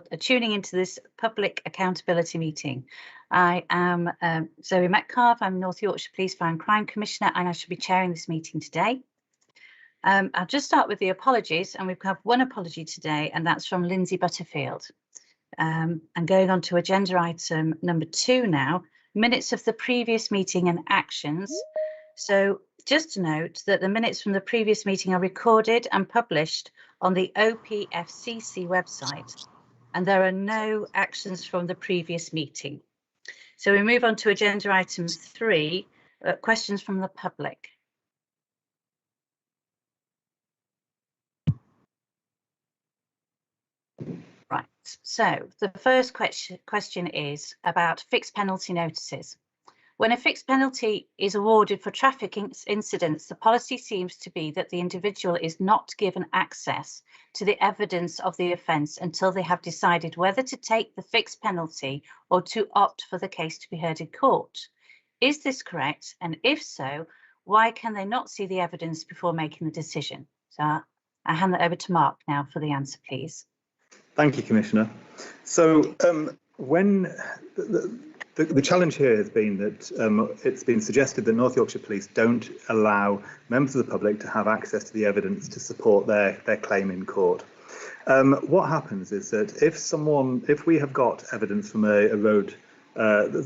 for tuning into this public accountability meeting. I am Zoe Metcalf. I'm North Yorkshire Police Fire and Crime Commissioner, and I shall be chairing this meeting today. I'll just start with the apologies, and we've got one apology today, and that's from Lindsay Butterfield. And going on to agenda item number 2 now, minutes of the previous meeting and actions. So just to note that the minutes from the previous meeting are recorded and published on the OPFCC website, and there are no actions from the previous meeting. So we move on to agenda item 3, questions from the public. Right, so the first question is about fixed penalty notices. When a fixed penalty is awarded for trafficking incidents, the policy seems to be that the individual is not given access to the evidence of the offence until they have decided whether to take the fixed penalty or to opt for the case to be heard in court. Is this correct? And if so, why can they not see the evidence before making the decision? So I hand that over to Mark now for the answer, please. Thank you, Commissioner. So when the challenge here has been that it's been suggested that North Yorkshire Police don't allow members of the public to have access to the evidence to support their claim in court. What happens is that if we have got evidence from a road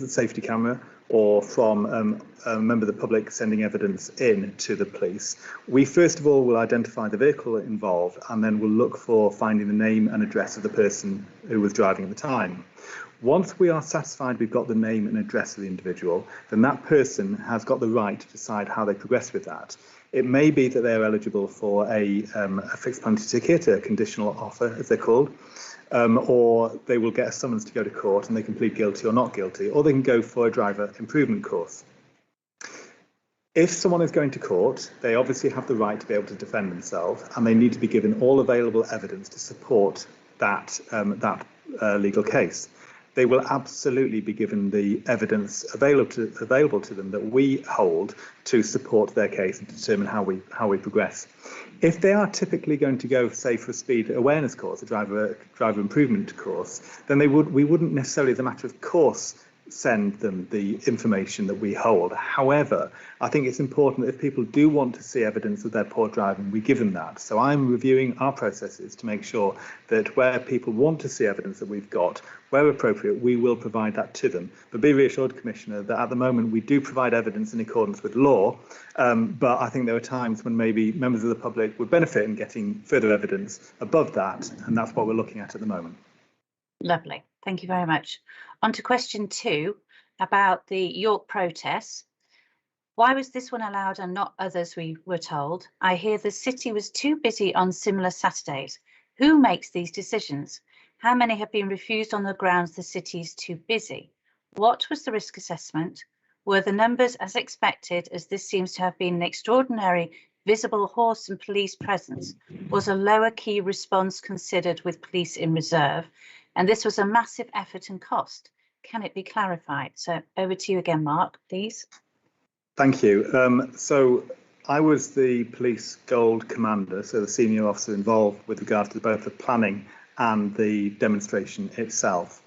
safety camera or from a member of the public sending evidence in to the police, we first of all will identify the vehicle involved, and then we'll look for finding the name and address of the person who was driving at the time. Once we are satisfied we've got the name and address of the individual, then that person has got the right to decide how they progress with that. It may be that they're eligible for a fixed penalty ticket, a conditional offer as they're called, or they will get a summons to go to court and they can plead guilty or not guilty, or they can go for a driver improvement course. If someone is going to court, they obviously have the right to be able to defend themselves, and they need to be given all available evidence to support that legal case. They will absolutely be given the evidence available to them that we hold to support their case and determine how we progress. If they are typically going to go, say, for a speed awareness course, a driver improvement course, then we wouldn't necessarily, as a matter of course, send them the information that we hold. However, I think it's important that if people do want to see evidence of their poor driving, we give them that. So I'm reviewing our processes to make sure that where people want to see evidence that we've got, where appropriate, we will provide that to them. But be reassured, Commissioner, that at the moment we do provide evidence in accordance with law, but I think there are times when maybe members of the public would benefit in getting further evidence above that, and that's what we're looking at the moment. Lovely, thank you very much. On to question 2 about the York protests. Why was this one allowed and not others, we were told? I hear the city was too busy on similar Saturdays. Who makes these decisions? How many have been refused on the grounds the city is too busy? What was the risk assessment? Were the numbers as expected, as this seems to have been an extraordinary visible horse and police presence? Was a lower key response considered with police in reserve? And this was a massive effort and cost. Can it be clarified? So over to you again, Mark, please. Thank you. So I was the police gold commander, so the senior officer involved with regards to both the planning and the demonstration itself.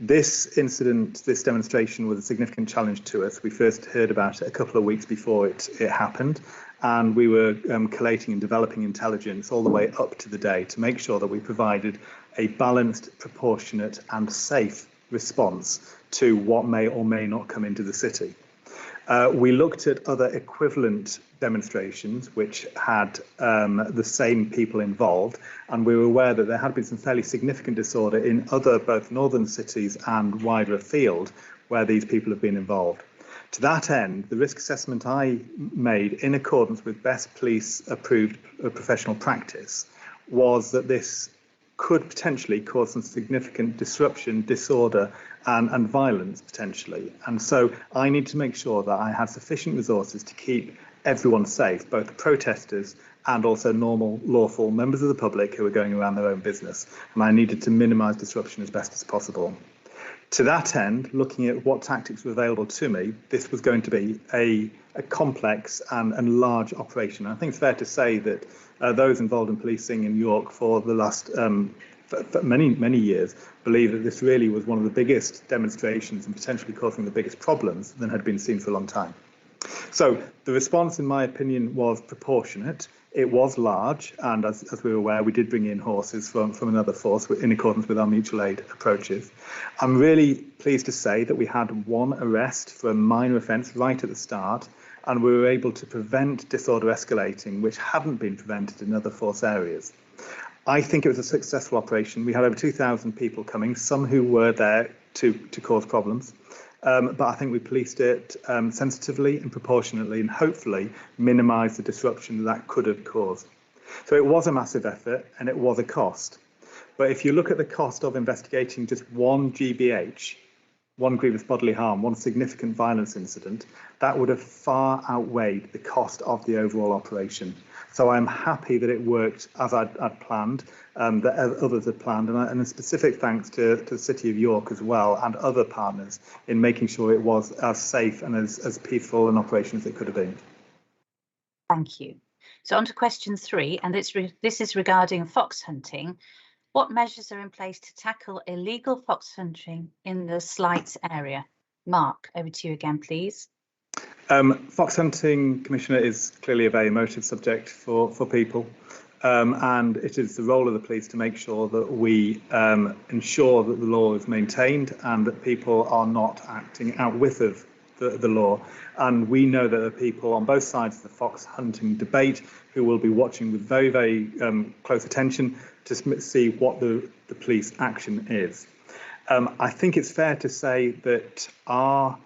This incident, this demonstration, was a significant challenge to us. We first heard about it a couple of weeks before it happened, and we were collating and developing intelligence all the way up to the day to make sure that we provided a balanced, proportionate and safe response to what may or may not come into the city. We looked at other equivalent demonstrations which had the same people involved, and we were aware that there had been some fairly significant disorder in other both northern cities and wider afield where these people have been involved. To that end, the risk assessment I made in accordance with best police approved professional practice was that this could potentially cause some significant disruption, disorder and violence potentially. And so I need to make sure that I have sufficient resources to keep everyone safe, both the protesters and also normal, lawful members of the public who are going around their own business. And I needed to minimise disruption as best as possible. To that end, looking at what tactics were available to me, this was going to be a complex and large operation. I think it's fair to say that those involved in policing in York for the last for many years, believed that this really was one of the biggest demonstrations and potentially causing the biggest problems that had been seen for a long time. So the response, in my opinion, was proportionate. It was large, and as we were aware, we did bring in horses from another force in accordance with our mutual aid approaches. I'm really pleased to say that we had one arrest for a minor offence right at the start, and we were able to prevent disorder escalating, which hadn't been prevented in other force areas. I think it was a successful operation. We had over 2,000 people coming, some who were there to cause problems. But I think we policed it sensitively and proportionately, and hopefully minimised the disruption that could have caused. So it was a massive effort and it was a cost. But if you look at the cost of investigating just one GBH, one grievous bodily harm, one significant violence incident, that would have far outweighed the cost of the overall operation. So I'm happy that it worked as I'd planned, that others had planned, and a specific thanks to the City of York as well and other partners in making sure it was as safe and as peaceful an operation as it could have been. Thank you. So on to question 3, and this is regarding fox hunting. What measures are in place to tackle illegal fox hunting in the Slights area? Mark, over to you again, please. Fox hunting, Commissioner, is clearly a very emotive subject for people, and it is the role of the police to make sure that we ensure that the law is maintained and that people are not acting outwith of the law. And we know that there are people on both sides of the fox hunting debate who will be watching with very, very close attention to see what the police action is. I think it's fair to say that our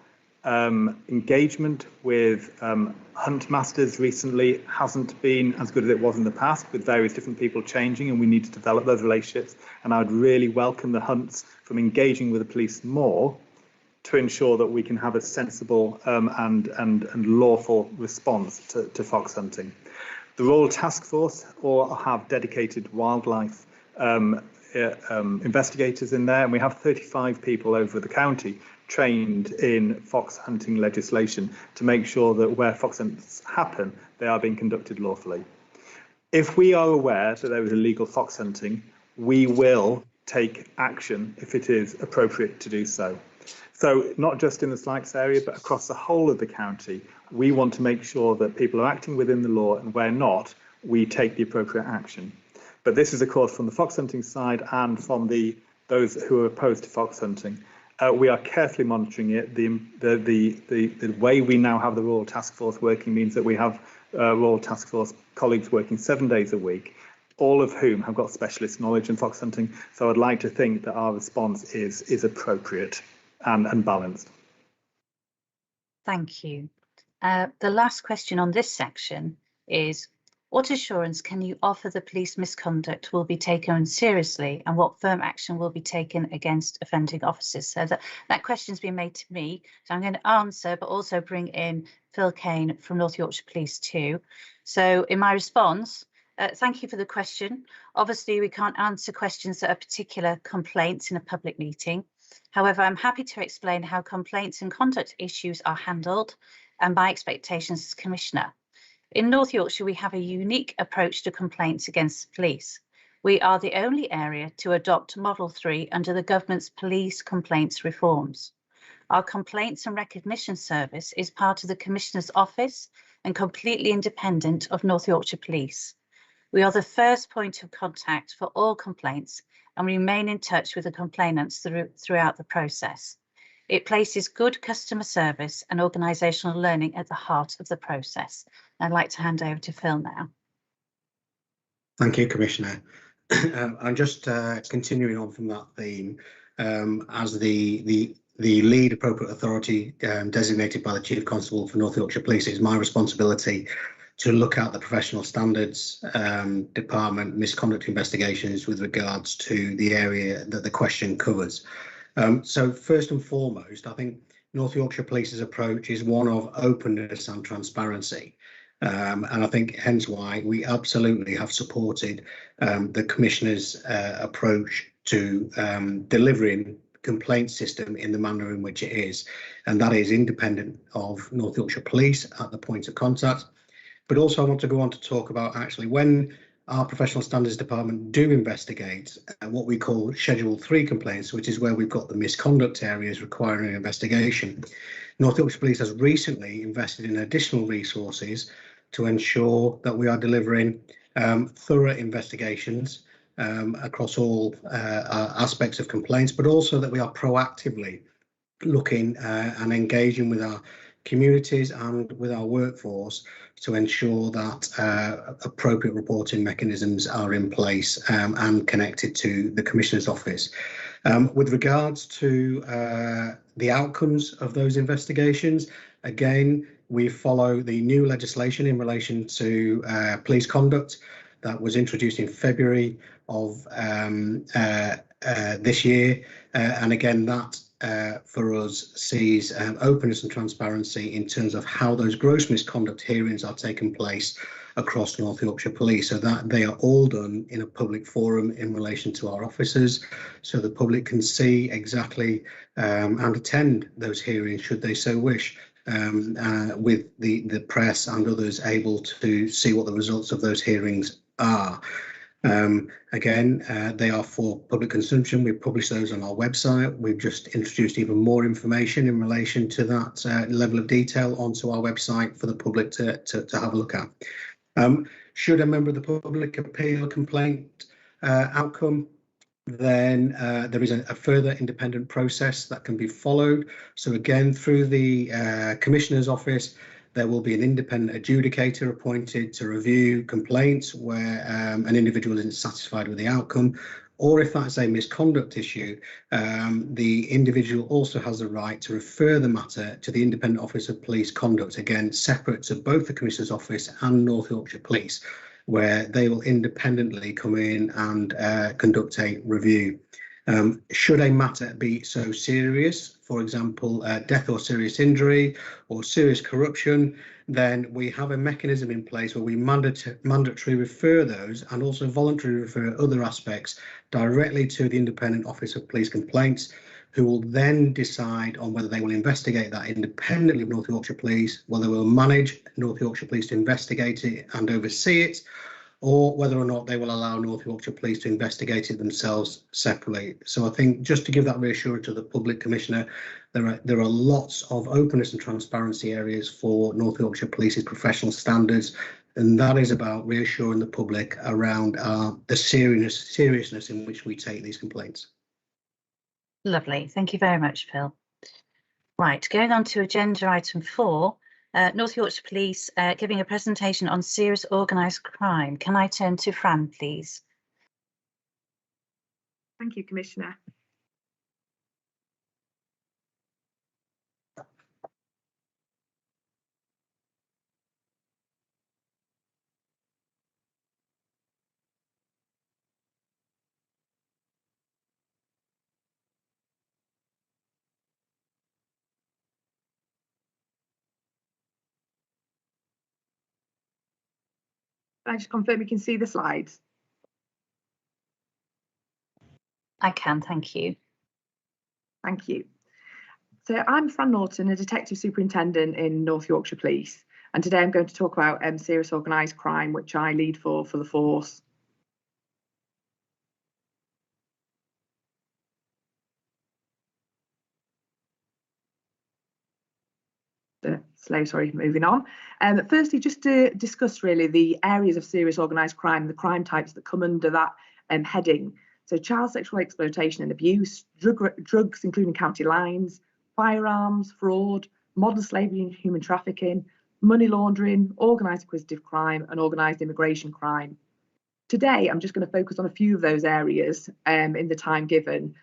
engagement with hunt masters recently hasn't been as good as it was in the past, with various different people changing, and we need to develop those relationships. And I would really welcome the hunts from engaging with the police more to ensure that we can have a sensible and lawful response to fox hunting. The Royal Task Force all have dedicated wildlife investigators in there, and we have 35 people over the county trained in fox hunting legislation to make sure that where fox hunts happen, they are being conducted lawfully. If we are aware that there is illegal fox hunting, we will take action if it is appropriate to do so. So not just in the Slights area, but across the whole of the county, we want to make sure that people are acting within the law, and where not, we take the appropriate action. But this is, of course, from the fox hunting side and from those who are opposed to fox hunting. We are carefully monitoring it. The way we now have the Royal Task Force working means that we have Royal Task Force colleagues working 7 days a week, all of whom have got specialist knowledge in fox hunting. So I'd like to think that our response is appropriate and balanced. Thank you. The last question on this section is, what assurance can you offer the police misconduct will be taken seriously, and what firm action will be taken against offending officers? So that question's been made to me, so I'm going to answer, but also bring in Phil Kane from North Yorkshire Police too. So in my response, thank you for the question. Obviously, we can't answer questions that are particular complaints in a public meeting. However, I'm happy to explain how complaints and conduct issues are handled and my expectations as Commissioner. In North Yorkshire, we have a unique approach to complaints against the police. We are the only area to adopt Model 3 under the government's police complaints reforms. Our complaints and recognition service is part of the Commissioner's office and completely independent of North Yorkshire Police. We are the first point of contact for all complaints and remain in touch with the complainants throughout the process. It places good customer service and organisational learning at the heart of the process. I'd like to hand over to Phil now. Thank you, Commissioner. I'm just continuing on from that theme. As the lead appropriate authority designated by the Chief Constable for North Yorkshire Police, it's my responsibility to look at the professional standards department misconduct investigations with regards to the area that the question covers. So first and foremost, I think North Yorkshire Police's approach is one of openness and transparency. And I think hence why we absolutely have supported the Commissioner's approach to delivering complaint system in the manner in which it is. And that is independent of North Yorkshire Police at the point of contact. But also I want to go on to talk about actually when our professional standards department do investigate what we call Schedule 3 complaints, which is where we've got the misconduct areas requiring an investigation. North Yorkshire Police has recently invested in additional resources to ensure that we are delivering thorough investigations across all aspects of complaints, but also that we are proactively looking and engaging with our communities and with our workforce to ensure that appropriate reporting mechanisms are in place and connected to the Commissioner's Office. With regards to the outcomes of those investigations, again, we follow the new legislation in relation to police conduct that was introduced in February of this year. And again, that for us sees openness and transparency in terms of how those gross misconduct hearings are taking place across North Yorkshire Police, so that they are all done in a public forum in relation to our officers, so the public can see exactly and attend those hearings should they so wish, with the press and others able to see what the results of those hearings are. Again, they are for public consumption. We publish those on our website. We've just introduced even more information in relation to that level of detail onto our website for the public to have a look at. Should a member of the public appeal a complaint outcome, then there is a further independent process that can be followed. So again, through the Commissioner's Office, there will be an independent adjudicator appointed to review complaints where an individual isn't satisfied with the outcome, or if that's a misconduct issue, the individual also has the right to refer the matter to the Independent Office of Police Conduct, again, separate to both the Commissioner's Office and North Yorkshire Police, where they will independently come in and conduct a review. Should a matter be so serious, for example, death or serious injury or serious corruption, then we have a mechanism in place where we mandatory refer those and also voluntarily refer other aspects directly to the Independent Office of Police Complaints, who will then decide on whether they will investigate that independently of North Yorkshire Police, whether they will manage North Yorkshire Police to investigate it and oversee it, or whether or not they will allow North Yorkshire Police to investigate it themselves separately. So I think just to give that reassurance to the public, Commissioner, there are lots of openness and transparency areas for North Yorkshire Police's professional standards, and that is about reassuring the public around the seriousness in which we take these complaints. Lovely, thank you very much, Phil. Right, going on to agenda item 4. North Yorkshire Police giving a presentation on serious organised crime. Can I turn to Fran, please? Thank you, Commissioner. Can I just confirm you can see the slides? I can, thank you. Thank you. So I'm Fran Norton, a Detective Superintendent in North Yorkshire Police, and today I'm going to talk about serious organised crime, which I lead for the force. Moving on. Firstly, just to discuss really the areas of serious organised crime, the crime types that come under that heading. So child sexual exploitation and abuse, drugs including county lines, firearms, fraud, modern slavery and human trafficking, money laundering, organised acquisitive crime and organised immigration crime. Today, I'm just going to focus on a few of those areas in the time given.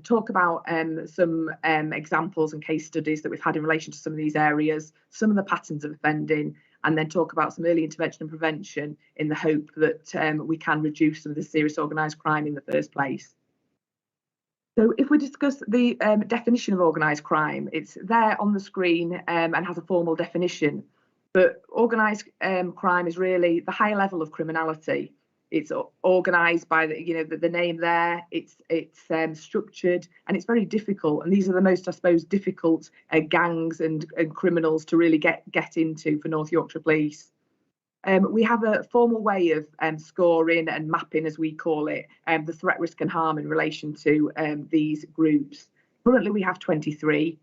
Talk about some examples and case studies that we've had in relation to some of these areas, some of the patterns of offending, and then talk about some early intervention and prevention in the hope that we can reduce some of the serious organised crime in the first place. So if we discuss the definition of organised crime, it's there on the screen and has a formal definition. But organised crime is really the higher level of criminality. It's organised by the name there. It's structured and it's very difficult. And these are the most, I suppose, difficult gangs and criminals to really get into for North Yorkshire Police. We have a formal way of scoring and mapping, as we call it, the threat, risk and harm in relation to these groups. Currently, we have 23.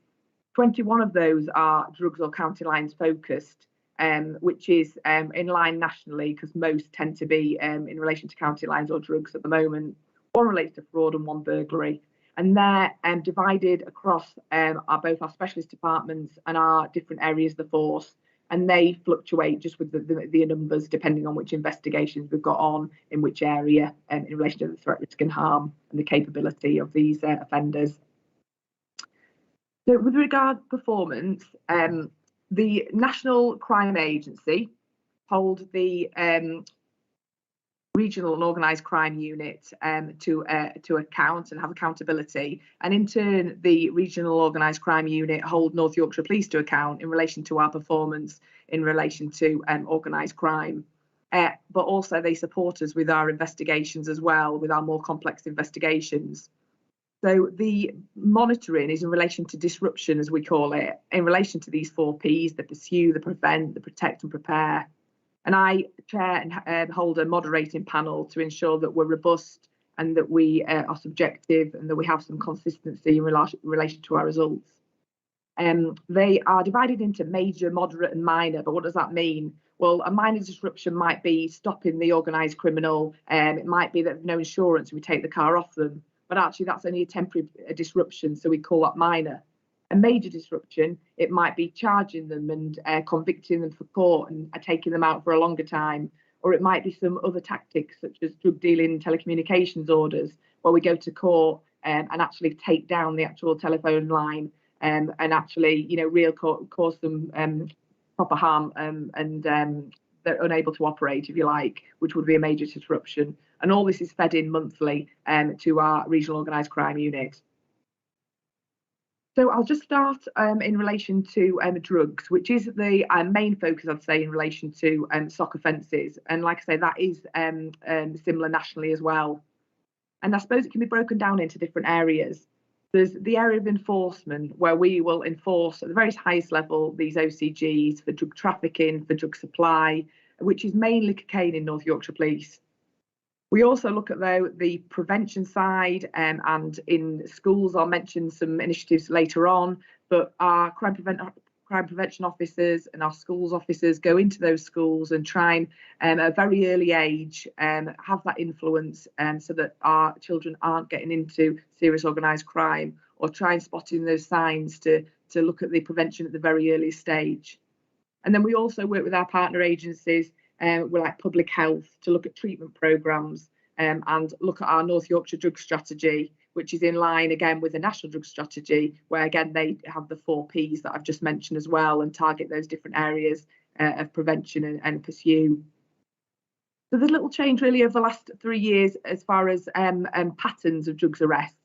21 of those are drugs or county lines focused, which is in line nationally, because most tend to be in relation to county lines or drugs at the moment. One relates to fraud and one burglary. And they're divided across both our specialist departments and our different areas of the force. And they fluctuate just with the numbers depending on which investigations we've got on in which area in relation to the threat, risk and harm and the capability of these offenders. So with regard to performance, the National Crime Agency hold the regional and organised crime unit to account and have accountability, and in turn the regional organised crime unit hold North Yorkshire Police to account in relation to our performance in relation to organised crime. But also they support us with our investigations as well, with our more complex investigations. So the monitoring is in relation to disruption, as we call it, in relation to these 4 Ps: the pursue, the prevent, the protect and prepare. And I chair and hold a moderating panel to ensure that we're robust and that we are subjective and that we have some consistency in relation to our results. They are divided into major, moderate and minor, but what does that mean? Well, a minor disruption might be stopping the organised criminal. It might be that no insurance, we take the car off them, but actually that's only a temporary disruption, so we call that minor. A major disruption, it might be charging them and convicting them for court and taking them out for a longer time, or it might be some other tactics such as drug dealing and telecommunications orders, where we go to court and actually take down the actual telephone line and actually, cause them proper harm and they're unable to operate, if you like, which would be a major disruption. And all this is fed in monthly to our regional organised crime unit. So I'll just start in relation to drugs, which is the main focus, I'd say, in relation to SOC offences. And like I say, that is similar nationally as well. And I suppose it can be broken down into different areas. There's the area of enforcement, where we will enforce at the very highest level these OCGs for drug trafficking, for drug supply, which is mainly cocaine in North Yorkshire Police. We also look at, though, the prevention side, and in schools I'll mention some initiatives later on, but our crime prevention officers and our schools officers go into those schools and try and at a very early age have that influence so that our children aren't getting into serious organised crime, or try and spotting those signs to look at the prevention at the very early stage. And then we also work with our partner agencies. We're like public health to look at treatment programmes and look at our North Yorkshire drug strategy, which is in line again with the national drug strategy, where again they have the 4 Ps that I've just mentioned as well, and target those different areas of prevention and pursue. So there's little change really over the last 3 years as far as patterns of drugs arrests.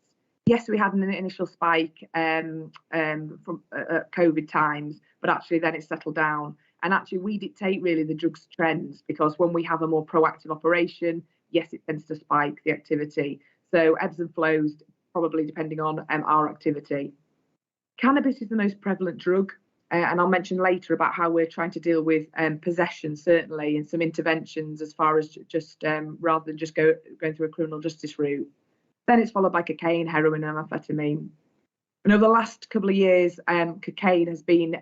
Yes, we had an initial spike from COVID times, but actually then it settled down. And actually we dictate really the drugs trends, because when we have a more proactive operation, yes, it tends to spike the activity. So ebbs and flows, probably depending on our activity. Cannabis is the most prevalent drug, and I'll mention later about how we're trying to deal with possession, certainly, and some interventions as far as just rather than just going through a criminal justice route. Then it's followed by cocaine, heroin and amphetamine. And over the last couple of years, cocaine has been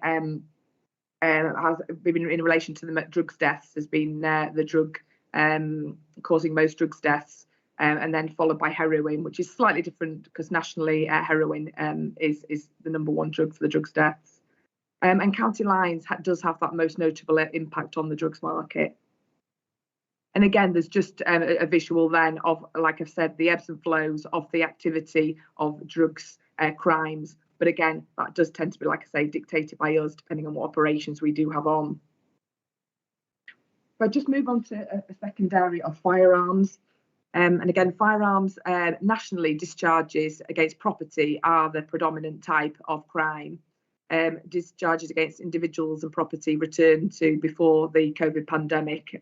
in relation to the drugs deaths, has been the drug causing most drugs deaths, and then followed by heroin, which is slightly different because nationally heroin is the #1 drug for the drugs deaths. And county lines does have that most notable impact on the drugs market. And again, there's just a visual then of, like I've said, the ebbs and flows of the activity of drugs crimes. But again, that does tend to be, like I say, dictated by us, depending on what operations we do have on. If I just move on to a second area of firearms. And again, firearms nationally, discharges against property are the predominant type of crime. Discharges against individuals and property returned to before the COVID pandemic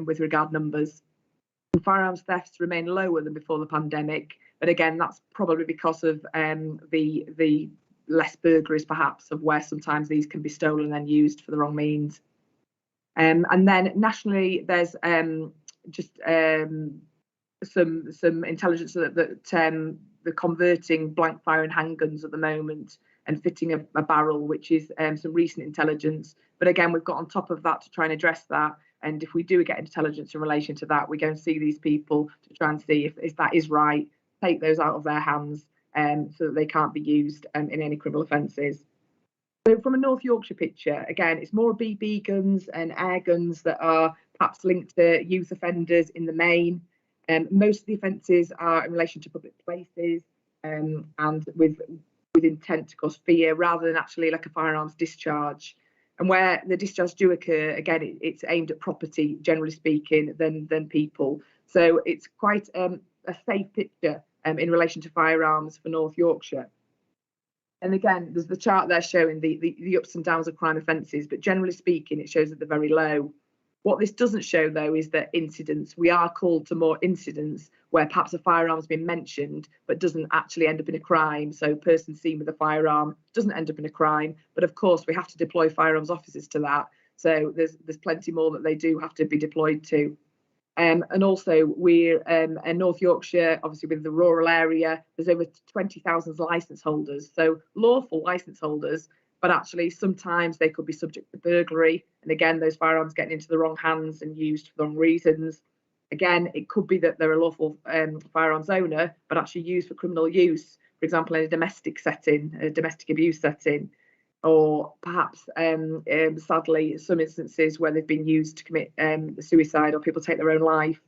with regard numbers. And firearms thefts remain lower than before the pandemic, but again, that's probably because of the less burglaries, perhaps, of where sometimes these can be stolen and used for the wrong means. And then nationally, there's just some intelligence that they're converting blank firing handguns at the moment and fitting a barrel, which is some recent intelligence. But again, we've got on top of that to try and address that. And if we do get intelligence in relation to that, we go and see these people to try and see if that is right, take those out of their hands so that they can't be used in any criminal offences. So from a North Yorkshire picture, again, it's more BB guns and air guns that are perhaps linked to youth offenders in the main. Most of the offences are in relation to public places and with intent to cause fear rather than actually like a firearms discharge. And where the discharge do occur, again, it's aimed at property, generally speaking, than people. So it's quite a safe picture in relation to firearms for North Yorkshire. And again, there's the chart there showing the ups and downs of crime offences, but generally speaking, it shows that they're very low. What this doesn't show, though, is that incidents, we are called to more incidents where perhaps a firearm's been mentioned, but doesn't actually end up in a crime. So a person seen with a firearm doesn't end up in a crime. But of course, we have to deploy firearms officers to that. So there's plenty more that they do have to be deployed to. And also we're in North Yorkshire, obviously with the rural area, there's over 20,000 licence holders. So lawful licence holders, but actually sometimes they could be subject to burglary. And again, those firearms getting into the wrong hands and used for the wrong reasons. Again, it could be that they're a lawful firearms owner, but actually used for criminal use, for example, in a domestic setting, a domestic abuse setting, or perhaps, sadly, some instances where they've been used to commit suicide or people take their own life.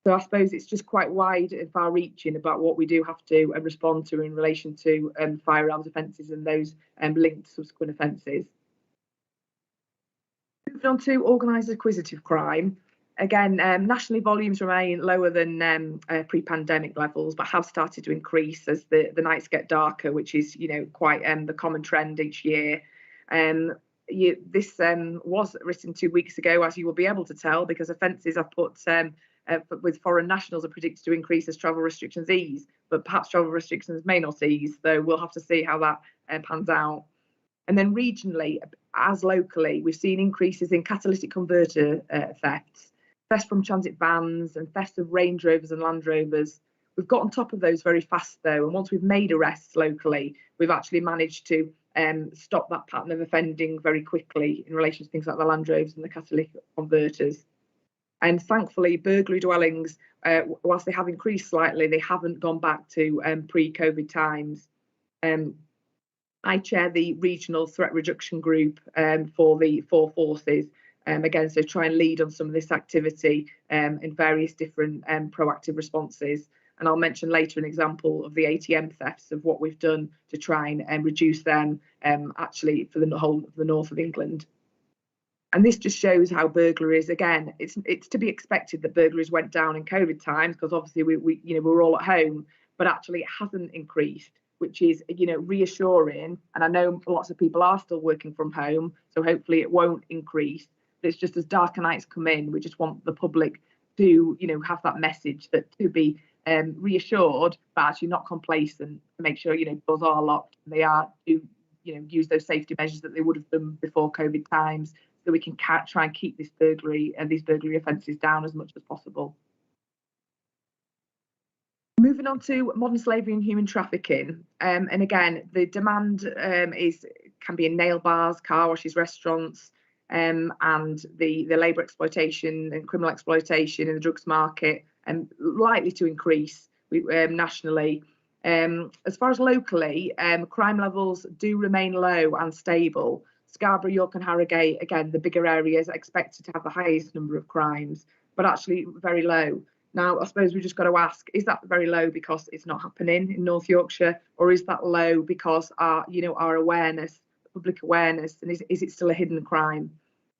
So I suppose it's just quite wide and far-reaching about what we do have to respond to in relation to firearms offences and those linked subsequent offences. Moving on to organised acquisitive crime. Again, nationally volumes remain lower than pre-pandemic levels, but have started to increase as the nights get darker, which is, quite the common trend each year. This was written 2 weeks ago, as you will be able to tell, because offences are put with foreign nationals are predicted to increase as travel restrictions ease, but perhaps travel restrictions may not ease, so we'll have to see how that pans out. And then regionally, as locally, we've seen increases in catalytic converter thefts, thefts from transit vans and thefts of Range Rovers and Land Rovers. We've got on top of those very fast though, and once we've made arrests locally, we've actually managed to stop that pattern of offending very quickly in relation to things like the Land Rovers and the catalytic converters. And thankfully, burglary dwellings, whilst they have increased slightly, they haven't gone back to pre-COVID times. I chair the regional threat reduction group for the four forces. Again, so try and lead on some of this activity in various different proactive responses. And I'll mention later an example of the ATM thefts of what we've done to try and reduce them actually for the whole of the north of England. And this just shows how burglaries, again, it's to be expected that burglaries went down in COVID times because obviously we were all at home, but actually it hasn't increased, which is, reassuring. And I know lots of people are still working from home, so hopefully it won't increase. But it's just as darker nights come in, we just want the public to, have that message that to be reassured, but actually not complacent, to make sure, doors are locked and they are to, use those safety measures that they would have done before COVID times, so we can try and keep this burglary and these burglary offences down as much as possible. Moving on to modern slavery and human trafficking, and again, the demand can be in nail bars, car washes, restaurants, and the labour exploitation and criminal exploitation in the drugs market, likely to increase nationally. As far as locally, crime levels do remain low and stable. Scarborough, York and Harrogate, again, the bigger areas are expected to have the highest number of crimes, but actually very low. Now, I suppose we just got to ask, is that very low because it's not happening in North Yorkshire, or is that low because our awareness, public awareness, and is it still a hidden crime?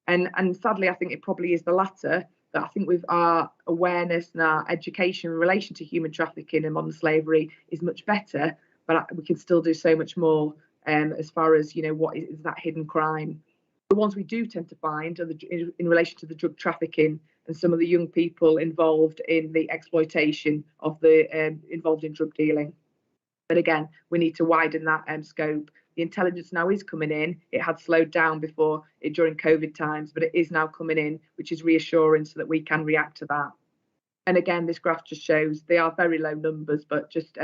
And sadly, I think it probably is the latter, that I think with our awareness and our education in relation to human trafficking and modern slavery is much better, but we can still do so much more as far as, what is that hidden crime. The ones we do tend to find are in relation to the drug trafficking and some of the young people involved in the exploitation of the involved in drug dealing. But again, we need to widen that scope. The intelligence now is coming in. It had slowed down before during COVID times, but it is now coming in, which is reassuring so that we can react to that. And again, this graph just shows they are very low numbers, but just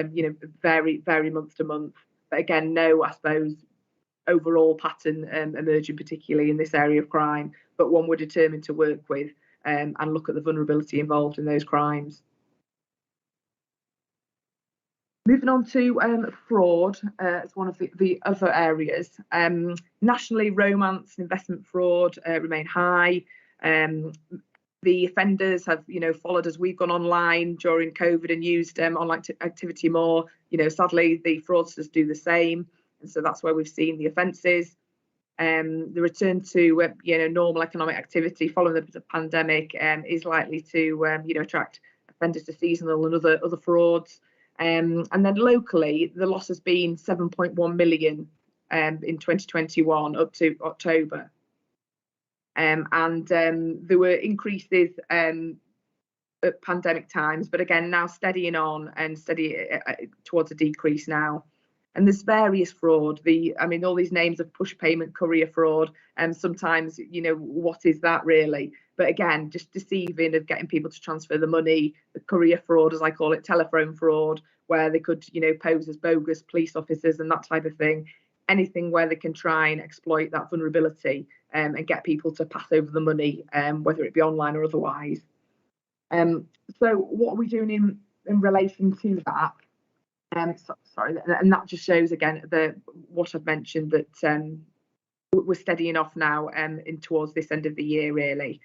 very, very month to month. But again, no, I suppose, overall pattern emerging, particularly in this area of crime, but one we're determined to work with and look at the vulnerability involved in those crimes. Moving on to fraud as one of the other areas. Nationally, romance and investment fraud remain high. The offenders have, followed as we've gone online during COVID and used online activity more. Sadly, the fraudsters do the same, and so that's where we've seen the offences. The return to normal economic activity following the pandemic is likely to attract offenders to seasonal and other frauds. And then locally, the loss has been 7.1 million in 2021 up to October. And there were increases at pandemic times, but again, now steadying on and steady towards a decrease now. And there's various fraud. All these names of push payment, courier fraud, and sometimes, what is that really? But again, just deceiving of getting people to transfer the money, the courier fraud, as I call it, telephone fraud, where they could, pose as bogus police officers and that type of thing. Anything where they can try and exploit that vulnerability and get people to pass over the money, whether it be online or otherwise. So what are we doing in relation to that? Sorry, and that just shows again what I've mentioned, that we're steadying off now in towards this end of the year really.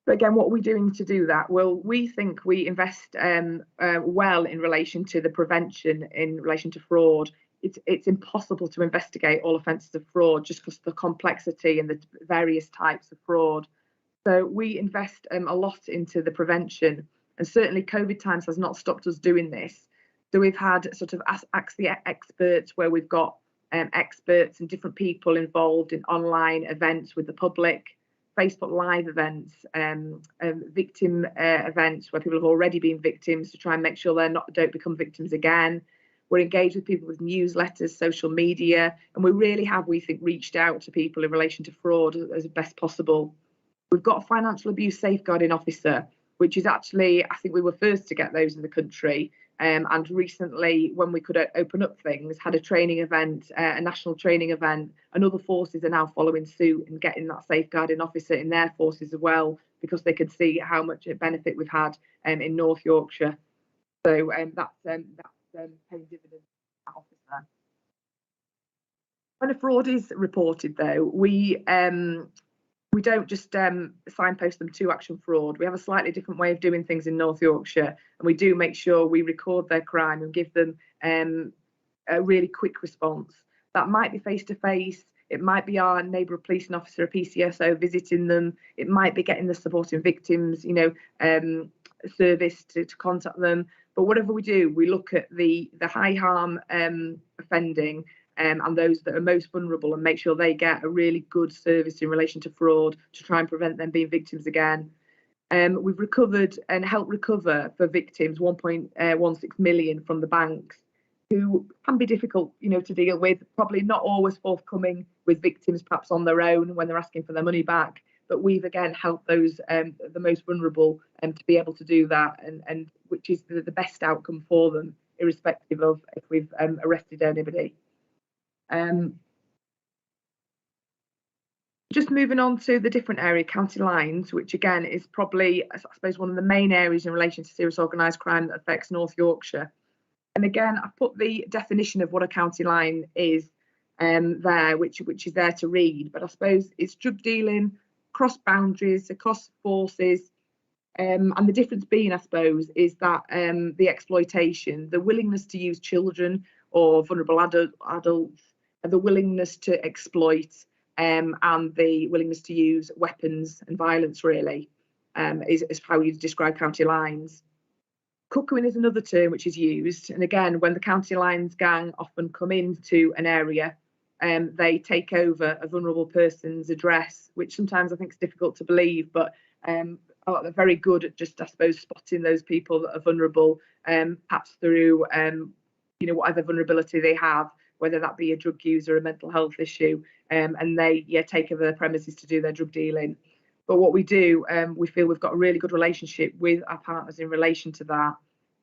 But again, what are we doing to do that? Well, we think we invest well in relation to the prevention in relation to fraud. It's impossible to investigate all offences of fraud just because of the complexity and the various types of fraud. So we invest a lot into the prevention, and certainly COVID times has not stopped us doing this. So we've had sort of ask the experts, where we've got experts and different people involved in online events with the public, Facebook Live events, victim events where people have already been victims to try and make sure don't become victims again. We're engaged with people with newsletters, social media, and we really have, we think, reached out to people in relation to fraud as best possible. We've got a financial abuse safeguarding officer, which is actually, I think we were first to get those in the country. And recently, when we could open up things, had a training event, a national training event, and other forces are now following suit and getting that safeguarding officer in their forces as well, because they could see how much benefit we've had in North Yorkshire. So that's paying dividends to that officer. When a fraud is reported, though, we don't just signpost them to action fraud. We have a slightly different way of doing things in North Yorkshire, and we do make sure we record their crime and give them a really quick response. That might be face-to-face, it might be our neighbourhood policing officer, a PCSO, visiting them, it might be getting the supporting victims, service to contact them. But whatever we do, we look at the high harm offending and those that are most vulnerable, and make sure they get a really good service in relation to fraud to try and prevent them being victims again. We've recovered and helped recover for victims 1.16 million from the banks, who can be difficult, to deal with, probably not always forthcoming with victims perhaps on their own when they're asking for their money back. But we've again helped those the most vulnerable to be able to do that, and which is the best outcome for them, irrespective of if we've arrested anybody. Just moving on to the different area, county lines, which again is probably, I suppose, one of the main areas in relation to serious organised crime that affects North Yorkshire. And again, I've put the definition of what a county line is there, which is there to read. But I suppose it's drug dealing, cross boundaries, across forces. And the difference being, I suppose, is that the exploitation, the willingness to use children or vulnerable adults, the willingness to exploit, and the willingness to use weapons and violence really is how you describe county lines. Cuckooing is another term which is used, and again, when the county lines gang often come into an area, they take over a vulnerable person's address, which sometimes I think is difficult to believe, but they're very good at just, I suppose, spotting those people that are vulnerable, perhaps through whatever vulnerability they have, whether that be a drug user or a mental health issue, and they take over their premises to do their drug dealing. But what we do, we feel we've got a really good relationship with our partners in relation to that.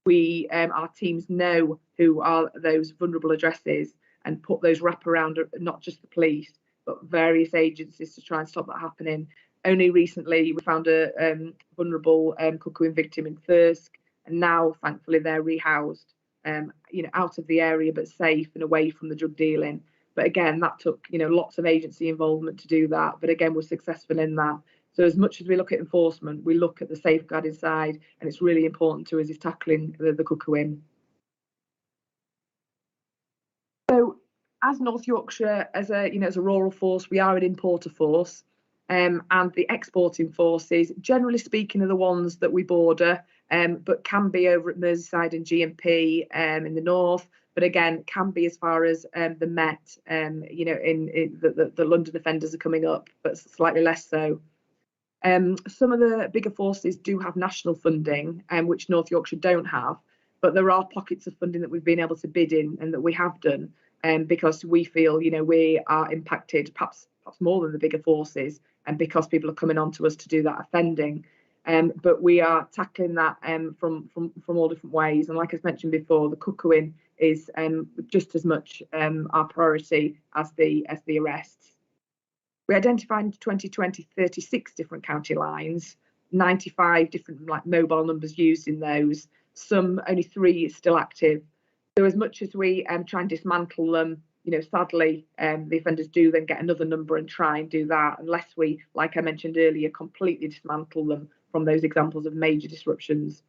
Our teams know who are those vulnerable addresses and put those wraparound, not just the police, but various agencies to try and stop that happening. Only recently, we found a vulnerable cuckooing victim in Thirsk, and now, thankfully, they're rehoused, out of the area, but safe and away from the drug dealing. But again, that took, lots of agency involvement to do that. But again, we're successful in that. So as much as we look at enforcement, we look at the safeguarding side, and it's really important to us is tackling the cuckooing. So as North Yorkshire, as a rural force, we are an importer force, and the exporting forces, generally speaking, are the ones that we border, but can be over at Merseyside and GMP in the north, but again can be as far as the Met, in the London offenders are coming up, but slightly less so. Some of the bigger forces do have national funding, which North Yorkshire don't have, but there are pockets of funding that we've been able to bid in and that we have done, because we feel, we are impacted perhaps more than the bigger forces, and because people are coming on to us to do that offending. But we are tackling that from all different ways. And like I've mentioned before, the cuckooing is just as much our priority as the arrests. We identified in 2020 36 different county lines, 95 different mobile numbers used in those. Some, only 3 still active. So as much as we try and dismantle them, sadly, the offenders do then get another number and try and do that, unless we, like I mentioned earlier, completely dismantle them from those examples of major disruptions.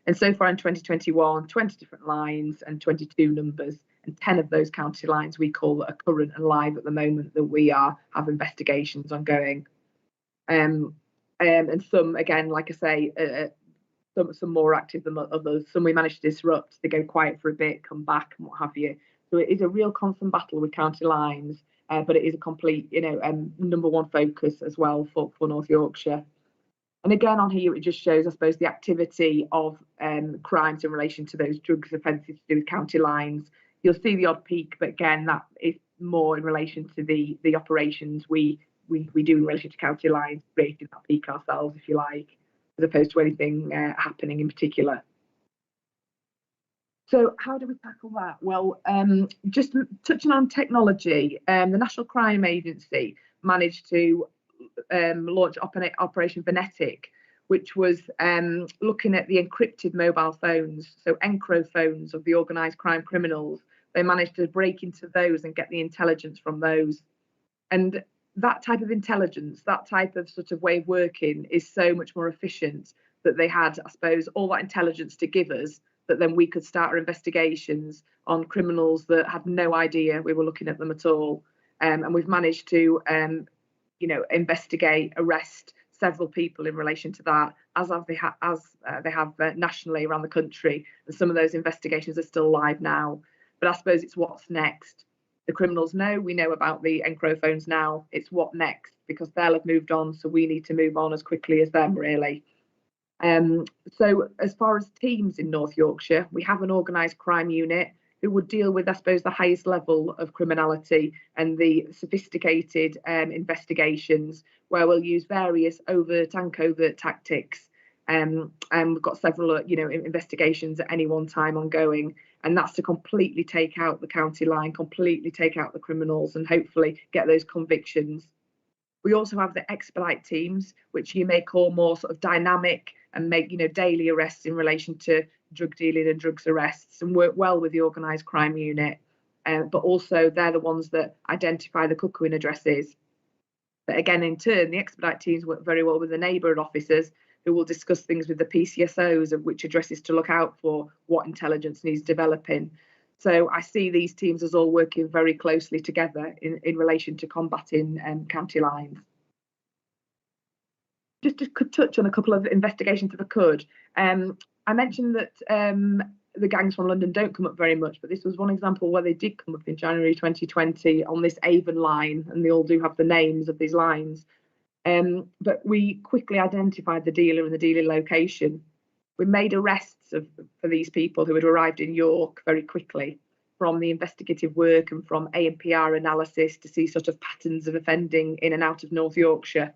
And so far in 2021, 20 different lines and 22 numbers, and 10 of those county lines we call that are current and live at the moment that we have investigations ongoing. And some, again, like I say, some more active than others. Some we managed to disrupt, they go quiet for a bit, come back and what have you. So it is a real constant battle with county lines, but it is a complete, number one focus as well for North Yorkshire. And again, on here, it just shows, I suppose, the activity of crimes in relation to those drugs offences to do with county lines. You'll see the odd peak, but again, that is more in relation to the operations we do in relation to county lines, creating that peak ourselves, if you like, as opposed to anything happening in particular. So how do we tackle that? Well, just touching on technology, the National Crime Agency managed to launch Operation Venetic, which was looking at the encrypted mobile phones, so encro phones of the organised crime criminals. They managed to break into those and get the intelligence from those. And that type of intelligence, that type of sort of way of working is so much more efficient that they had, I suppose, all that intelligence to give us, that then we could start our investigations on criminals that had no idea we were looking at them at all. And we've managed to, investigate, arrest several people in relation to that, as they have nationally around the country. And some of those investigations are still live now. But I suppose it's what's next. The criminals know, we know about the encro phones now. It's what next, because they'll have moved on, so we need to move on as quickly as them, really. So as far as teams in North Yorkshire, we have an organised crime unit who would deal with, I suppose, the highest level of criminality and the sophisticated investigations, where we'll use various overt and covert tactics. And we've got several, investigations at any one time ongoing, and that's to completely take out the county line, completely take out the criminals, and hopefully get those convictions. We also have the expedite teams, which you may call more sort of dynamic and make, daily arrests in relation to drug dealing and drugs arrests, and work well with the organised crime unit. But also they're the ones that identify the cuckooing addresses. But again, in turn, the expedite teams work very well with the neighbourhood officers, who will discuss things with the PCSOs of which addresses to look out for, what intelligence needs developing. So I see these teams as all working very closely together in relation to combating county lines. Just to touch on a couple of investigations if I could. I mentioned that the gangs from London don't come up very much, but this was one example where they did come up in January 2020 on this Avon line, and they all do have the names of these lines. But we quickly identified the dealer and the dealer location. We made arrests for these people who had arrived in York very quickly. from the investigative work and from ANPR analysis to see sort of patterns of offending in and out of North Yorkshire.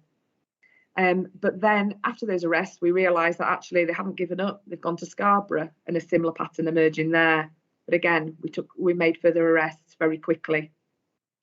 But then after those arrests, we realised that actually they haven't given up. They've gone to Scarborough and a similar pattern emerging there. But again, we made further arrests very quickly.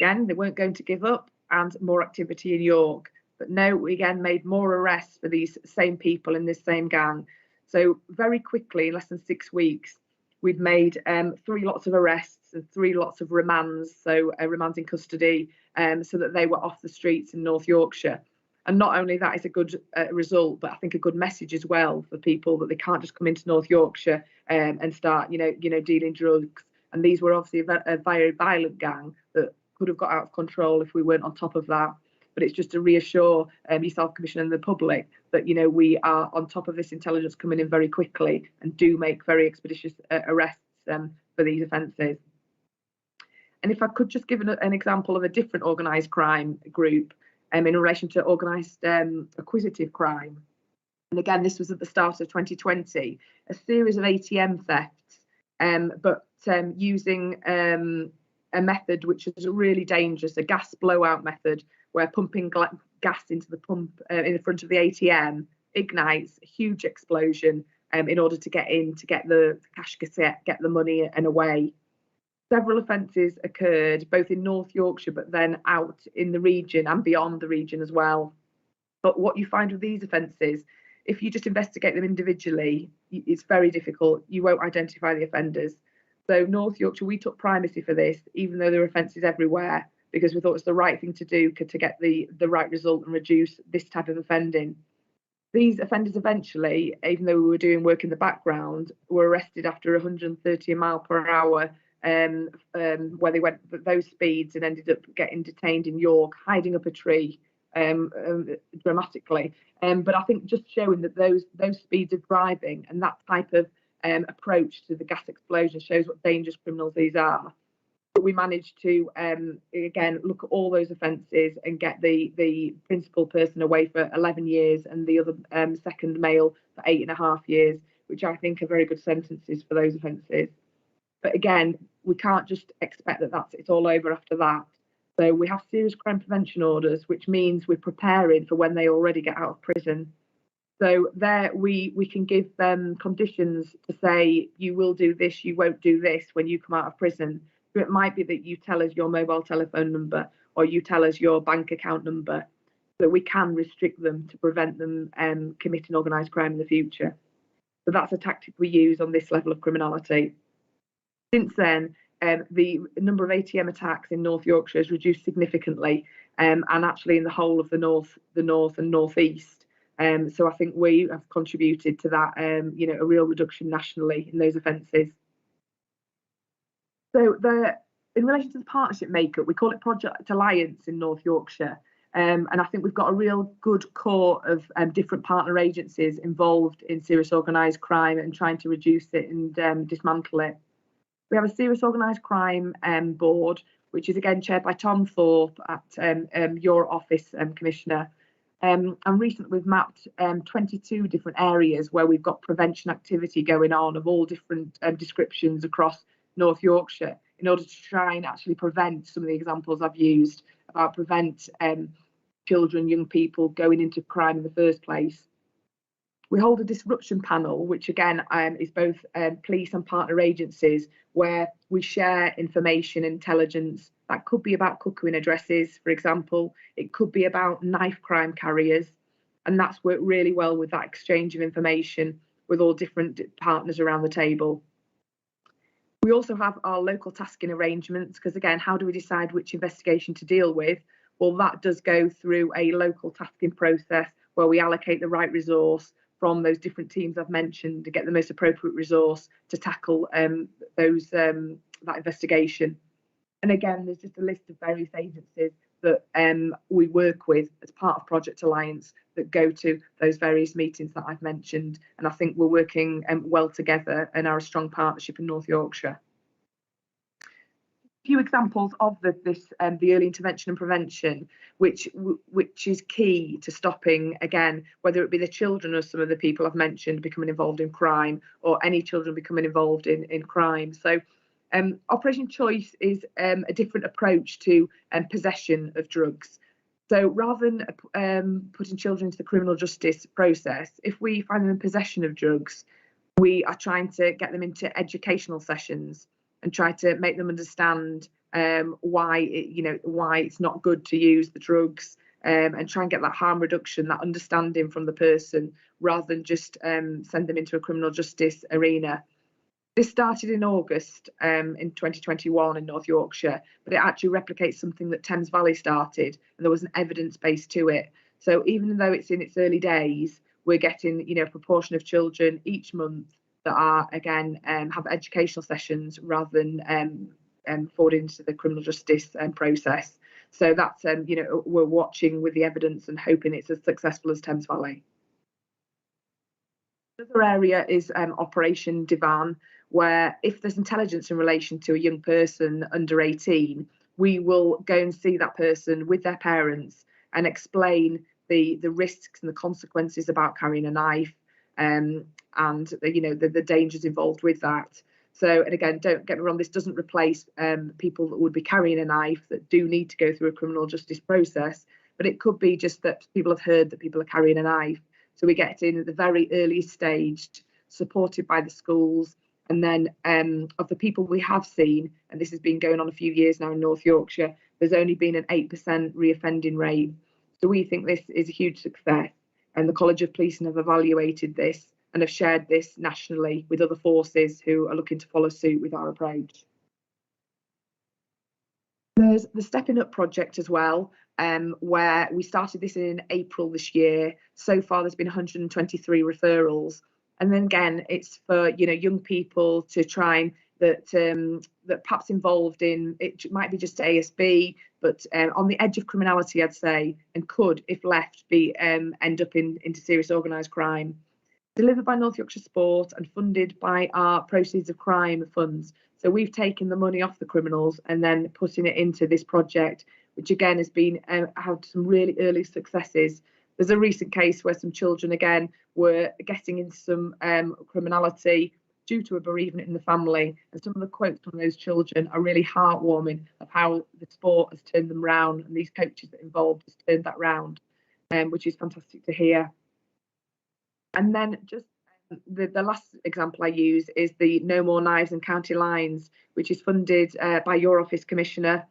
Again, they weren't going to give up, and more activity in York. But no, we again made more arrests for these same people in this same gang. So very quickly, in less than 6 weeks, we'd made 3 lots of arrests and 3 lots of remands, so remands in custody, so that they were off the streets in North Yorkshire. And not only that is a good result, but I think a good message as well for people that they can't just come into North Yorkshire and start, dealing drugs. And these were obviously a very violent gang that could have got out of control if we weren't on top of that. But it's just to reassure yourself, Commissioner, and the public that, we are on top of this intelligence coming in very quickly and do make very expeditious arrests for these offences. And if I could just give an example of a different organised crime group in relation to organised acquisitive crime. And again, this was at the start of 2020, a series of ATM thefts, but using a method which is really dangerous, a gas blowout method, where pumping gas into the pump in the front of the ATM ignites a huge explosion in order to get in, to get the cash cassette, get the money and away. Several offences occurred both in North Yorkshire, but then out in the region and beyond the region as well. But what you find with these offences, if you just investigate them individually, it's very difficult. You won't identify the offenders. So North Yorkshire, we took primacy for this, even though there are offences everywhere, because we thought it was the right thing to do to get the right result and reduce this type of offending. These offenders eventually, even though we were doing work in the background, were arrested after 130 mile per hour, where they went at those speeds and ended up getting detained in York, hiding up a tree dramatically. But I think just showing that those speeds of driving and that type of approach to the gas explosion shows what dangerous criminals these are. But we managed to, again, look at all those offences and get the principal person away for 11 years and the other second male for 8.5 years, which I think are very good sentences for those offences. But again, we can't just expect that it's all over after that. So we have serious crime prevention orders, which means we're preparing for when they already get out of prison. So there we can give them conditions to say, you will do this, you won't do this when you come out of prison. So it might be that you tell us your mobile telephone number or you tell us your bank account number, so we can restrict them to prevent them committing organised crime in the future. So that's a tactic we use on this level of criminality. Since then, the number of ATM attacks in North Yorkshire has reduced significantly, and actually in the whole of the north and northeast. So I think we have contributed to that, a real reduction nationally in those offences. So in relation to the partnership makeup, we call it Project Alliance in North Yorkshire. And I think we've got a real good core of different partner agencies involved in serious organised crime and trying to reduce it and dismantle it. We have a serious organised crime board, which is again chaired by Tom Thorpe at your office, Commissioner. And recently we've mapped 22 different areas where we've got prevention activity going on of all different descriptions across North Yorkshire in order to try and actually prevent some of the examples I've used about prevent children, young people going into crime in the first place. We hold a disruption panel, which again is both police and partner agencies, where we share information, intelligence. That could be about cuckooing addresses, for example. It could be about knife crime carriers. And that's worked really well with that exchange of information with all different partners around the table. We also have our local tasking arrangements, because again, how do we decide which investigation to deal with? Well, that does go through a local tasking process where we allocate the right resource from those different teams I've mentioned to get the most appropriate resource to tackle that investigation. And again, there's just a list of various agencies that we work with as part of Project Alliance that go to those various meetings that I've mentioned. And I think we're working well together and are a strong partnership in North Yorkshire. Few examples of the early intervention and prevention, which is key to stopping, again, whether it be the children or some of the people I've mentioned becoming involved in crime, or any children becoming involved in crime. So Operation Choice is a different approach to possession of drugs. So rather than putting children into the criminal justice process, if we find them in possession of drugs, we are trying to get them into educational sessions and try to make them understand why it's not good to use the drugs, and try and get that harm reduction, that understanding from the person, rather than just send them into a criminal justice arena. This started in August in 2021 in North Yorkshire, but it actually replicates something that Thames Valley started, and there was an evidence base to it. So even though it's in its early days, we're getting a proportion of children each month that are again have educational sessions rather than forward into the criminal justice process. So that's we're watching with the evidence and hoping it's as successful as Thames Valley. Another area is Operation Divan, where if there's intelligence in relation to a young person under 18, we will go and see that person with their parents and explain the risks and the consequences about carrying a knife, and the dangers involved with that. So, and again, don't get me wrong, this doesn't replace people that would be carrying a knife that do need to go through a criminal justice process, but it could be just that people have heard that people are carrying a knife. So we get in at the very early stage, supported by the schools. And then of the people we have seen, and this has been going on a few years now in North Yorkshire, there's only been an 8% reoffending rate. So we think this is a huge success. And the College of Policing have evaluated this and have shared this nationally with other forces who are looking to follow suit with our approach. There's the Stepping Up project as well, where we started this in April this year. So far, there's been 123 referrals. And then again, it's for young people to try and that perhaps involved in, it might be just ASB, but on the edge of criminality, I'd say, and could, if left, be end up into serious organised crime. Delivered by North Yorkshire Sport and funded by our Proceeds of Crime funds. So we've taken the money off the criminals and then putting it into this project, which again has been had some really early successes. There's a recent case where some children again were getting into some criminality due to a bereavement in the family, and some of the quotes from those children are really heartwarming of how the sport has turned them round, and these coaches that involved has turned that round, which is fantastic to hear. And then just the last example I use is the No More Knives and County Lines, which is funded by your office, Commissioner,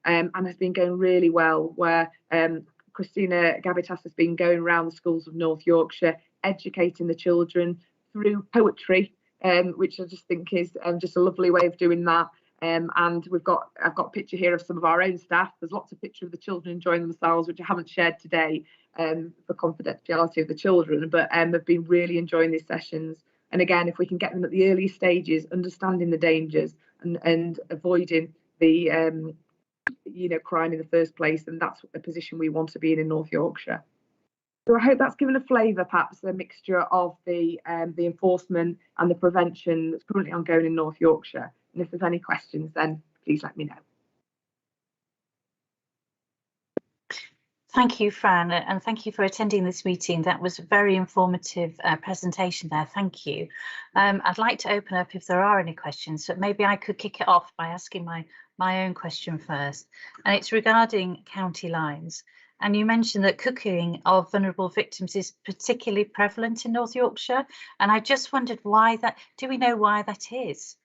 and has been going really well, where Christina Gabitas has been going around the schools of North Yorkshire, educating the children through poetry, which I just think is just a lovely way of doing that. And I've got a picture here of some of our own staff. There's lots of pictures of the children enjoying themselves, which I haven't shared today for confidentiality of the children, but they've been really enjoying these sessions. And again, if we can get them at the early stages, understanding the dangers and avoiding the crime in the first place, and that's a position we want to be in North Yorkshire. So I hope that's given a flavour, perhaps a mixture of the enforcement and the prevention that's currently ongoing in North Yorkshire. And if there's any questions, then please let me know. Thank you, Fran, and thank you for attending this meeting. That was a very informative presentation there. Thank you. I'd like to open up if there are any questions, but maybe I could kick it off by asking my own question first. And it's regarding county lines. And you mentioned that cooking of vulnerable victims is particularly prevalent in North Yorkshire. And I just wondered why that, do we know why that is?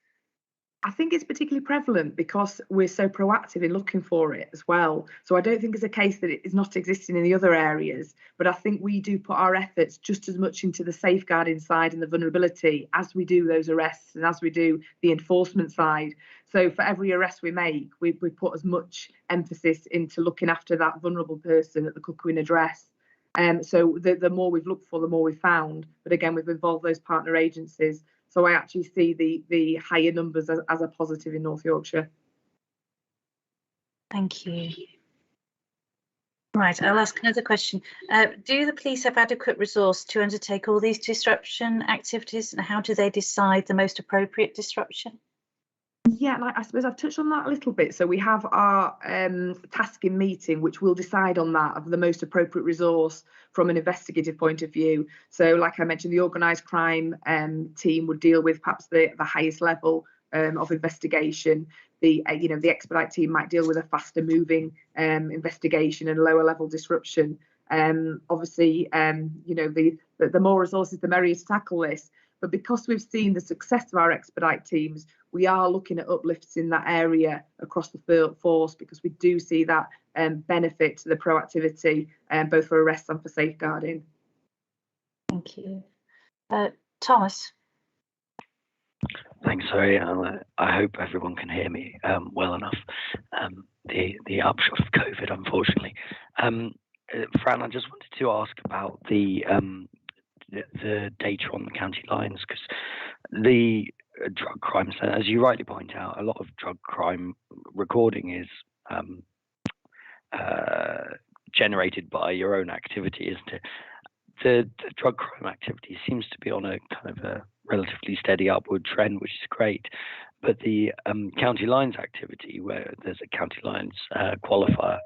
I think it's particularly prevalent because we're so proactive in looking for it as well. So I don't think it's a case that it is not existing in the other areas, but I think we do put our efforts just as much into the safeguarding side and the vulnerability as we do those arrests and as we do the enforcement side. So for every arrest we make, we put as much emphasis into looking after that vulnerable person at the Cuckooing address. So the more we've looked for, the more we've found. But again, we've involved those partner agencies. So I actually see the higher numbers as a positive in North Yorkshire. Thank you. Right, I'll ask another question. Do the police have adequate resource to undertake all these disruption activities, and how do they decide the most appropriate disruption? Yeah, and I suppose I've touched on that a little bit. So we have our tasking meeting, which will decide on that of the most appropriate resource from an investigative point of view. So like I mentioned, the organised crime team would deal with perhaps the highest level of investigation. The the expedite team might deal with a faster moving investigation and lower level disruption. Obviously, the more resources, the merrier to tackle this. But because we've seen the success of our expedite teams, we are looking at uplifts in that area across the force, because we do see that benefit to the proactivity, both for arrests and for safeguarding. Thank you. Thomas. Thanks, Zoe. I hope everyone can hear me well enough. The upshot of COVID, unfortunately. Fran, I just wanted to ask about the data on the county lines, because the drug crime centre, as you rightly point out, a lot of drug crime recording is generated by your own activity, isn't it? The drug crime activity seems to be on a kind of a relatively steady upward trend, which is great. But the county lines activity, where there's a county lines qualifier,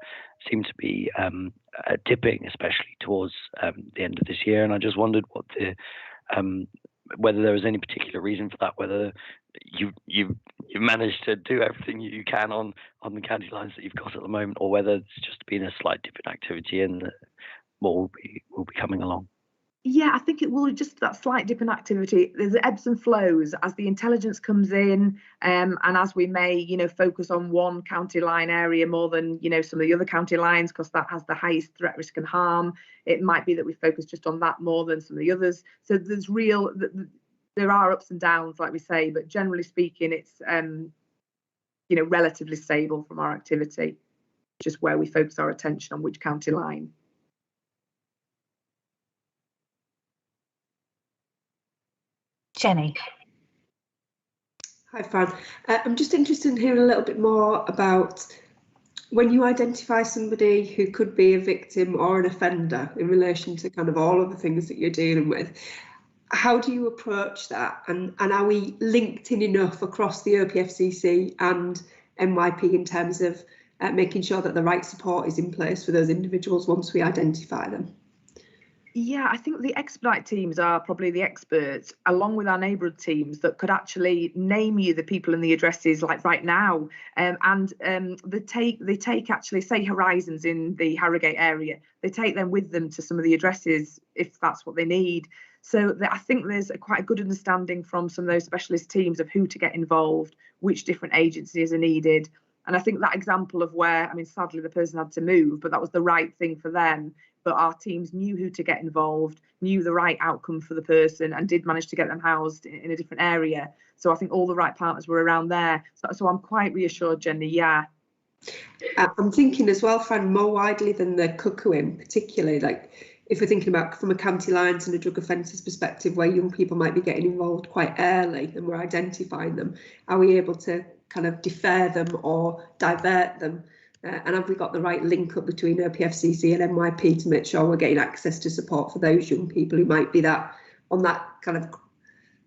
seems to be dipping, especially towards the end of this year. And I just wondered what whether there was any particular reason for that, whether you've managed to do everything you can on the county lines that you've got at the moment, or whether it's just been a slight dip in activity and more will be coming along. Yeah, I think it will just that slight dip in activity. There's ebbs and flows as the intelligence comes in, and as we may, focus on one county line area more than, some of the other county lines, because that has the highest threat, risk and harm. It might be that we focus just on that more than some of the others. So there are ups and downs, like we say, but generally speaking, it's, relatively stable from our activity, just where we focus our attention on which county line. Jenny. Hi, Fran. I'm just interested in hearing a little bit more about when you identify somebody who could be a victim or an offender in relation to kind of all of the things that you're dealing with. How do you approach that? And are we linked in enough across the OPFCC and NYP in terms of making sure that the right support is in place for those individuals once we identify them? Yeah, I think the expedite teams are probably the experts, along with our neighbourhood teams, that could actually name you the people and the addresses like right now. They take actually, say, Horizons in the Harrogate area, they take them with them to some of the addresses if that's what they need. So I think there's quite a good understanding from some of those specialist teams of who to get involved, which different agencies are needed. And I think that example of where, sadly the person had to move, but that was the right thing for them. But our teams knew who to get involved, knew the right outcome for the person, and did manage to get them housed in a different area. So I think all the right partners were around there. So I'm quite reassured, Jenny, yeah. I'm thinking as well, Fran, more widely than the cuckooing, particularly, like if we're thinking about from a county lines and a drug offences perspective, where young people might be getting involved quite early and we're identifying them, are we able to kind of defer them or divert them? And have we got the right link up between OPFCC and NYP to make sure we're getting access to support for those young people who might be that on that kind of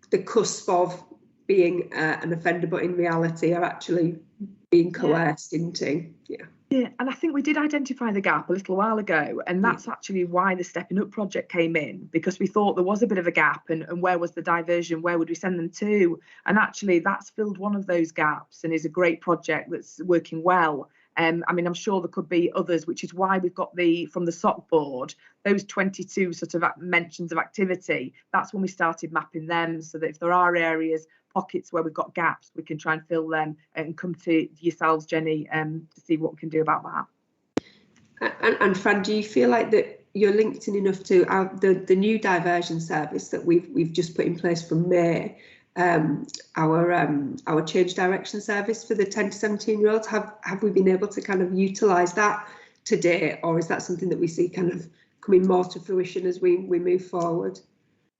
the cusp of being an offender, but in reality are actually being coerced into? Yeah, and I think we did identify the gap a little while ago, and that's actually why the Stepping Up project came in, because we thought there was a bit of a gap, and where was the diversion, where would we send them to? And actually that's filled one of those gaps and is a great project that's working well. I'm sure there could be others, which is why we've got from the SOC board, those 22 sort of mentions of activity. That's when we started mapping them, so that if there are areas, pockets where we've got gaps, we can try and fill them and come to yourselves, Jenny, to see what we can do about that. And Fran, do you feel like that you're linked in enough to the new diversion service that we've just put in place from May? Our change direction service for the 10 to 17-year-olds, have we been able to kind of utilise that today, or is that something that we see kind of coming more to fruition as we move forward?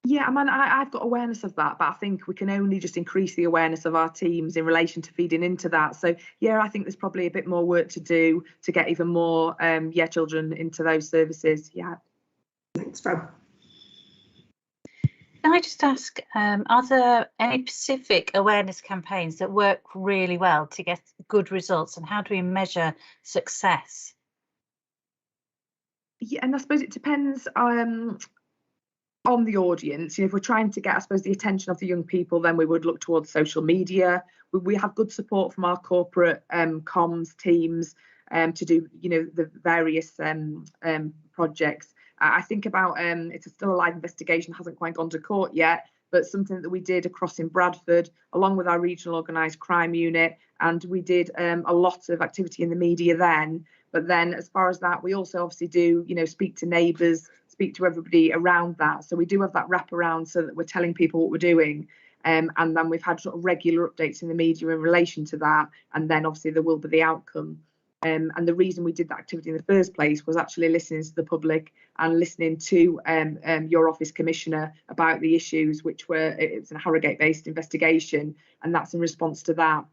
Yeah, I've got awareness of that, but I think we can only just increase the awareness of our teams in relation to feeding into that. So yeah, I think there's probably a bit more work to do to get even more children into those services. Yeah. Thanks, Fran. Can I just ask, are there any specific awareness campaigns that work really well to get good results, and how do we measure success? Yeah, and I suppose it depends. on the audience, if we're trying to get, I suppose, the attention of the young people, then we would look towards social media. We have good support from our corporate comms teams to do, the various projects. I think about it's still a live investigation, hasn't quite gone to court yet, but something that we did across in Bradford, along with our regional organised crime unit, and we did a lot of activity in the media then. But then, as far as that, we also obviously do, speak to neighbours, speak to everybody around that. So we do have that wraparound so that we're telling people what we're doing. And then we've had sort of regular updates in the media in relation to that. And then obviously there will be the outcome. And the reason we did that activity in the first place was actually listening to the public and listening to your office commissioner about the issues, which were, it's an Harrogate-based investigation, and that's in response to that,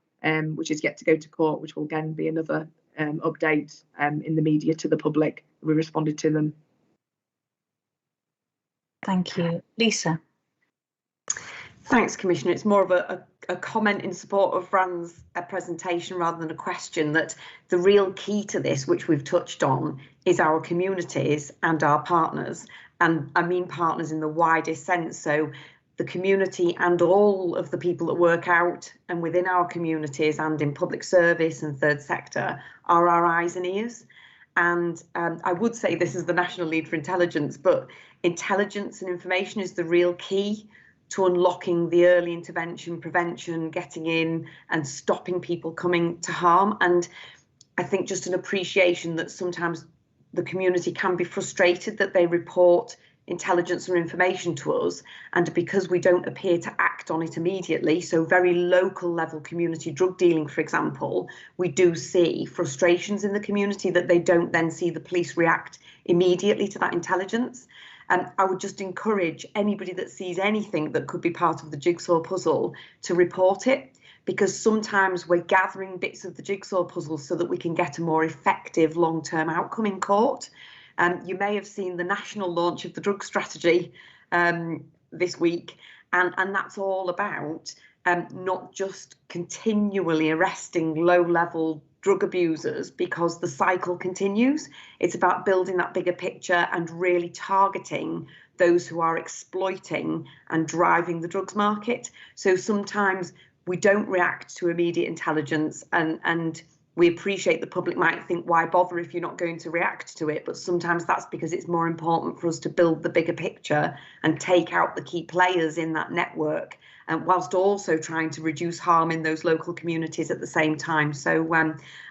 which is yet to go to court, which will again be another update in the media to the public. We responded to them. Thank you. Lisa. Thanks, Commissioner. It's more of a comment in support of Fran's presentation rather than a question, that the real key to this, which we've touched on, is our communities and our partners. And I mean partners in the widest sense. So the community and all of the people that work out and within our communities and in public service and third sector are our eyes and ears. And I would say this is the National Lead for Intelligence, but intelligence and information is the real key to unlocking the early intervention, prevention, getting in and stopping people coming to harm. And I think just an appreciation that sometimes the community can be frustrated that they report intelligence or information to us, and because we don't appear to act on it immediately, so very local level community drug dealing, for example, we do see frustrations in the community that they don't then see the police react immediately to that intelligence. And I would just encourage anybody that sees anything that could be part of the jigsaw puzzle to report it, because sometimes we're gathering bits of the jigsaw puzzle so that we can get a more effective long-term outcome in court. You may have seen the national launch of the drug strategy this week, and that's all about not just continually arresting low-level drug abusers because the cycle continues. It's about building that bigger picture and really targeting those who are exploiting and driving the drugs market. So sometimes we don't react to immediate intelligence, and we appreciate the public might think, why bother if you're not going to react to it? But sometimes that's because it's more important for us to build the bigger picture and take out the key players in that network, and whilst also trying to reduce harm in those local communities at the same time. So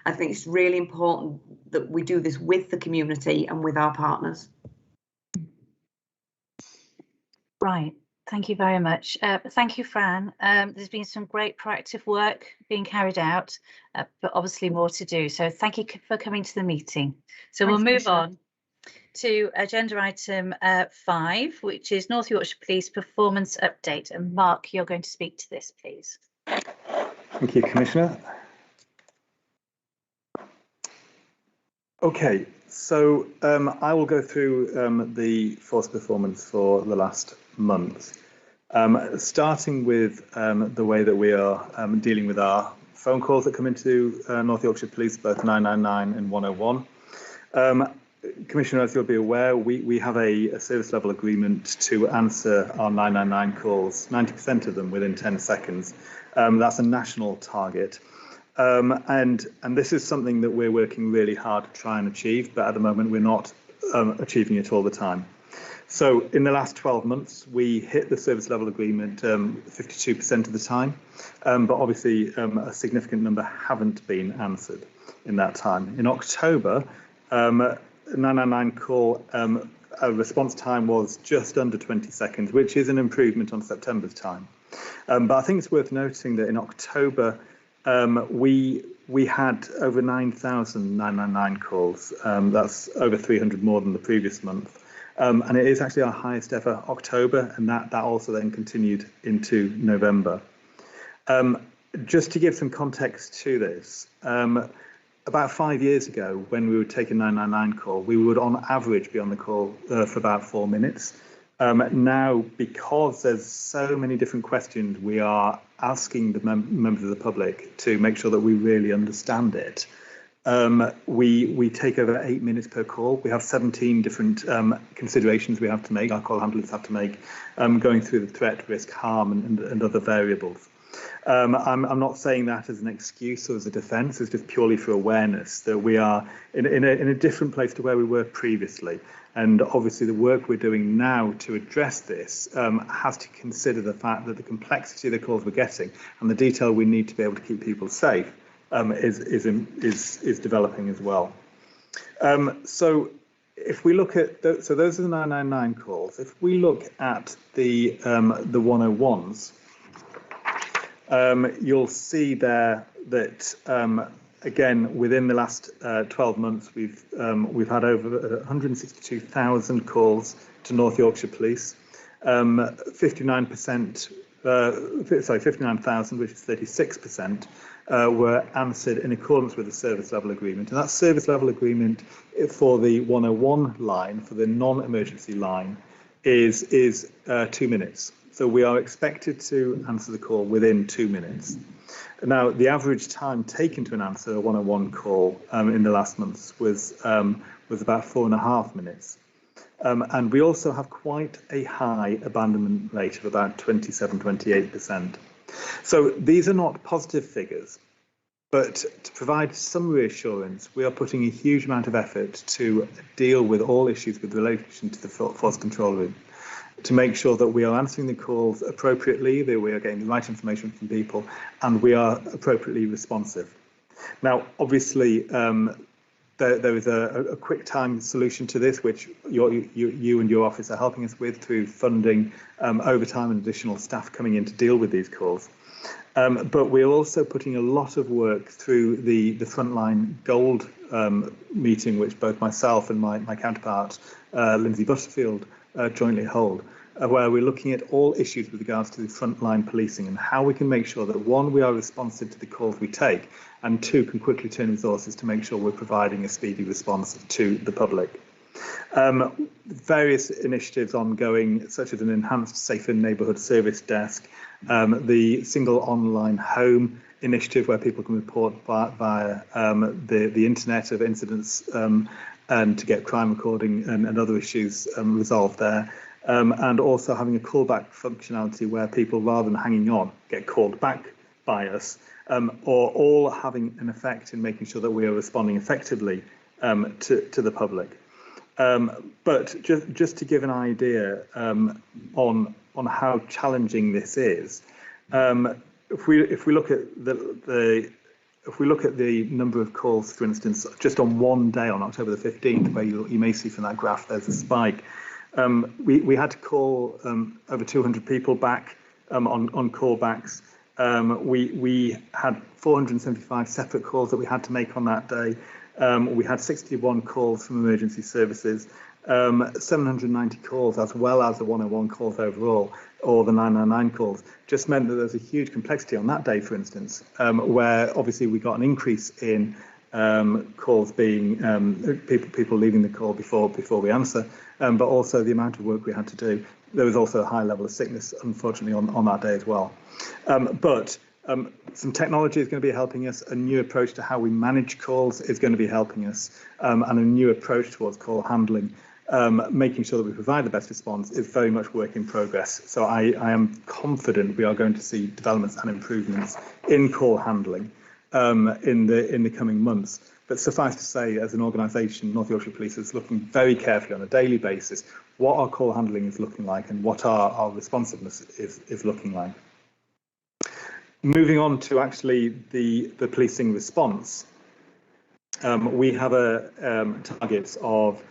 I think it's really important that we do this with the community and with our partners. Right. Thank you very much. Thank you, Fran. There's been some great proactive work being carried out, but obviously more to do. So thank you for coming to the meeting. So we'll move on to agenda item 5, which is North Yorkshire Police performance update. And Mark, you're going to speak to this, please. Thank you, Commissioner. Okay, so I will go through the force performance for the last month, starting with the way that we are dealing with our phone calls that come into North Yorkshire Police, both 999 and 101. Commissioner, as you'll be aware, we have a service level agreement to answer our 999 calls, 90% of them within 10 seconds. That's a national target. And this is something that we're working really hard to try and achieve, but at the moment we're not achieving it all the time. So in the last 12 months, we hit the service level agreement 52% of the time, but obviously a significant number haven't been answered in that time. In October, 999 call response time was just under 20 seconds, which is an improvement on September's time. But I think it's worth noting that in October, we had over 9,000 999 calls. That's over 300 more than the previous month. And it is actually our highest ever October, and that also then continued into November. Just to give some context to this, about 5 years ago, when we would take a 999 call, we would on average be on the call for about 4 minutes. Now, because there's so many different questions, we are asking the members of the public to make sure that we really understand it. We take over 8 minutes per call. We have 17 different considerations we have to make, our call handlers have to make, going through the threat, risk, harm and other variables. I'm not saying that as an excuse or as a defence, it's just purely for awareness that we are in a different place to where we were previously. And obviously the work we're doing now to address this has to consider the fact that the complexity of the calls we're getting and the detail we need to be able to keep people safe is developing as well. So if we look at so those are the 999 calls. If we look at the 101s, you'll see there that again within the last 12 months we've had over 162,000 calls to North Yorkshire Police. 59,000, which is 36%. Were answered in accordance with the service level agreement, and that service level agreement for the 101 line, for the non-emergency line, is 2 minutes. So we are expected to answer the call within 2 minutes. Now, the average time taken to answer a 101 call in the last months was about 4.5 minutes. And we also have quite a high abandonment rate of about 27–28%. So these are not positive figures, but to provide some reassurance, we are putting a huge amount of effort to deal with all issues with relation to the force control room, to make sure that we are answering the calls appropriately, that we are getting the right information from people, and we are appropriately responsive. Now, obviously, there is a quick time solution to this, which you and your office are helping us with through funding, overtime and additional staff coming in to deal with these calls. But we're also putting a lot of work through the Frontline Gold meeting, which both myself and my counterpart, Lindsay Butterfield, jointly hold, where we're looking at all issues with regards to the frontline policing and how we can make sure that, one, we are responsive to the calls we take, and two, can quickly turn resources to make sure we're providing a speedy response to the public. Various initiatives ongoing, such as an enhanced Safer Neighbourhood Service Desk, the single online home initiative where people can report via the internet of incidents and to get crime recording and other issues resolved there. And also having a callback functionality where people, rather than hanging on, get called back by us, or all having an effect in making sure that we are responding effectively to the public. But just to give an idea on how challenging this is, if we look at the number of calls, for instance, just on one day on October the 15th, where you may see from that graph there's a spike. We had to call over 200 people back on callbacks. We had 475 separate calls that we had to make on that day. We had 61 calls from emergency services, 790 calls, as well as the 101 calls overall, or the 999 calls. Just meant that there's a huge complexity on that day, for instance, where obviously we got an increase in calls being people leaving the call before we answer, but also the amount of work we had to do. There was also a high level of sickness, unfortunately, on that day as well. But some technology is going to be helping us. A new approach to how we manage calls is going to be helping us, and a new approach towards call handling, making sure that we provide the best response, is very much work in progress. So I am confident we are going to see developments and improvements in call handling in the coming months. But suffice to say, as an organisation, North Yorkshire Police is looking very carefully on a daily basis what our call handling is looking like and what our responsiveness is looking like. Moving on to actually the policing response, we have targets of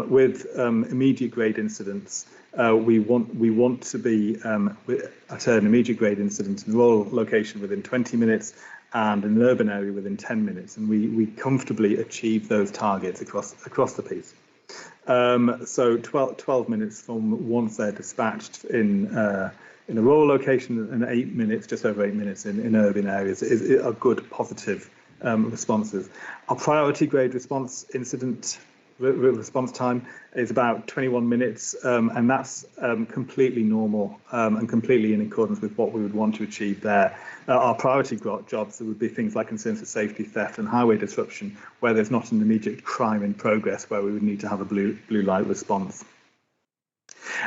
with immediate grade incidents. We want to be at an immediate grade incident in a rural location within 20 minutes and in an urban area within 10 minutes, and we comfortably achieve those targets across the piece. So 12 minutes from once they're dispatched in a rural location, and 8 minutes, just over 8 minutes in urban areas is a good positive responses. Our priority grade response incident response time is about 21 minutes, and that's completely normal and completely in accordance with what we would want to achieve there. Our priority jobs would be things like concerns for safety, theft and highway disruption, where there's not an immediate crime in progress, where we would need to have a blue light response.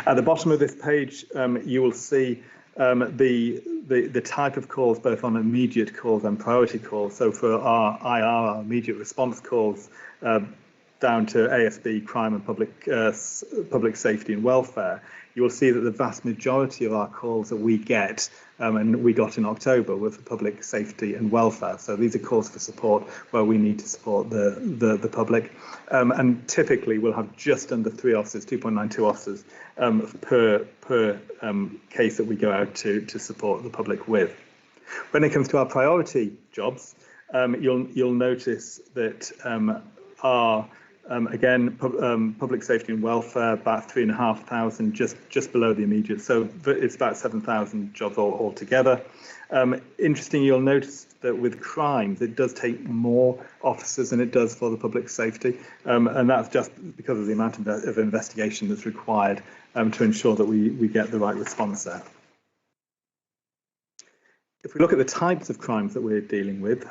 At the bottom of this page, you will see the type of calls, both on immediate calls and priority calls. So for our IR, our immediate response calls, down to ASB, crime and public safety and welfare, you will see that the vast majority of our calls that we get, and we got in October, were for public safety and welfare. So these are calls for support where we need to support the public. And typically we'll have just under 3 officers, 2.92 officers per case that we go out to support the public with. When it comes to our priority jobs, you'll notice that our public safety and welfare, about 3,500, just below the immediate. So it's about 7,000 jobs altogether. Interesting, you'll notice that with crimes, it does take more officers than it does for the public safety. And that's just because of the amount of investigation that's required to ensure that we get the right response there. If we look at the types of crimes that we're dealing with,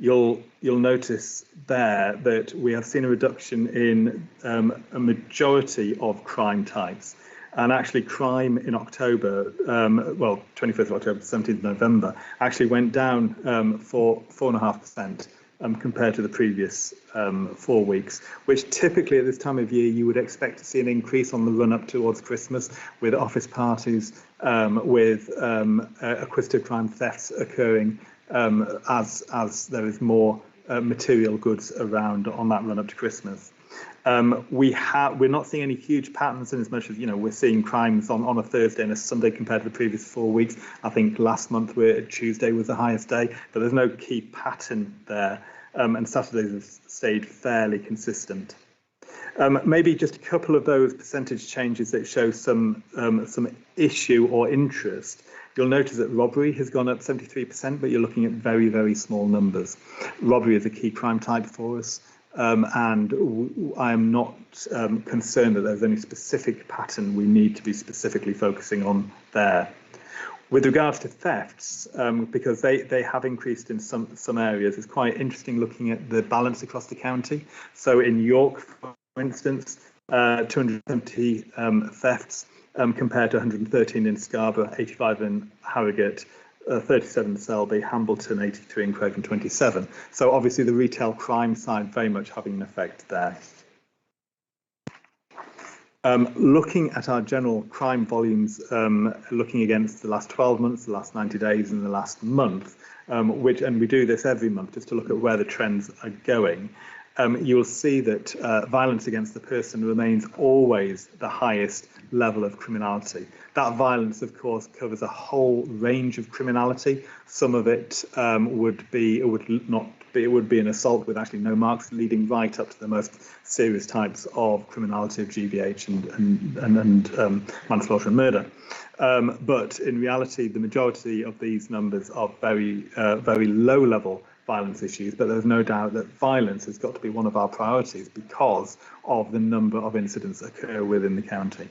you'll notice there that we have seen a reduction in a majority of crime types. And actually crime in October, 21st of October, 17th of November, actually went down 4.5% compared to the previous 4 weeks, which typically at this time of year you would expect to see an increase on the run up towards Christmas, with office parties, with acquisitive crime thefts occurring as there is more material goods around on that run up to Christmas. We're not seeing any huge patterns in as much as, we're seeing crimes on a Thursday and a Sunday compared to the previous 4 weeks. I think last month Tuesday was the highest day, but there's no key pattern there. And Saturdays have stayed fairly consistent. Maybe just a couple of those percentage changes that show some issue or interest. You'll notice that robbery has gone up 73%, but you're looking at very, very small numbers. Robbery is a key crime type for us. And I am not concerned that there's any specific pattern we need to be specifically focusing on there. With regards to thefts, because they have increased in some areas, it's quite interesting looking at the balance across the county. So in York, for instance, 270 thefts compared to 113 in Scarborough, 85 in Harrogate, 37 in Selby, Hambleton 83 and Craven 27. So obviously the retail crime side very much having an effect there. Looking at our general crime volumes, looking against the last 12 months, the last 90 days and the last month, and we do this every month just to look at where the trends are going, you will see that violence against the person remains always the highest level of criminality. That violence, of course, covers a whole range of criminality. Some of it would be an assault with actually no marks, leading right up to the most serious types of criminality of GBH and manslaughter and murder. But in reality, the majority of these numbers are very low-level violence issues, but there's no doubt that violence has got to be one of our priorities because of the number of incidents that occur within the county.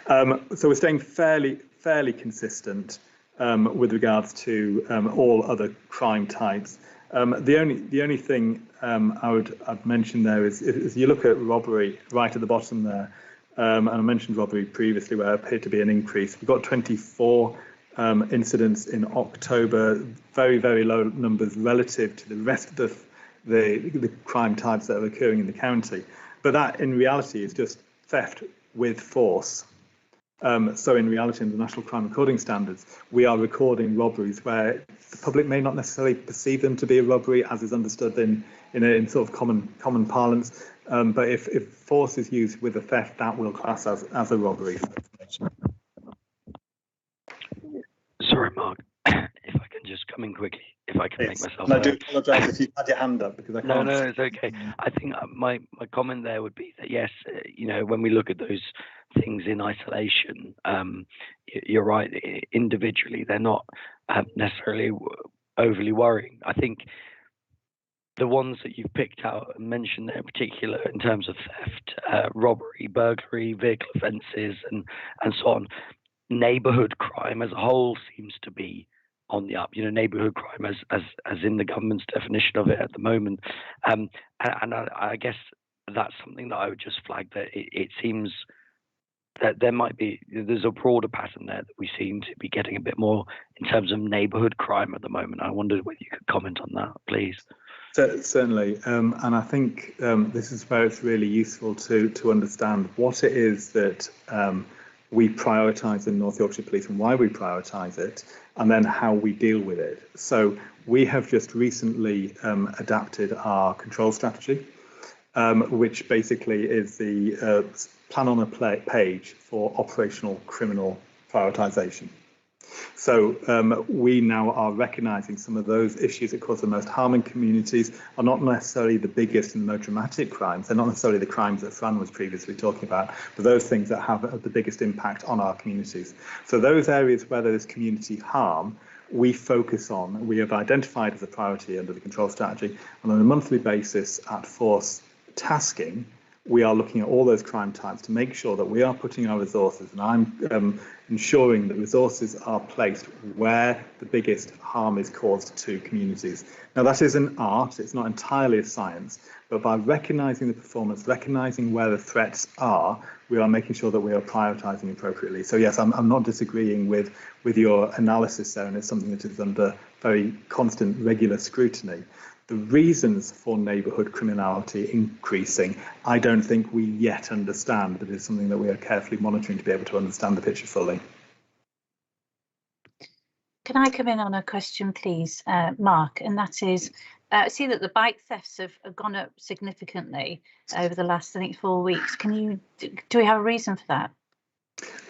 So we're staying fairly consistent with regards to all other crime types. The only thing I'd mention there is you look at robbery right at the bottom there, and I mentioned robbery previously where there appeared to be an increase. We've got 24 incidents in October, very low numbers relative to the rest of the crime types that are occurring in the county. But that in reality is just theft with force. So in reality, in the National Crime Recording Standards, we are recording robberies where the public may not necessarily perceive them to be a robbery, as is understood in sort of common parlance. But if force is used with a theft, that will class as a robbery. Sorry, Mark, if I can just come in quickly, if I can make myself heard. I do apologise if you had your hand up because I can't. No, it's okay. I think my comment there would be that yes, when we look at those things in isolation, you're right. Individually, they're not necessarily overly worrying. I think the ones that you've picked out and mentioned there in particular in terms of theft, robbery, burglary, vehicle offences, and so on, neighbourhood crime as a whole seems to be on the up. You know, neighbourhood crime as in the government's definition of it at the moment, and I guess that's something that I would just flag, that it seems that there's a broader pattern there that we seem to be getting a bit more in terms of neighbourhood crime at the moment. I wondered whether you could comment on that, please. Certainly, and I think this is where it's really useful to understand what it is that we prioritise in North Yorkshire Police and why we prioritise it, and then how we deal with it. So we have just recently adapted our control strategy, which basically is the plan on a page for operational criminal prioritisation. So we now are recognising some of those issues that cause the most harm in communities are not necessarily the biggest and the most dramatic crimes. They're not necessarily the crimes that Fran was previously talking about, but those things that have the biggest impact on our communities. So those areas where there is community harm, we focus on, we have identified as a priority under the control strategy, and on a monthly basis at force tasking, we are looking at all those crime types to make sure that we are putting our resources, and I'm ensuring that resources are placed where the biggest harm is caused to communities. Now, that is an art, it's not entirely a science, but by recognising the performance, recognising where the threats are, we are making sure that we are prioritising appropriately. So yes, I'm not disagreeing with your analysis there, and it's something that is under very constant, regular scrutiny. The reasons for neighbourhood criminality increasing, I don't think we yet understand, but it's something that we are carefully monitoring to be able to understand the picture fully. Can I come in on a question, please, Mark? And that is, I see that the bike thefts have gone up significantly over the last, I think, 4 weeks. Do we have a reason for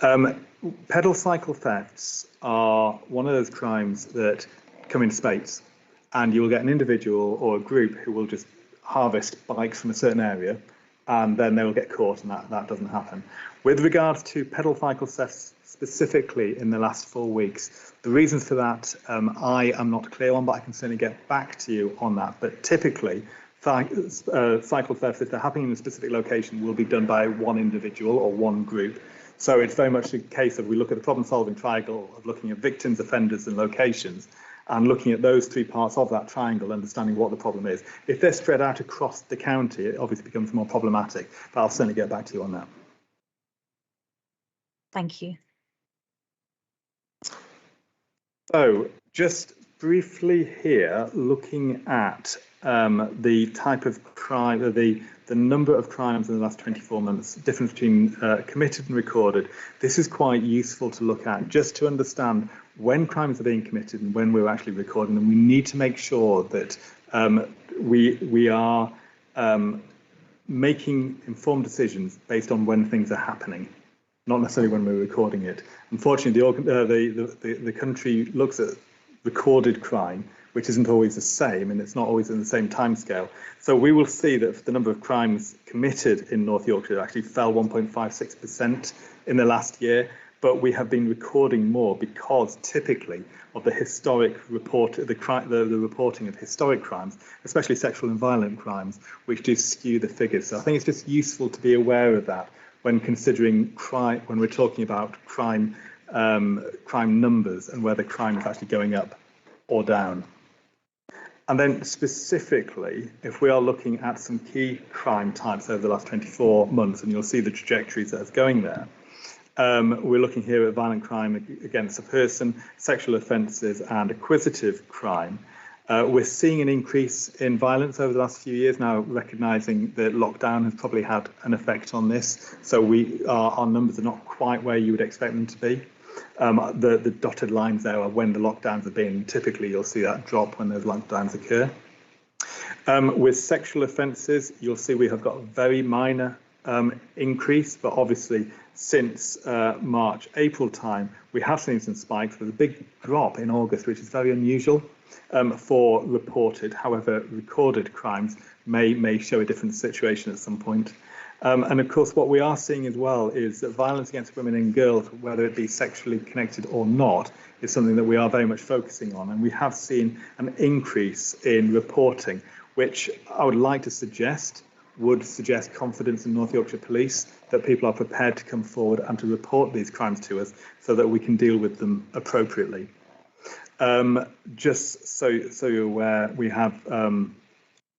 that? Pedal cycle thefts are one of those crimes that come in spades. And you will get an individual or a group who will just harvest bikes from a certain area, and then they will get caught, and that doesn't happen. With regards to pedal cycle thefts specifically in the last 4 weeks, the reasons for that I am not clear on, but I can certainly get back to you on that. But typically, cycle thefts, if they're happening in a specific location, will be done by one individual or one group. So it's very much a case of we look at the problem-solving triangle of looking at victims, offenders, and locations, and looking at those three parts of that triangle, understanding what the problem is. If they're spread out across the county, it obviously becomes more problematic, but I'll certainly get back to you on that. Thank you. So just briefly here, looking at the type of crime, the number of crimes in the last 24 months, difference between committed and recorded. This is quite useful to look at just to understand when crimes are being committed and when we're actually recording them. We need to make sure that we are making informed decisions based on when things are happening, not necessarily when we're recording it. Unfortunately, the country looks at recorded crime, which isn't always the same, and it's not always in the same timescale. So we will see that the number of crimes committed in North Yorkshire actually fell 1.56% in the last year, but we have been recording more because typically of the historic report, the reporting of historic crimes, especially sexual and violent crimes, which do skew the figures. So I think it's just useful to be aware of that when considering crime, when we're talking about crime numbers and whether crime is actually going up or down. And then specifically, if we are looking at some key crime types over the last 24 months, and you'll see the trajectories that are going there, we're looking here at violent crime against a person, sexual offences and acquisitive crime. We're seeing an increase in violence over the last few years now, recognising that lockdown has probably had an effect on this. So our numbers are not quite where you would expect them to be. The dotted lines there are when the lockdowns have been. Typically, you'll see that drop when those lockdowns occur. With sexual offences, you'll see we have got a very minor increase, but obviously since March, April time, we have seen some spikes with a big drop in August, which is very unusual for reported. However, recorded crimes may show a different situation at some point. And of course, what we are seeing as well is that violence against women and girls, whether it be sexually connected or not, is something that we are very much focusing on. And we have seen an increase in reporting, which I would like to suggest would suggest confidence in North Yorkshire Police, that people are prepared to come forward and to report these crimes to us so that we can deal with them appropriately. Just so you're aware, we have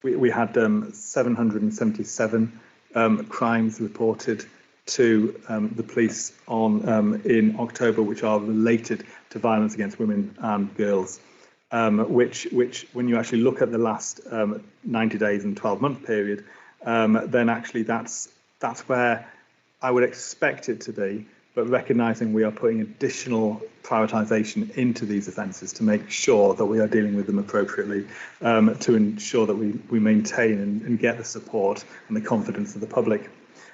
we had 777 crimes reported to the police on in October, which are related to violence against women and girls. Which when you actually look at the last 90 days and 12-month period, then actually that's where I would expect it to be, but recognising we are putting additional prioritisation into these offences to make sure that we are dealing with them appropriately, to ensure that we maintain and get the support and the confidence of the public.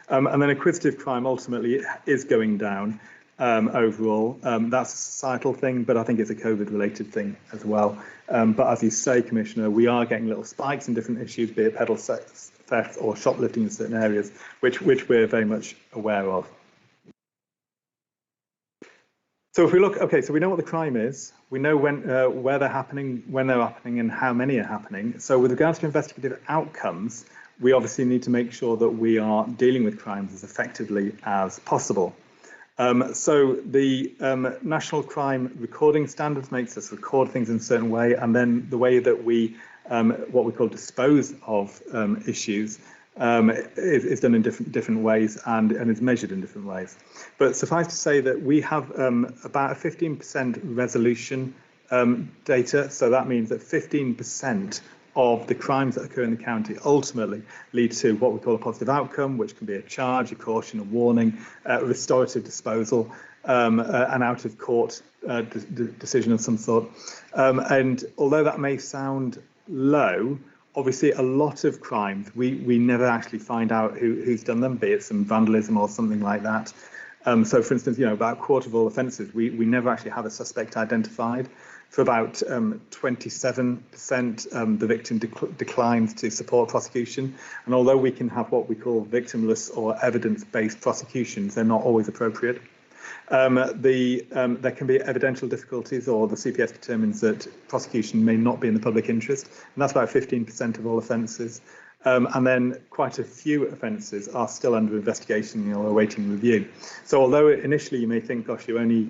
And then acquisitive crime ultimately is going down overall. That's a societal thing, but I think it's a COVID-related thing as well. But as you say, Commissioner, we are getting little spikes in different issues, be it pedal theft or shoplifting in certain areas, which we're very much aware of. So if we look, okay, so we know what the crime is, we know when, where they're happening, when they're happening, and how many are happening. So with regards to investigative outcomes, we obviously need to make sure that we are dealing with crimes as effectively as possible. So the National Crime Recording Standards makes us record things in a certain way, and then the way that we, what we call dispose of issues, is done in different ways and is measured in different ways. But suffice to say that we have about a 15% resolution data, so that means that 15% of the crimes that occur in the county ultimately lead to what we call a positive outcome, which can be a charge, a caution, a warning, restorative disposal, an out-of-court decision of some sort. And although that may sound low, obviously a lot of crimes, we never actually find out who's done them, be it some vandalism or something like that. So for instance, about a quarter of all offences, we never actually have a suspect identified. For about 27%, the victim declines to support prosecution. And although we can have what we call victimless or evidence-based prosecutions, they're not always appropriate. There can be evidential difficulties, or the CPS determines that prosecution may not be in the public interest, and that's about 15% of all offences. And then quite a few offences are still under investigation or awaiting review. So although initially you may think, gosh, you only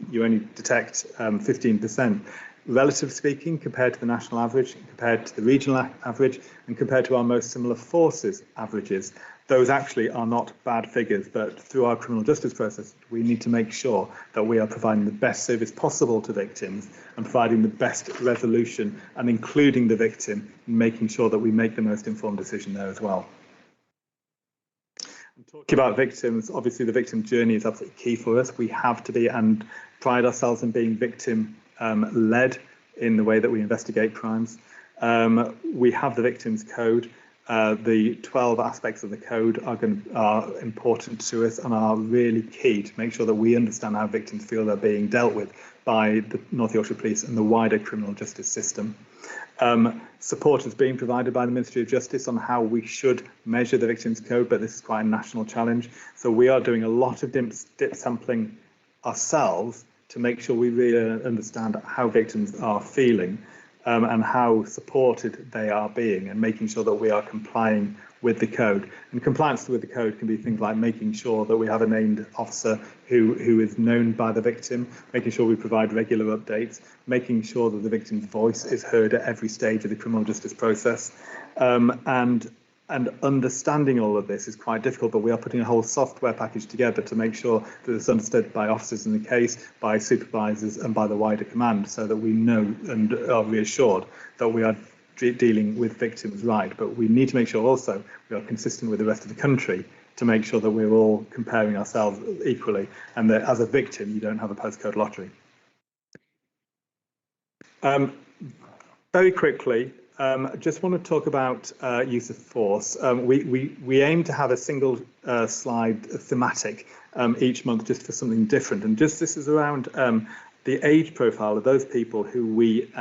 detect 15%, relatively speaking, compared to the national average, compared to the regional average, and compared to our most similar forces averages, those actually are not bad figures. But through our criminal justice process, we need to make sure that we are providing the best service possible to victims and providing the best resolution and including the victim in making sure that we make the most informed decision there as well. And talking about victims, obviously the victim journey is absolutely key for us. We have to be and pride ourselves in being victim led in the way that we investigate crimes. We have the Victims Code. The 12 aspects of the code are important to us and are really key to make sure that we understand how victims feel they're being dealt with by the North Yorkshire Police and the wider criminal justice system. Support is being provided by the Ministry of Justice on how we should measure the Victims Code, but this is quite a national challenge. So we are doing a lot of dip sampling ourselves to make sure we really understand how victims are feeling and how supported they are being, and making sure that we are complying with the code. And compliance with the code can be things like making sure that we have a named officer who is known by the victim, making sure we provide regular updates, making sure that the victim's voice is heard at every stage of the criminal justice process. And understanding all of this is quite difficult, but we are putting a whole software package together to make sure that it's understood by officers in the case, by supervisors and by the wider command, so that we know and are reassured that we are dealing with victims right. But we need to make sure also we are consistent with the rest of the country to make sure that we're all comparing ourselves equally, and that as a victim you don't have a postcode lottery. Very quickly, I just want to talk about use of force. We aim to have a single slide thematic each month, just for something different. And just this is around the age profile of those people who we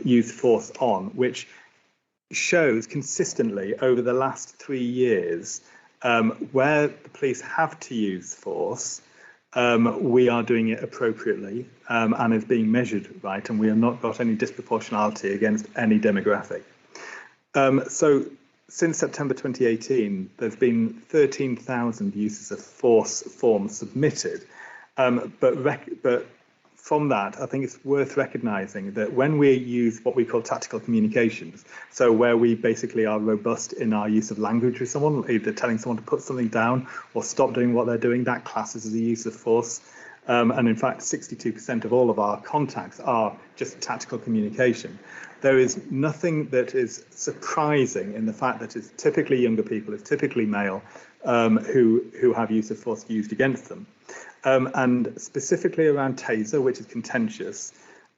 use force on, which shows consistently over the last 3 years where the police have to use force. We are doing it appropriately and is being measured right, and we have not got any disproportionality against any demographic. So since September 2018, there's been 13,000 uses of force forms submitted, but from that, I think it's worth recognising that when we use what we call tactical communications, so where we basically are robust in our use of language with someone, either telling someone to put something down or stop doing what they're doing, that classes as a use of force. And in fact, 62% of all of our contacts are just tactical communication. There is nothing that is surprising in the fact that it's typically younger people, it's typically male, who have use of force used against them. And specifically around taser, which is contentious,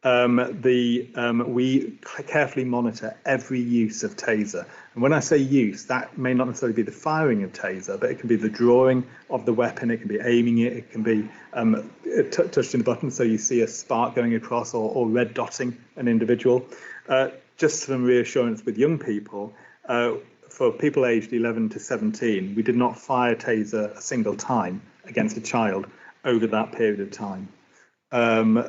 we carefully monitor every use of taser. And when I say use, that may not necessarily be the firing of taser, but it can be the drawing of the weapon, it can be aiming it, it can be touching the button so you see a spark going across, or red dotting an individual. Just some reassurance with young people, for people aged 11 to 17, we did not fire taser a single time against a child over that period of time.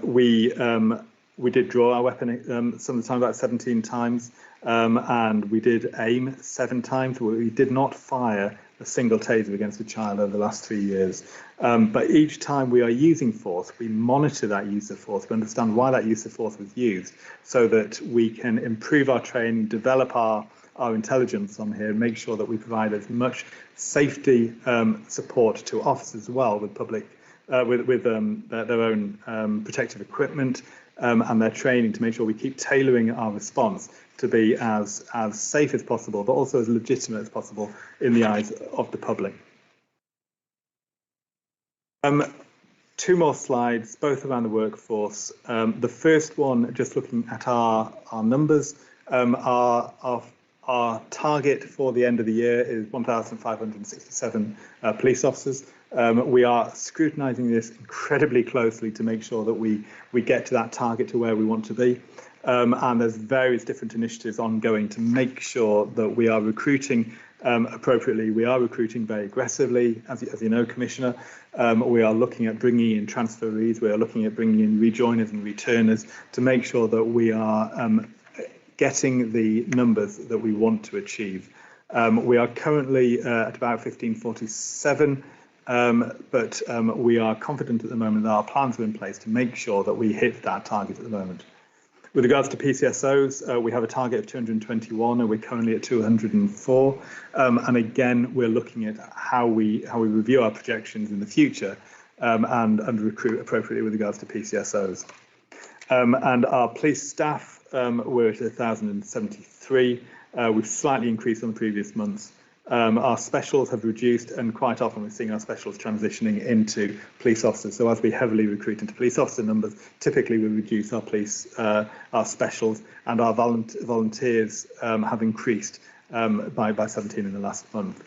We did draw our weapon some of the time, about 17 times, and we did aim 7 times. We did not fire a single taser against a child over the last 3 years. But each time we are using force, we monitor that use of force, we understand why that use of force was used, so that we can improve our training, develop our intelligence on here, and make sure that we provide as much safety support to officers as well, with public, with their own protective equipment and their training, to make sure we keep tailoring our response to be as safe as possible, but also as legitimate as possible in the eyes of the public. 2 more slides, both around the workforce. The first one, just looking at our numbers, our target for the end of the year is 1,567 police officers. We are scrutinising this incredibly closely to make sure that we get to that target, to where we want to be. And there's various different initiatives ongoing to make sure that we are recruiting appropriately. We are recruiting very aggressively, as you know, Commissioner. We are looking at bringing in transferees. We are looking at bringing in rejoiners and returners to make sure that we are getting the numbers that we want to achieve. We are currently at about 1547, but we are confident at the moment that our plans are in place to make sure that we hit that target at the moment. With regards to PCSOs, we have a target of 221, and we're currently at 204. And again, we're looking at how we review our projections in the future and recruit appropriately with regards to PCSOs. And our police staff, we're at 1,073. We've slightly increased on the previous months. Our specials have reduced, and quite often we're seeing our specials transitioning into police officers. So as we heavily recruit into police officer numbers, typically we reduce our specials, and our volunteers have increased by 17 in the last month.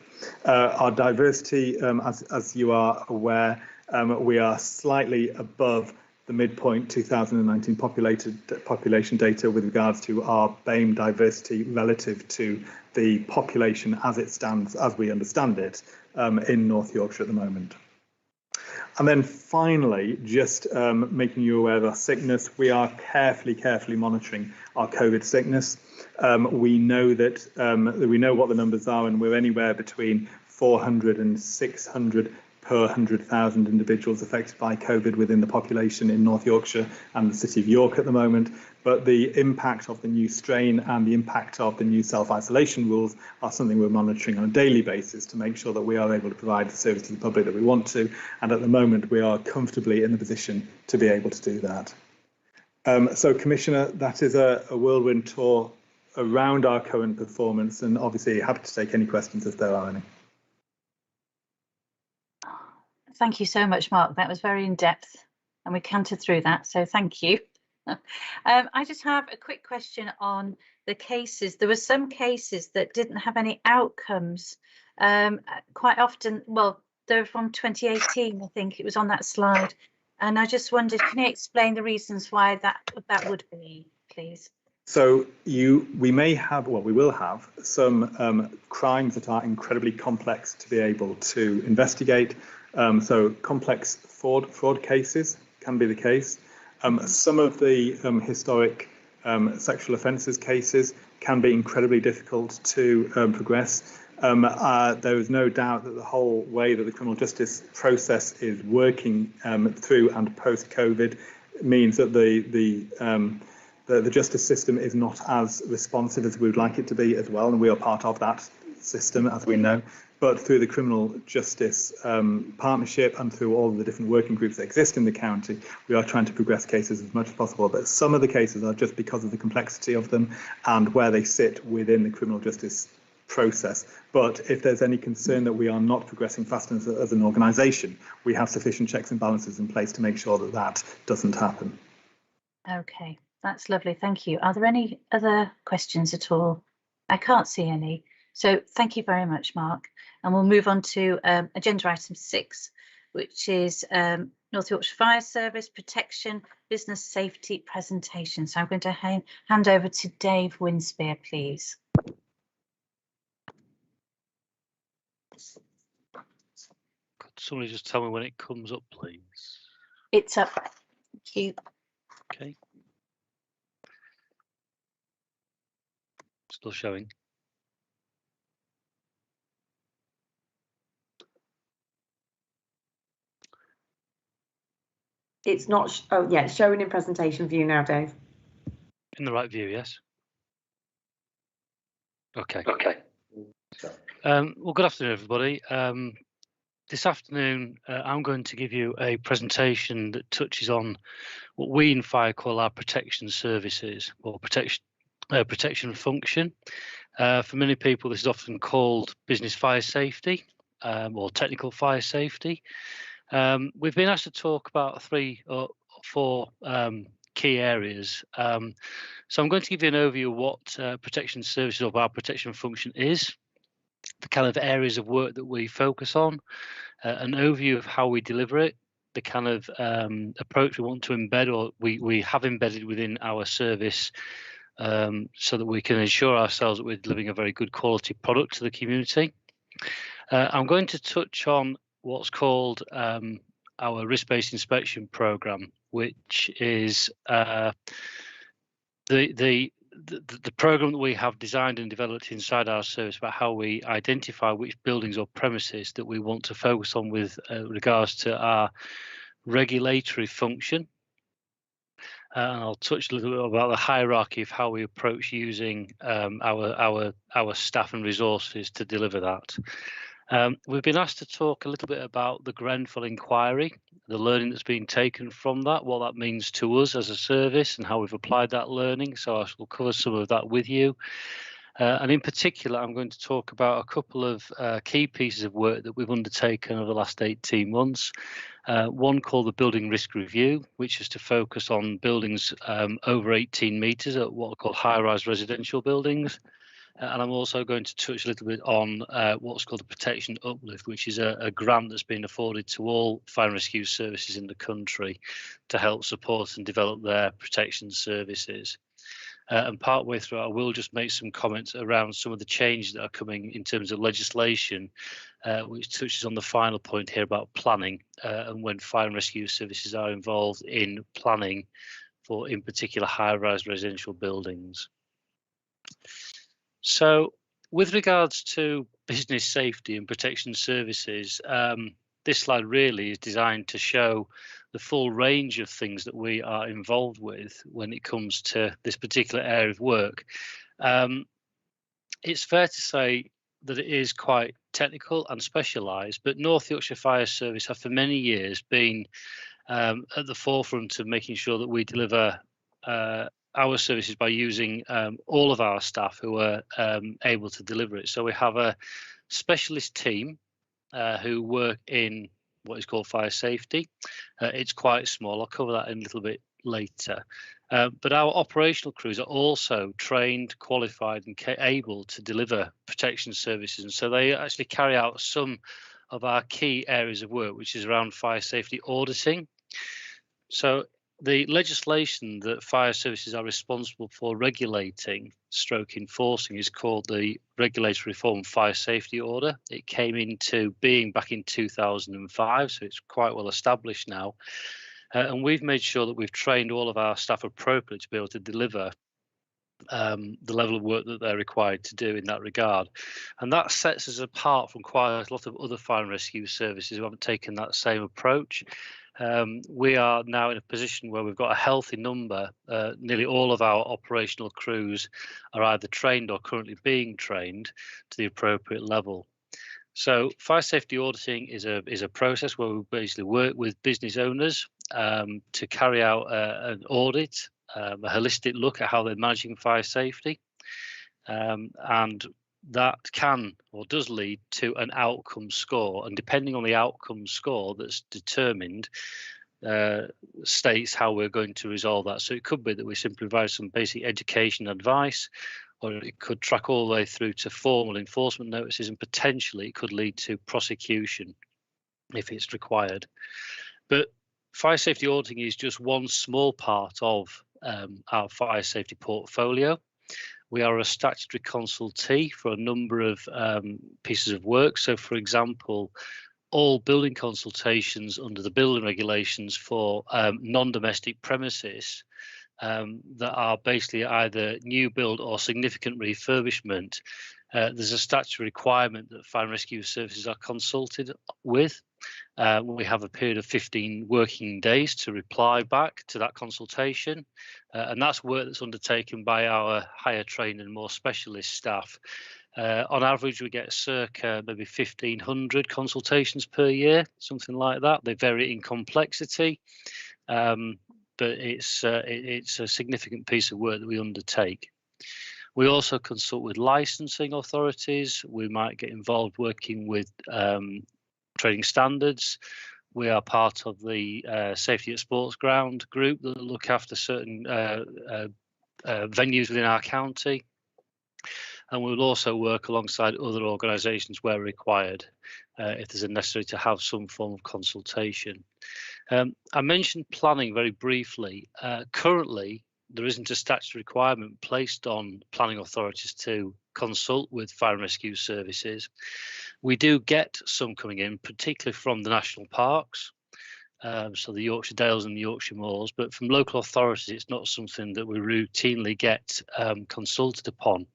Our diversity, as you are aware, we are slightly above the midpoint 2019 population data with regards to our BAME diversity relative to the population as it stands, as we understand it, in North Yorkshire at the moment. And then finally, just making you aware of our sickness, we are carefully monitoring our COVID sickness. We know that we know what the numbers are, and we're anywhere between 400 and 600 per 100,000 individuals affected by COVID within the population in North Yorkshire and the City of York at the moment. But the impact of the new strain and the impact of the new self-isolation rules are something we're monitoring on a daily basis to make sure that we are able to provide the service to the public that we want to. And at the moment, we are comfortably in the position to be able to do that. So, Commissioner, that is a whirlwind tour around our current performance, and obviously happy to take any questions if there are any. Thank you so much, Mark. That was very in-depth, and we cantered through that, so thank you. I just have a quick question on the cases. There were some cases that didn't have any outcomes. Quite often, well, they're from 2018, I think it was on that slide. And I just wondered, can you explain the reasons why that would be, please? So we may have, well, we will have some crimes that are incredibly complex to be able to investigate. So complex fraud cases can be the case. Some of the historic sexual offences cases can be incredibly difficult to progress. There is no doubt that the whole way that the criminal justice process is working through and post-COVID means that the justice system is not as responsive as we would like it to be as well, and we are part of that system, as we know. But through the criminal justice partnership and through all of the different working groups that exist in the county, we are trying to progress cases as much as possible. But some of the cases are just because of the complexity of them and where they sit within the criminal justice process. But if there's any concern that we are not progressing fast as an organisation, we have sufficient checks and balances in place to make sure that that doesn't happen. Okay, that's lovely. Thank you. Are there any other questions at all? I can't see any. So thank you very much, Mark. And we'll move on to agenda item 6, which is North Yorkshire Fire Service Protection Business Safety Presentation. So I'm going to hand over to Dave Winspear, please. Could somebody just tell me when it comes up, please? It's up. Thank you. Okay. Still showing. It's not. Oh, yeah, it's showing in presentation view now, Dave. In the right view, yes. Okay. Okay. Well, good afternoon, everybody. This afternoon, I'm going to give you a presentation that touches on what we in fire call our protection services, or protection function. For many people, this is often called business fire safety or technical fire safety. We've been asked to talk about 3 or 4 key areas. So I'm going to give you an overview of what protection services or our protection function is, the kind of areas of work that we focus on, an overview of how we deliver it, the kind of approach we want to embed or we have embedded within our service, so that we can ensure ourselves that we're delivering a very good quality product to the community. I'm going to touch on what's called our risk-based inspection program, which is the program that we have designed and developed inside our service about how we identify which buildings or premises that we want to focus on with regards to our regulatory function. And I'll touch a little bit about the hierarchy of how we approach using our staff and resources to deliver that. We've been asked to talk a little bit about the Grenfell inquiry, the learning that's been taken from that, what that means to us as a service and how we've applied that learning. So I will cover some of that with you. And in particular, I'm going to talk about a couple of key pieces of work that we've undertaken over the last 18 months. One called the Building Risk Review, which is to focus on buildings over 18 metres at what are called high-rise residential buildings. And I'm also going to touch a little bit on what's called the Protection Uplift, which is a grant that's been afforded to all fire and rescue services in the country to help support and develop their protection services. And partway through, I will just make some comments around some of the changes that are coming in terms of legislation, which touches on the final point here about planning and when fire and rescue services are involved in planning for, in particular, high-rise residential buildings. So with regards to business safety and protection services, this slide really is designed to show the full range of things that we are involved with when it comes to this particular area of work. It's fair to say that it is quite technical and specialised, but North Yorkshire Fire Service have for many years been at the forefront of making sure that we deliver our services by using all of our staff who are able to deliver it. So we have a specialist team who work in what is called fire safety. It's quite small. I'll cover that in a little bit later. But our operational crews are also trained, qualified and able to deliver protection services. And so they actually carry out some of our key areas of work, which is around fire safety auditing. So the legislation that fire services are responsible for regulating / enforcing is called the Regulatory Reform Fire Safety Order. It came into being back in 2005, so it's quite well established now. And we've made sure that we've trained all of our staff appropriately to be able to deliver the level of work that they're required to do in that regard. And that sets us apart from quite a lot of other fire and rescue services who haven't taken that same approach. We are now in a position where we've got a healthy number. Nearly all of our operational crews are either trained or currently being trained to the appropriate level. So fire safety auditing is a process where we basically work with business owners to carry out an audit, a holistic look at how they're managing fire safety, and that can or does lead to an outcome score, and depending on the outcome score that's determined states how we're going to resolve that. So it could be that we simply provide some basic education advice, or it could track all the way through to formal enforcement notices, and potentially it could lead to prosecution if it's required. But fire safety auditing is just one small part of our fire safety portfolio. We are a statutory consultee for a number of pieces of work. So, for example, all building consultations under the building regulations for non-domestic premises that are basically either new build or significant refurbishment, there's a statutory requirement that fire and rescue services are consulted with. We have a period of 15 working days to reply back to that consultation, and that's work that's undertaken by our higher trained and more specialist staff. On average, we get circa maybe 1,500 consultations per year, something like that. They vary in complexity, but it's a significant piece of work that we undertake. We also consult with licensing authorities. We might get involved working with trading standards. We are part of the Safety at Sports Ground group that look after certain venues within our county. And we'll also work alongside other organisations where required, if there's a necessary to have some form of consultation. I mentioned planning very briefly. Currently, there isn't a statutory requirement placed on planning authorities to consult with fire and rescue services. We do get some coming in, particularly from the national parks, so the Yorkshire Dales and the Yorkshire Moors, but from local authorities, it's not something that we routinely get consulted upon.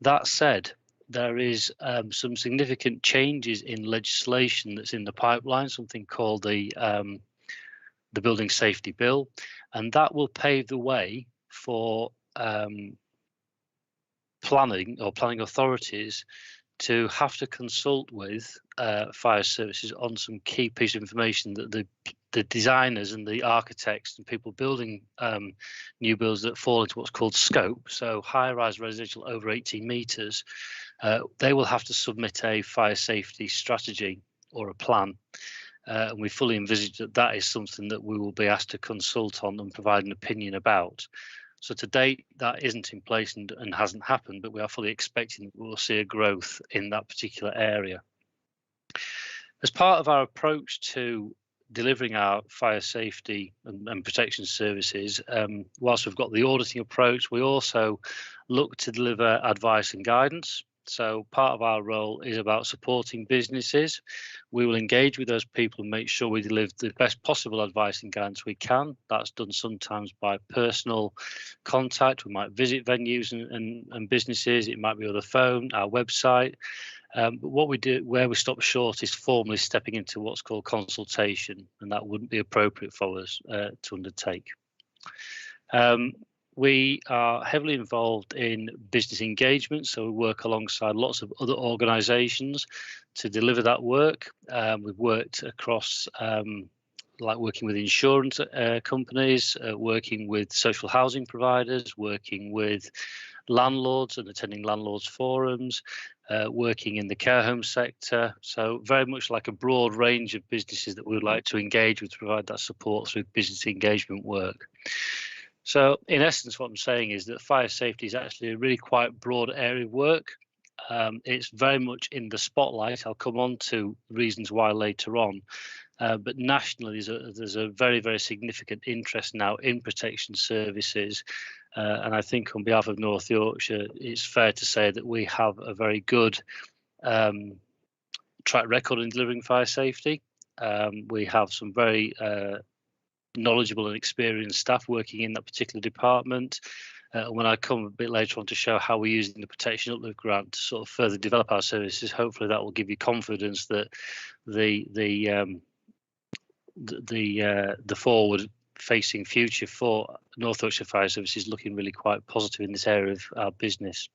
That said, there is some significant changes in legislation that's in the pipeline, something called the Building Safety Bill, and that will pave the way for planning authorities to have to consult with fire services on some key piece of information that the designers and the architects and people building new builds that fall into what's called scope, so high-rise residential over 18 metres, they will have to submit a fire safety strategy or a plan. And we fully envisage that that is something that we will be asked to consult on and provide an opinion about. So to date, that isn't in place and hasn't happened, but we are fully expecting that we'll see a growth in that particular area. As part of our approach to delivering our fire safety and protection services, whilst we've got the auditing approach, we also look to deliver advice and guidance. So part of our role is about supporting businesses. We will engage with those people and make sure we deliver the best possible advice and guidance we can. That's done sometimes by personal contact. We might visit venues and businesses. It might be on the phone, our website. But what we do, where we stop short, is formally stepping into what's called consultation, and that wouldn't be appropriate for us to undertake. We are heavily involved in business engagement, so we work alongside lots of other organisations to deliver that work. We've worked across, like working with insurance companies, working with social housing providers, working with landlords and attending landlords forums, working in the care home sector. So very much like a broad range of businesses that we would like to engage with to provide that support through business engagement work. So in essence, what I'm saying is that fire safety is actually a really quite broad area of work. It's very much in the spotlight. I'll come on to reasons why later on. But nationally, there's a very, very significant interest now in protection services. And I think on behalf of North Yorkshire, it's fair to say that we have a very good track record in delivering fire safety. We have some very knowledgeable and experienced staff working in that particular department. When I come a bit later on to show how we're using the Protection Uplift Grant to sort of further develop our services, hopefully that will give you confidence that the forward-facing future for North Yorkshire Fire Service is looking really quite positive in this area of our business.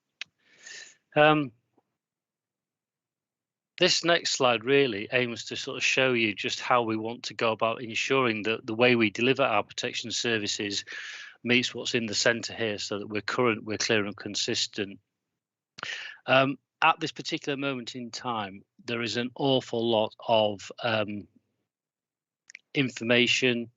This next slide really aims to sort of show you just how we want to go about ensuring that the way we deliver our protection services meets what's in the centre here, so that we're current, we're clear and consistent. At this particular moment in time, there is an awful lot of information,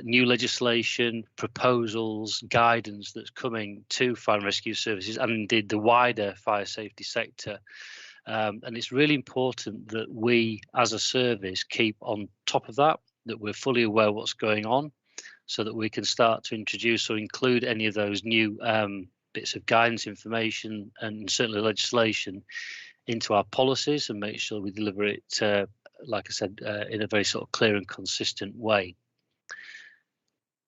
new legislation, proposals, guidance that's coming to fire and rescue services and indeed the wider fire safety sector. And it's really important that we as a service keep on top of that, that we're fully aware of what's going on, so that we can start to introduce or include any of those new bits of guidance, information and certainly legislation into our policies and make sure we deliver it, like I said, in a very sort of clear and consistent way.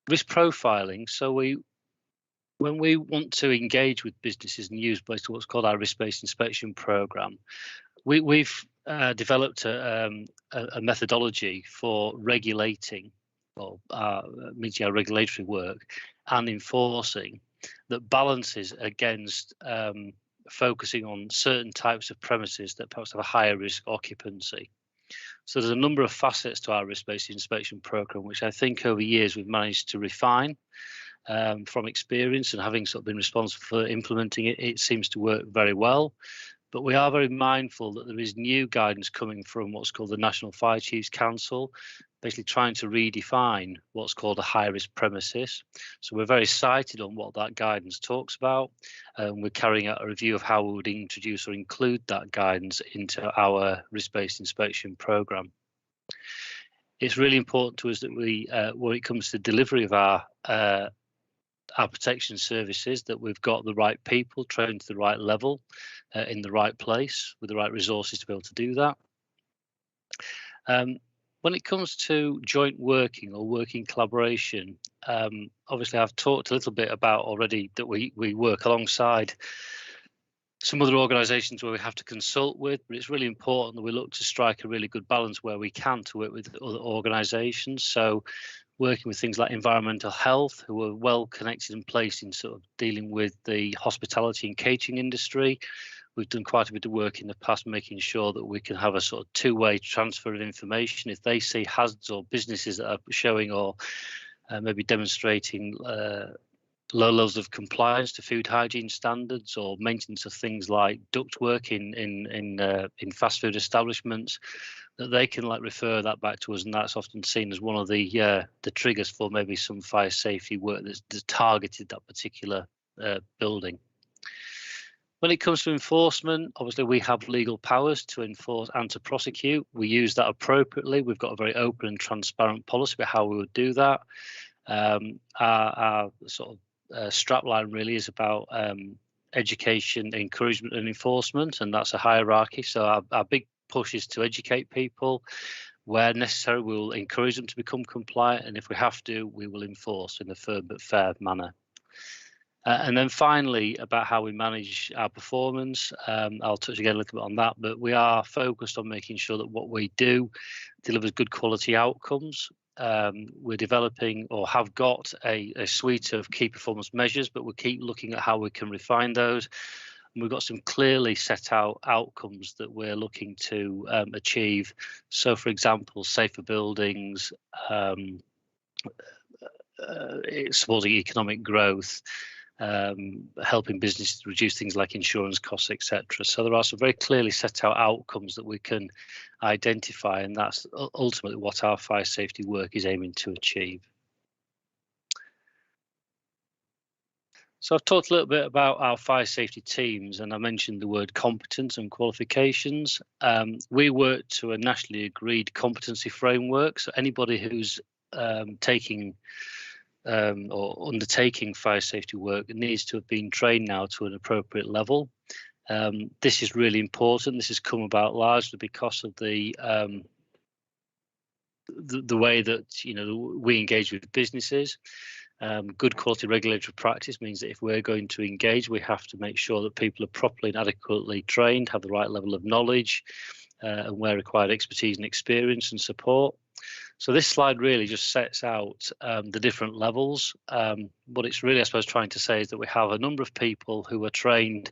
Risk profiling. So when we want to engage with businesses and use basically what's called our risk-based inspection program, we've developed a methodology for regulating or meeting our regulatory work and enforcing that balances against focusing on certain types of premises that perhaps have a higher risk occupancy. So there's a number of facets to our risk-based inspection program, which I think over years we've managed to refine. From experience and having sort of been responsible for implementing it, it seems to work very well. But we are very mindful that there is new guidance coming from what's called the National Fire Chiefs Council, basically trying to redefine what's called a high-risk premises. So we're very excited on what that guidance talks about. We're carrying out a review of how we would introduce or include that guidance into our risk-based inspection programme. It's really important to us that we, when it comes to delivery of our protection services, that we've got the right people trained to the right level, in the right place, with the right resources to be able to do that. When it comes to joint working or working collaboration, obviously I've talked a little bit about already that we work alongside some other organisations where we have to consult with, but it's really important that we look to strike a really good balance where we can to work with other organisations. So working with things like environmental health, who are well connected and placed in sort of dealing with the hospitality and catering industry. We've done quite a bit of work in the past making sure that we can have a sort of two-way transfer of information. If they see hazards or businesses that are showing or maybe demonstrating low levels of compliance to food hygiene standards or maintenance of things like ductwork in fast food establishments, that they can like refer that back to us, and that's often seen as one of the triggers for maybe some fire safety work that's targeted that particular building. When it comes to enforcement, obviously we have legal powers to enforce and to prosecute. We use that appropriately. We've got a very open and transparent policy about how we would do that. Our sort of strapline really is about education, encouragement and enforcement, and that's a hierarchy. So our big push is to educate people. Where necessary, we will encourage them to become compliant, and if we have to, we will enforce in a firm but fair manner. And then finally, about how we manage our performance, I'll touch again a little bit on that, but we are focused on making sure that what we do delivers good quality outcomes. We're developing or have got a suite of key performance measures, but we'll keep looking at how we can refine those. And we've got some clearly set out outcomes that we're looking to achieve. So, for example, safer buildings, supporting economic growth, helping businesses reduce things like insurance costs, etc. So there are some very clearly set out outcomes that we can identify, and that's ultimately what our fire safety work is aiming to achieve. So I've talked a little bit about our fire safety teams, and I mentioned the word competence and qualifications. We work to a nationally agreed competency framework, so anybody who's taking or undertaking fire safety work needs to have been trained now to an appropriate level. This is really important. This has come about largely because of the way that we engage with businesses. Good quality regulatory practice means that if we're going to engage, we have to make sure that people are properly and adequately trained, have the right level of knowledge, and where required expertise and experience and support. So this slide really just sets out the different levels. What it's really, I suppose, trying to say is that we have a number of people who are trained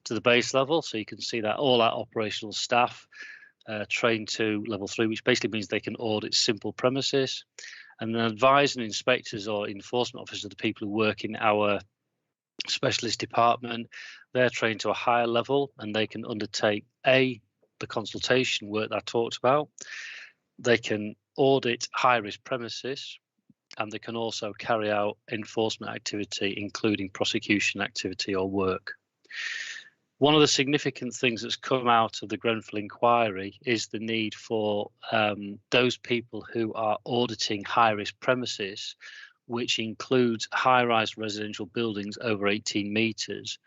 to the base level. So you can see that all our operational staff trained to level 3, which basically means they can audit simple premises. And then advisors and inspectors or enforcement officers, the people who work in our specialist department, they're trained to a higher level and they can undertake the consultation work that I talked about. They can audit high-risk premises, and they can also carry out enforcement activity, including prosecution activity or work. One of the significant things that's come out of the Grenfell inquiry is the need for those people who are auditing high-risk premises, which includes high-rise residential buildings over 18 metres,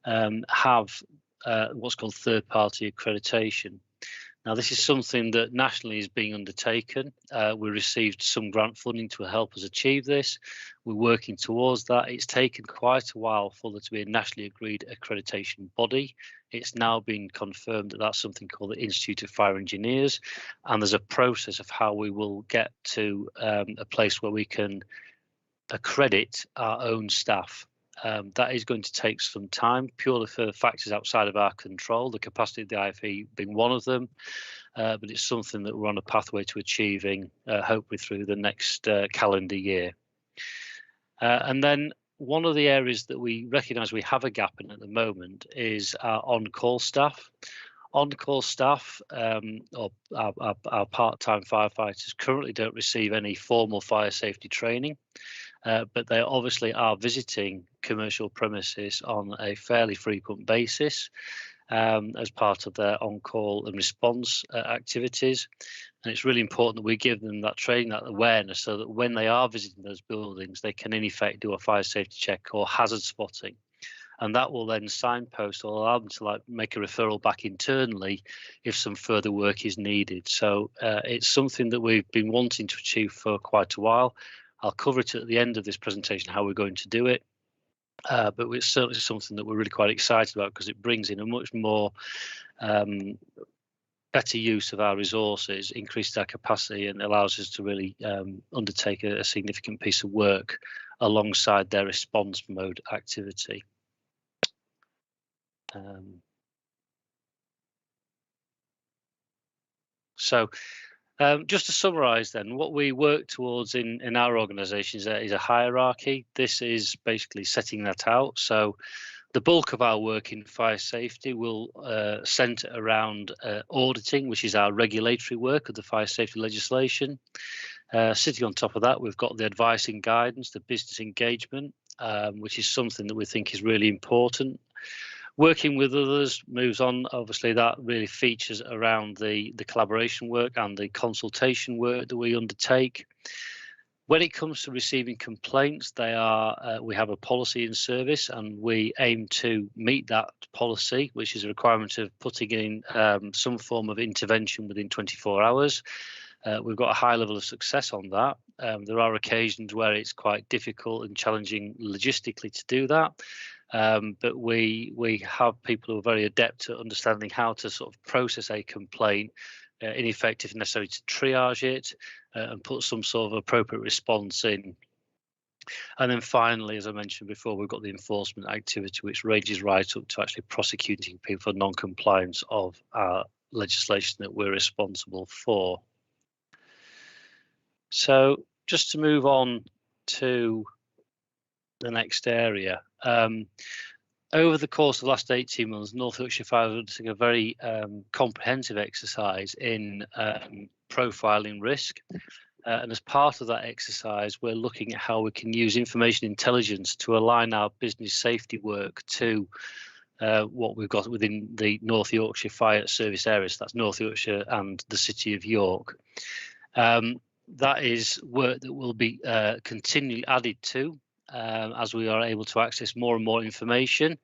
have what's called third-party accreditation. Now, this is something that nationally is being undertaken. We received some grant funding to help us achieve this. We're working towards that. It's taken quite a while for there to be a nationally agreed accreditation body. It's now been confirmed that that's something called the Institute of Fire Engineers, and there's a process of how we will get to a place where we can accredit our own staff. That is going to take some time, purely for factors outside of our control, the capacity of the IFE being one of them, but it's something that we're on a pathway to achieving, hopefully through the next calendar year. And then one of the areas that we recognise we have a gap in at the moment is our on-call staff. On-call staff, or our part-time firefighters, currently don't receive any formal fire safety training. But they obviously are visiting commercial premises on a fairly frequent basis as part of their on-call and response activities. And it's really important that we give them that training, that awareness, so that when they are visiting those buildings, they can in effect do a fire safety check or hazard spotting. And that will then signpost or allow them to make a referral back internally if some further work is needed. So it's something that we've been wanting to achieve for quite a while. I'll cover it at the end of this presentation, how we're going to do it. But it's certainly something that we're really quite excited about because it brings in a much more better use of our resources, increases our capacity, and allows us to really undertake a significant piece of work alongside their response mode activity. Just to summarise then, what we work towards in our organisation is a hierarchy. This is basically setting that out. So the bulk of our work in fire safety will centre around auditing, which is our regulatory work of the fire safety legislation. Sitting on top of that, we've got the advice and guidance, the business engagement, which is something that we think is really important. Working with others moves on. Obviously, that really features around the collaboration work and the consultation work that we undertake. When it comes to receiving complaints, we have a policy in service, and we aim to meet that policy, which is a requirement of putting in some form of intervention within 24 hours. We've got a high level of success on that. There are occasions where it's quite difficult and challenging logistically to do that. But we have people who are very adept at understanding how to sort of process a complaint, in effect, if necessary, to triage it and put some sort of appropriate response in. And then finally, as I mentioned before, we've got the enforcement activity, which ranges right up to actually prosecuting people for non-compliance of our legislation that we're responsible for. So just to move on to the next area. Over the course of the last 18 months, North Yorkshire Fire has undertaken a very comprehensive exercise in profiling risk. And as part of that exercise, we're looking at how we can use information intelligence to align our business safety work to what we've got within the North Yorkshire Fire Service areas. So that's North Yorkshire and the City of York. That is work that will be continually added to as we are able to access more and more information,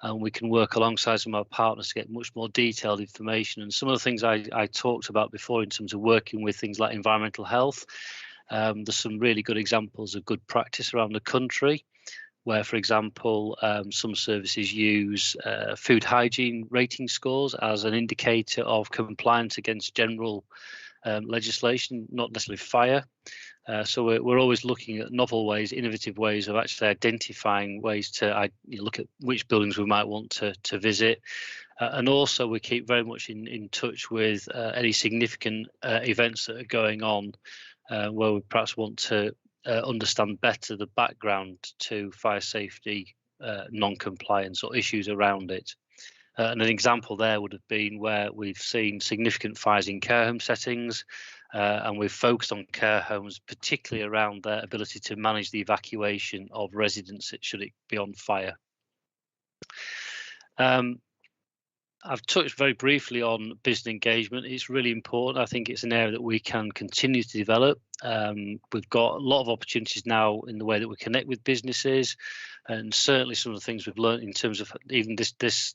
and we can work alongside some of our partners to get much more detailed information. And some of the things I talked about before in terms of working with things like environmental health, There's some really good examples of good practice around the country, where, for example, some services use food hygiene rating scores as an indicator of compliance against general legislation, not necessarily fire. So we're always looking at novel ways, innovative ways of actually identifying ways to look at which buildings we might want to visit. And also we keep very much in touch with any significant events that are going on, where we perhaps want to understand better the background to fire safety non-compliance or issues around it. And an example there would have been where we've seen significant fires in care home settings, and we've focused on care homes, particularly around their ability to manage the evacuation of residents should it be on fire. I've touched very briefly on business engagement. It's really important. I think it's an area that we can continue to develop. We've got a lot of opportunities now in the way that we connect with businesses, and certainly some of the things we've learned in terms of even this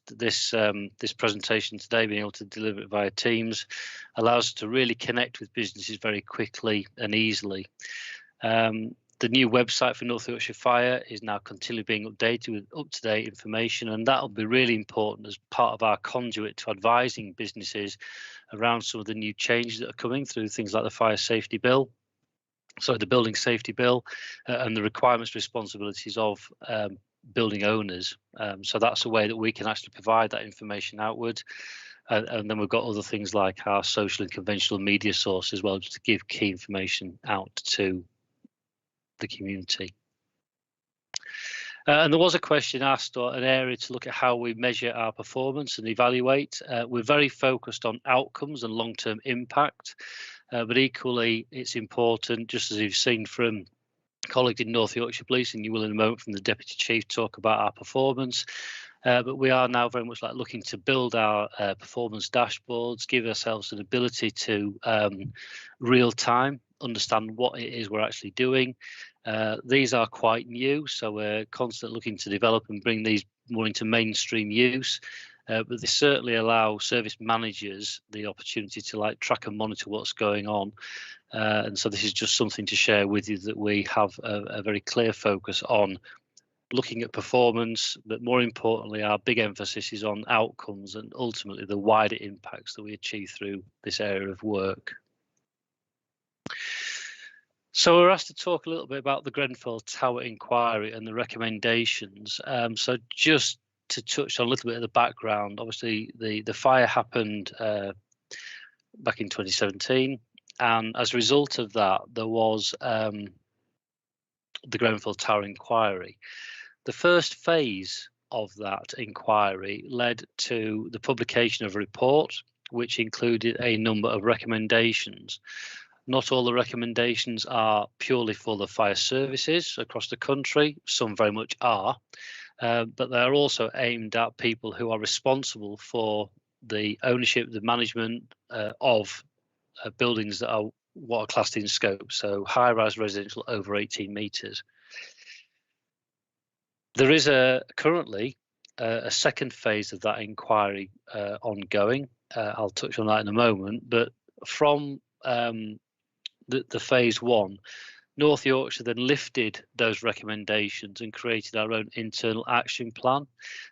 presentation today, being able to deliver it via Teams, allows us to really connect with businesses very quickly and easily. The new website for North Yorkshire Fire is now continually being updated with up-to-date information, and that will be really important as part of our conduit to advising businesses around some of the new changes that are coming through, things like the Fire Safety Bill, so the Building Safety Bill, and the requirements and responsibilities of building owners. So that's a way that we can actually provide that information outward. And then we've got other things like our social and conventional media source as well, just to give key information out to the community. And there was a question asked, or an area to look at how we measure our performance and evaluate. We're very focused on outcomes and long-term impact, but equally it's important, just as you've seen from a colleague in North Yorkshire Police, and you will in a moment from the Deputy Chief talk about our performance. But we are now very much like looking to build our performance dashboards, give ourselves an ability to real time understand what it is we're actually doing. These are quite new, so we're constantly looking to develop and bring these more into mainstream use. But they certainly allow service managers the opportunity to track and monitor what's going on. And so this is just something to share with you, that we have a very clear focus on looking at performance, but more importantly, our big emphasis is on outcomes and ultimately the wider impacts that we achieve through this area of work. So we're asked to talk a little bit about the Grenfell Tower inquiry and the recommendations. So just to touch on a little bit of the background, obviously the fire happened back in 2017, and as a result of that, there was the Grenfell Tower inquiry. The first phase of that inquiry led to the publication of a report, which included a number of recommendations. Not all the recommendations are purely for the fire services across the country, some very much are, but they're also aimed at people who are responsible for the ownership, the management of buildings that are what are classed in scope, so high-rise residential over 18 metres. There is currently a second phase of that inquiry ongoing. I'll touch on that in a moment, but from the phase one, North Yorkshire then lifted those recommendations and created our own internal action plan.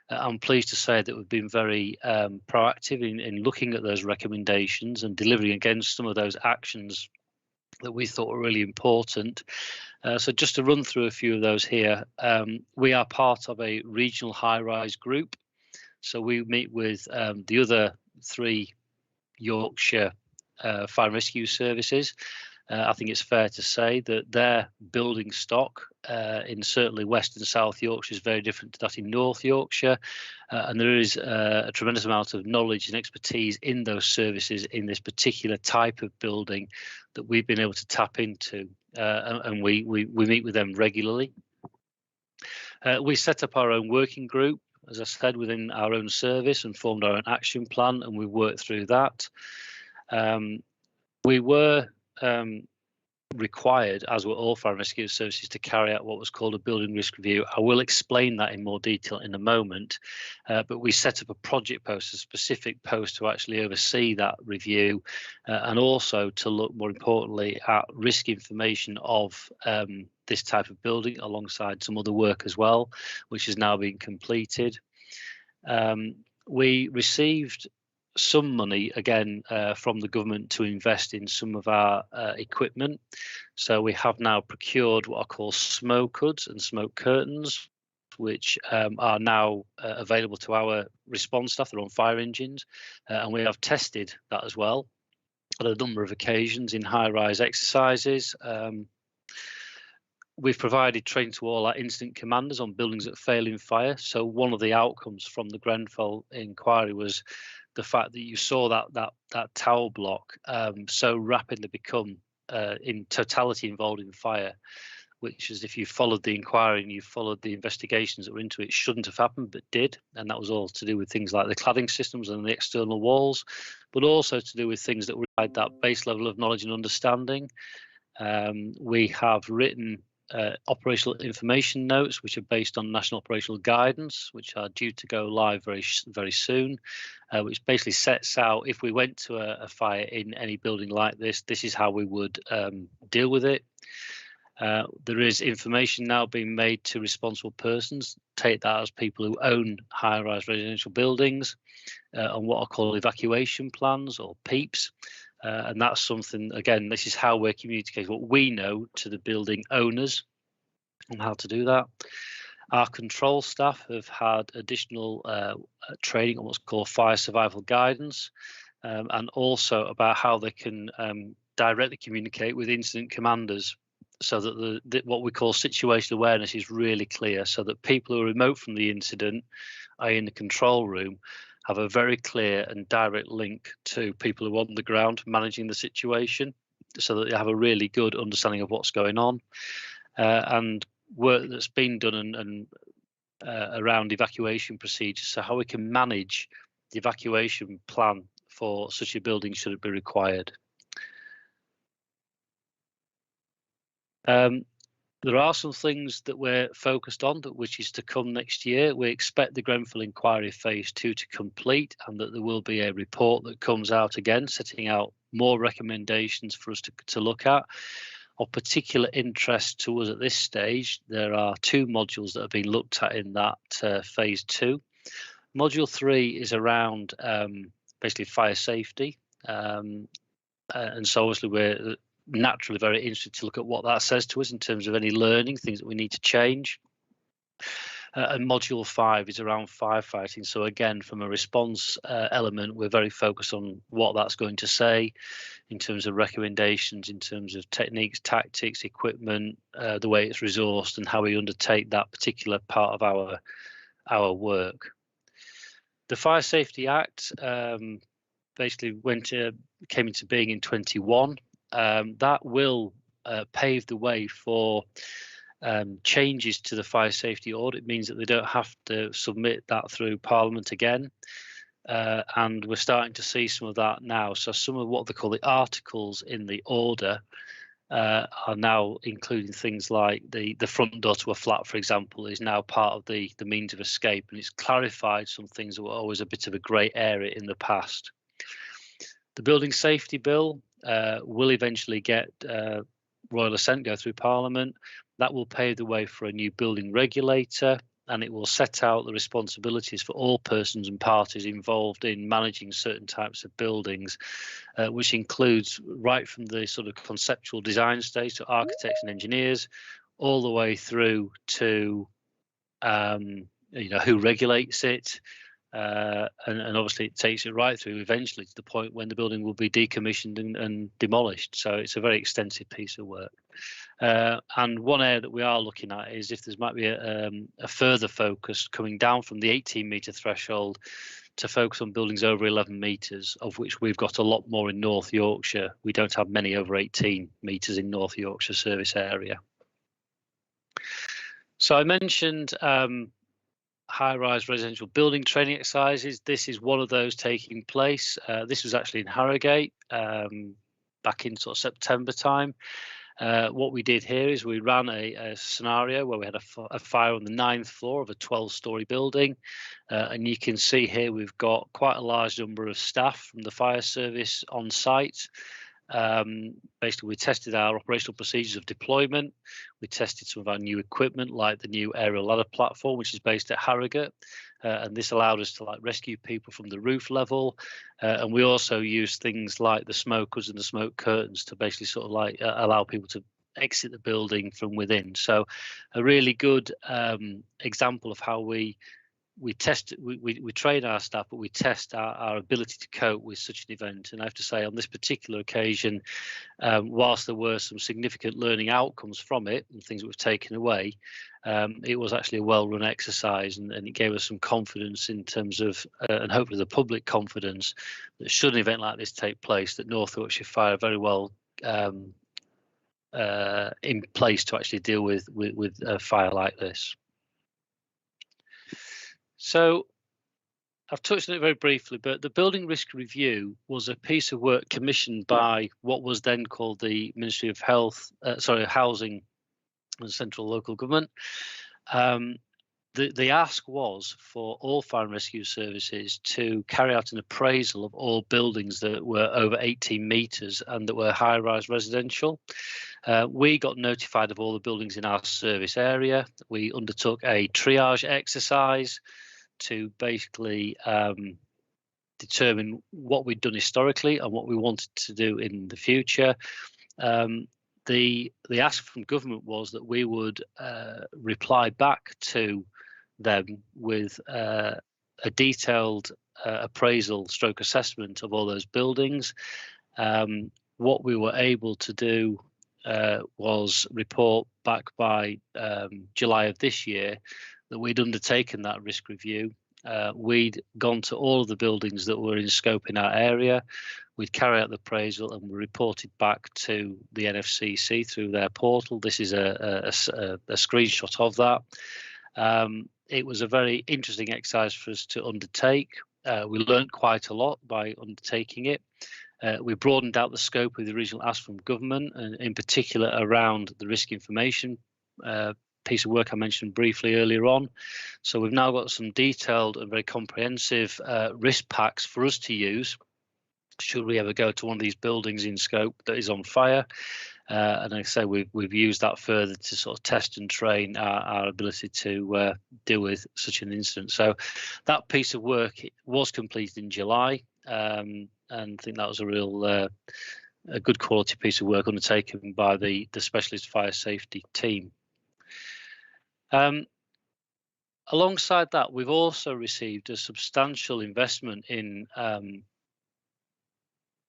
I'm pleased to say that we've been very proactive in looking at those recommendations and delivering against some of those actions that we thought were really important. So just to run through a few of those here, we are part of a regional high-rise group. So we meet with the other 3 Yorkshire fire and rescue services. I think it's fair to say that their building stock in certainly West and South Yorkshire is very different to that in North Yorkshire, and there is a tremendous amount of knowledge and expertise in those services in this particular type of building that we've been able to tap into, and we meet with them regularly. We set up our own working group, as I said, within our own service, and formed our own action plan, and we worked through that. We were required, as were all fire and rescue services, to carry out what was called a building risk review. I will explain that in more detail in a moment, but we set up a project post, a specific post to actually oversee that review, and also to look more importantly at risk information of this type of building alongside some other work as well, which is now being completed. We received some money again from the government to invest in some of our equipment. So we have now procured what are called smoke hoods and smoke curtains, which are now available to our response staff. They're on fire engines, and we have tested that as well on a number of occasions in high-rise exercises. We've provided training to all our incident commanders on buildings that fail in fire. So one of the outcomes from the Grenfell inquiry was the fact that you saw that tower block so rapidly become in totality involved in fire, which is, if you followed the inquiry and you followed the investigations that were into it, shouldn't have happened but did. And that was all to do with things like the cladding systems and the external walls, but also to do with things that provide that base level of knowledge and understanding. We have written operational information notes, which are based on national operational guidance, which are due to go live very soon, which basically sets out, if we went to a fire in any building like this, this is how we would deal with it. There is information now being made to responsible persons, take that as people who own high-rise residential buildings, on what are called evacuation plans, or PEEPs. And that's something, again, this is how we're communicating what we know to the building owners on how to do that. Our control staff have had additional training on what's called fire survival guidance, and also about how they can directly communicate with incident commanders, so that what we call situational awareness is really clear, so that people who are remote from the incident, i.e. in the control room, have a very clear and direct link to people who are on the ground managing the situation, so that they have a really good understanding of what's going on. And work that's been done and around evacuation procedures, so how we can manage the evacuation plan for such a building should it be required. There are some things that we're focused on, which is to come next year. We expect the Grenfell inquiry phase 2 to complete, and that there will be a report that comes out again, setting out more recommendations for us to look at. Of particular interest to us at this stage, there are 2 modules that have been looked at in that phase 2. Module 3 is around basically fire safety, and so obviously we're naturally very interested to look at what that says to us in terms of any learning, things that we need to change. And module 5 is around firefighting. So again, from a response element, we're very focused on what that's going to say in terms of recommendations, in terms of techniques, tactics, equipment, the way it's resourced, and how we undertake that particular part of our work. The Fire Safety Act basically came into being in 21. That will pave the way for changes to the fire safety audit. It means that they don't have to submit that through Parliament again, and we're starting to see some of that now. So some of what they call the articles in the order are now including things like the front door to a flat, for example, is now part of the means of escape, and it's clarified some things that were always a bit of a grey area in the past. The Building Safety Bill will eventually get royal assent, go through Parliament. That will pave the way for a new building regulator, and it will set out the responsibilities for all persons and parties involved in managing certain types of buildings, which includes right from the sort of conceptual design stage to architects and engineers, all the way through to who regulates it. And obviously it takes it right through eventually to the point when the building will be decommissioned and demolished. So it's a very extensive piece of work. And one area that we are looking at is if there might be a further focus coming down from the 18-metre threshold to focus on buildings over 11 metres, of which we've got a lot more in North Yorkshire. We don't have many over 18 metres in North Yorkshire service area. So I mentioned high-rise residential building training exercises. This is one of those taking place. This was actually in Harrogate back in sort of September time. What we did here is we ran a scenario where we had a fire on the 9th floor of a 12-storey building, and you can see here we've got quite a large number of staff from the fire service on site. Basically, we tested our operational procedures of deployment. We tested some of our new equipment, like the new aerial ladder platform, which is based at Harrogate, and this allowed us to rescue people from the roof level. And we also used things like the smokers and the smoke curtains to basically sort of allow people to exit the building from within. So, a really good example of how we train our staff, but we test our ability to cope with such an event. And I have to say, on this particular occasion, whilst there were some significant learning outcomes from it and things that we've taken away, it was actually a well-run exercise, and it gave us some confidence in terms of, and hopefully the public confidence, that should an event like this take place, that North Yorkshire Fire are very well in place to actually deal with a fire like this. So I've touched on it very briefly, but the building risk review was a piece of work commissioned by what was then called the Ministry of Housing and Central Local Government. The ask was for all fire and rescue services to carry out an appraisal of all buildings that were over 18 metres and that were high-rise residential. We got notified of all the buildings in our service area. We undertook a triage exercise to basically determine what we'd done historically and what we wanted to do in the future. The ask from government was that we would reply back to them with a detailed appraisal stroke assessment of all those buildings. What we were able to do was report back by July of this year that we'd undertaken that risk review. We'd gone to all of the buildings that were in scope in our area. We'd carry out the appraisal and we reported back to the NFCC through their portal. This is a screenshot of that. It was a very interesting exercise for us to undertake. We learned quite a lot by undertaking it. We broadened out the scope of the original ask from government, and in particular around the risk information piece of work I mentioned briefly earlier on. So we've now got some detailed and very comprehensive risk packs for us to use should we ever go to one of these buildings in scope that is on fire. And like I say, we've used that further to sort of test and train our ability to deal with such an incident. So that piece of work was completed in July, and I think that was a real a good quality piece of work undertaken by the specialist fire safety team. Alongside that, we've also received a substantial investment in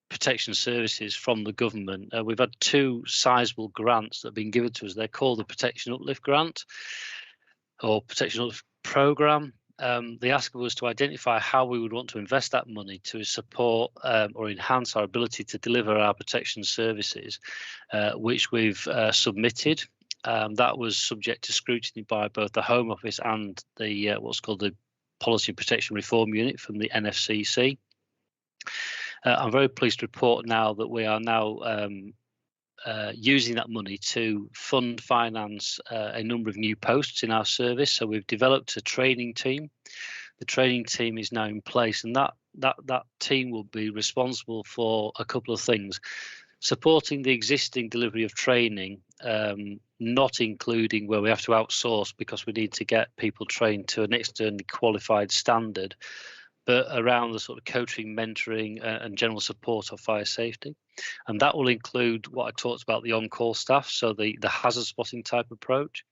protection services from the government. We've had two sizable grants that have been given to us. They're called the Protection Uplift Grant or Protection Uplift Programme. They asked us to identify how we would want to invest that money to support or enhance our ability to deliver our protection services, which we've submitted. That was subject to scrutiny by both the Home Office and the what's called the Policy and Protection Reform Unit from the NFCC. I'm very pleased to report now that we are now using that money to finance a number of new posts in our service. So we've developed a training team. The training team is now in place, and that team will be responsible for a couple of things: supporting the existing delivery of training, not including where we have to outsource because we need to get people trained to an externally qualified standard, but around the sort of coaching, mentoring and general support of fire safety. And that will include what I talked about, the on-call staff, so the hazard spotting type approach.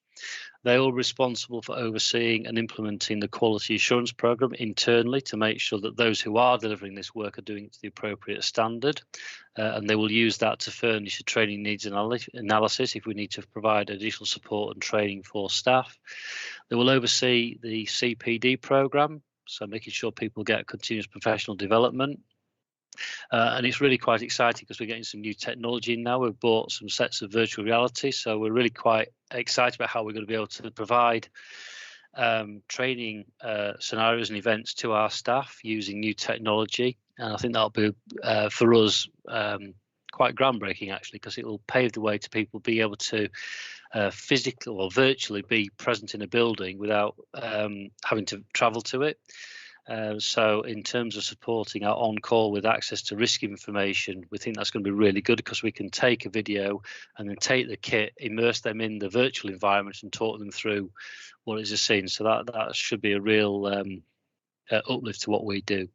They're all responsible for overseeing and implementing the quality assurance programme internally to make sure that those who are delivering this work are doing it to the appropriate standard. And they will use that to furnish a training needs analysis if we need to provide additional support and training for staff. They will oversee the CPD programme, so making sure people get continuous professional development. And it's really quite exciting because we're getting some new technology in now. We've bought some sets of virtual reality, so we're really quite excited about how we're going to be able to provide training scenarios and events to our staff using new technology. And I think that'll be for us quite groundbreaking actually, because it will pave the way to people being able to physically or virtually be present in a building without having to travel to it. So in terms of supporting our on-call with access to risk information, we think that's going to be really good, because we can take a video and then take the kit, immerse them in the virtual environment and talk them through what is a scene. So that should be a real uplift to what we do.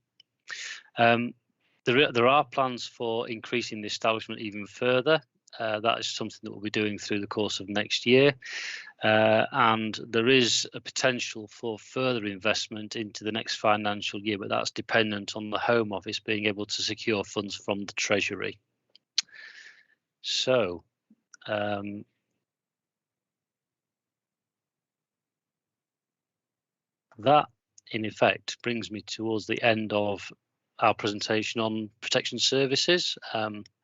There are plans for increasing the establishment even further. That is something that we'll be doing through the course of next year. And there is a potential for further investment into the next financial year, but that's dependent on the Home Office being able to secure funds from the Treasury. So that, in effect, brings me towards the end of our presentation on protection services.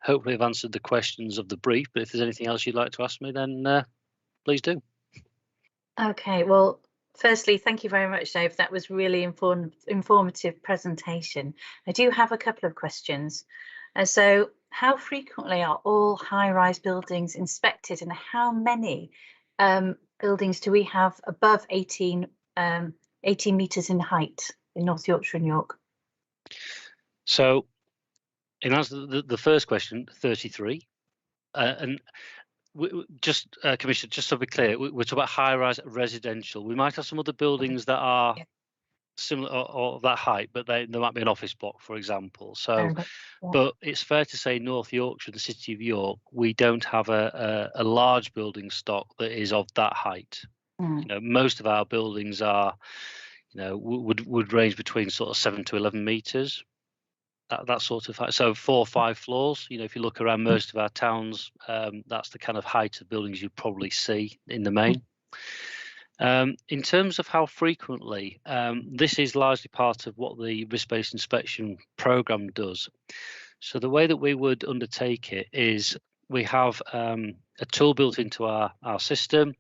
Hopefully I've answered the questions of the brief, but if there's anything else you'd like to ask me, then please do. Okay, well, firstly, thank you very much, Dave. That was really informative presentation. I do have a couple of questions. So how frequently are all high-rise buildings inspected, and how many buildings do we have above 18 metres in height in North Yorkshire and York? So in answer to the first question, 33. And just Commissioner, just so we're clear, we're talking about high-rise residential. We might have some other buildings that are similar or that height, but there might be an office block, for example. So, but it's fair to say North Yorkshire, the City of York, we don't have a large building stock that is of that height. You know, most of our buildings are, you know, would range between sort of 7 to 11 metres. That sort of height. So 4 or 5 floors. You know, if you look around most of our towns, that's the kind of height of buildings you'd probably see in the main. In terms of how frequently, this is largely part of what the risk-based inspection programme does. So the way that we would undertake it is we have a tool built into our system,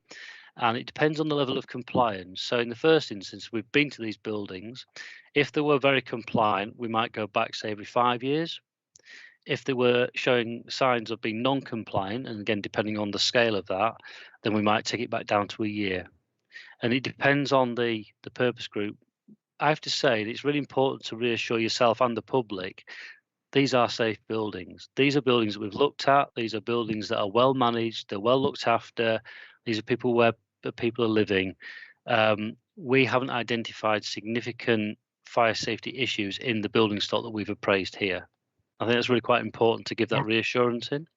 and it depends on the level of compliance. So in the first instance, we've been to these buildings. If they were very compliant, we might go back, say, every 5 years. If they were showing signs of being non-compliant, and again, depending on the scale of that, then we might take it back down to a year. And it depends on the purpose group. I have to say that it's really important to reassure yourself and the public, these are safe buildings. These are buildings that we've looked at. These are buildings that are well managed. They're well looked after. These are people where people are living. We haven't identified significant fire safety issues in the building stock that we've appraised here. I think that's really quite important to give that reassurance in.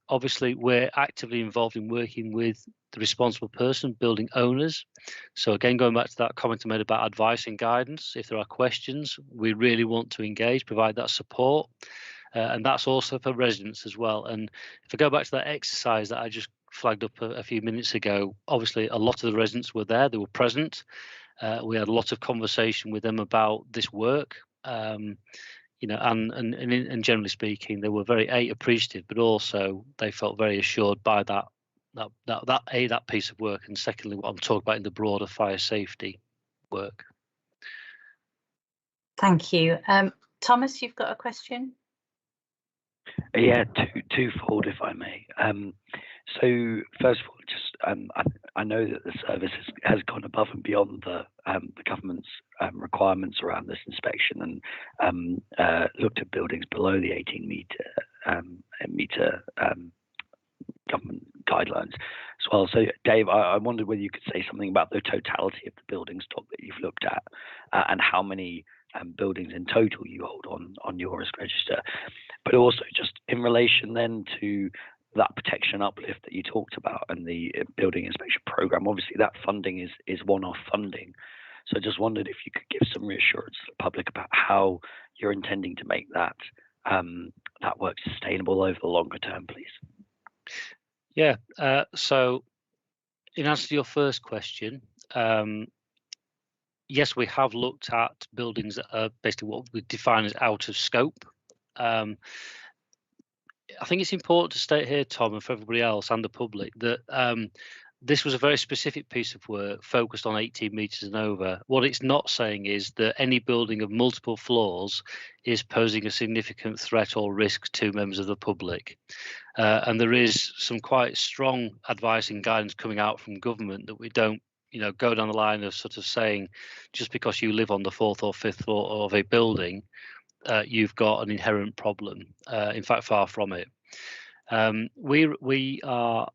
Obviously, we're actively involved in working with the responsible person, building owners. So again, going back to that comment I made about advice and guidance, if there are questions, we really want to engage, provide that support. And that's also for residents as well. And if I go back to that exercise that I just flagged up a few minutes ago, obviously a lot of the residents were there, they were present. We had a lot of conversation with them about this work. You know, and generally speaking, they were very appreciative, but also they felt very assured by that piece of work, and secondly, what I'm talking about in the broader fire safety work. Thank you. Thomas, you've got a question? Yeah, twofold, if I may. So first of all, just I know that the service has gone above and beyond the government's requirements around this inspection, and looked at buildings below the 18 metre government guidelines as well. So Dave, I wondered whether you could say something about the totality of the building stock that you've looked at, and how many buildings in total you hold on your risk register, but also just in relation then to that protection uplift that you talked about and the building inspection program. Obviously that funding is one-off funding, so I just wondered if you could give some reassurance to the public about how you're intending to make that work sustainable over the longer term, please. Yeah, so in answer to your first question, yes, we have looked at buildings that are basically what we define as out of scope. I think it's important to state here, Tom, and for everybody else and the public, that this was a very specific piece of work focused on 18 metres and over. What it's not saying is that any building of multiple floors is posing a significant threat or risk to members of the public. And there is some quite strong advice and guidance coming out from government that we don't, go down the line of sort of saying just because you live on the 4th or 5th floor of a building, you've got an inherent problem. In fact, far from it. We are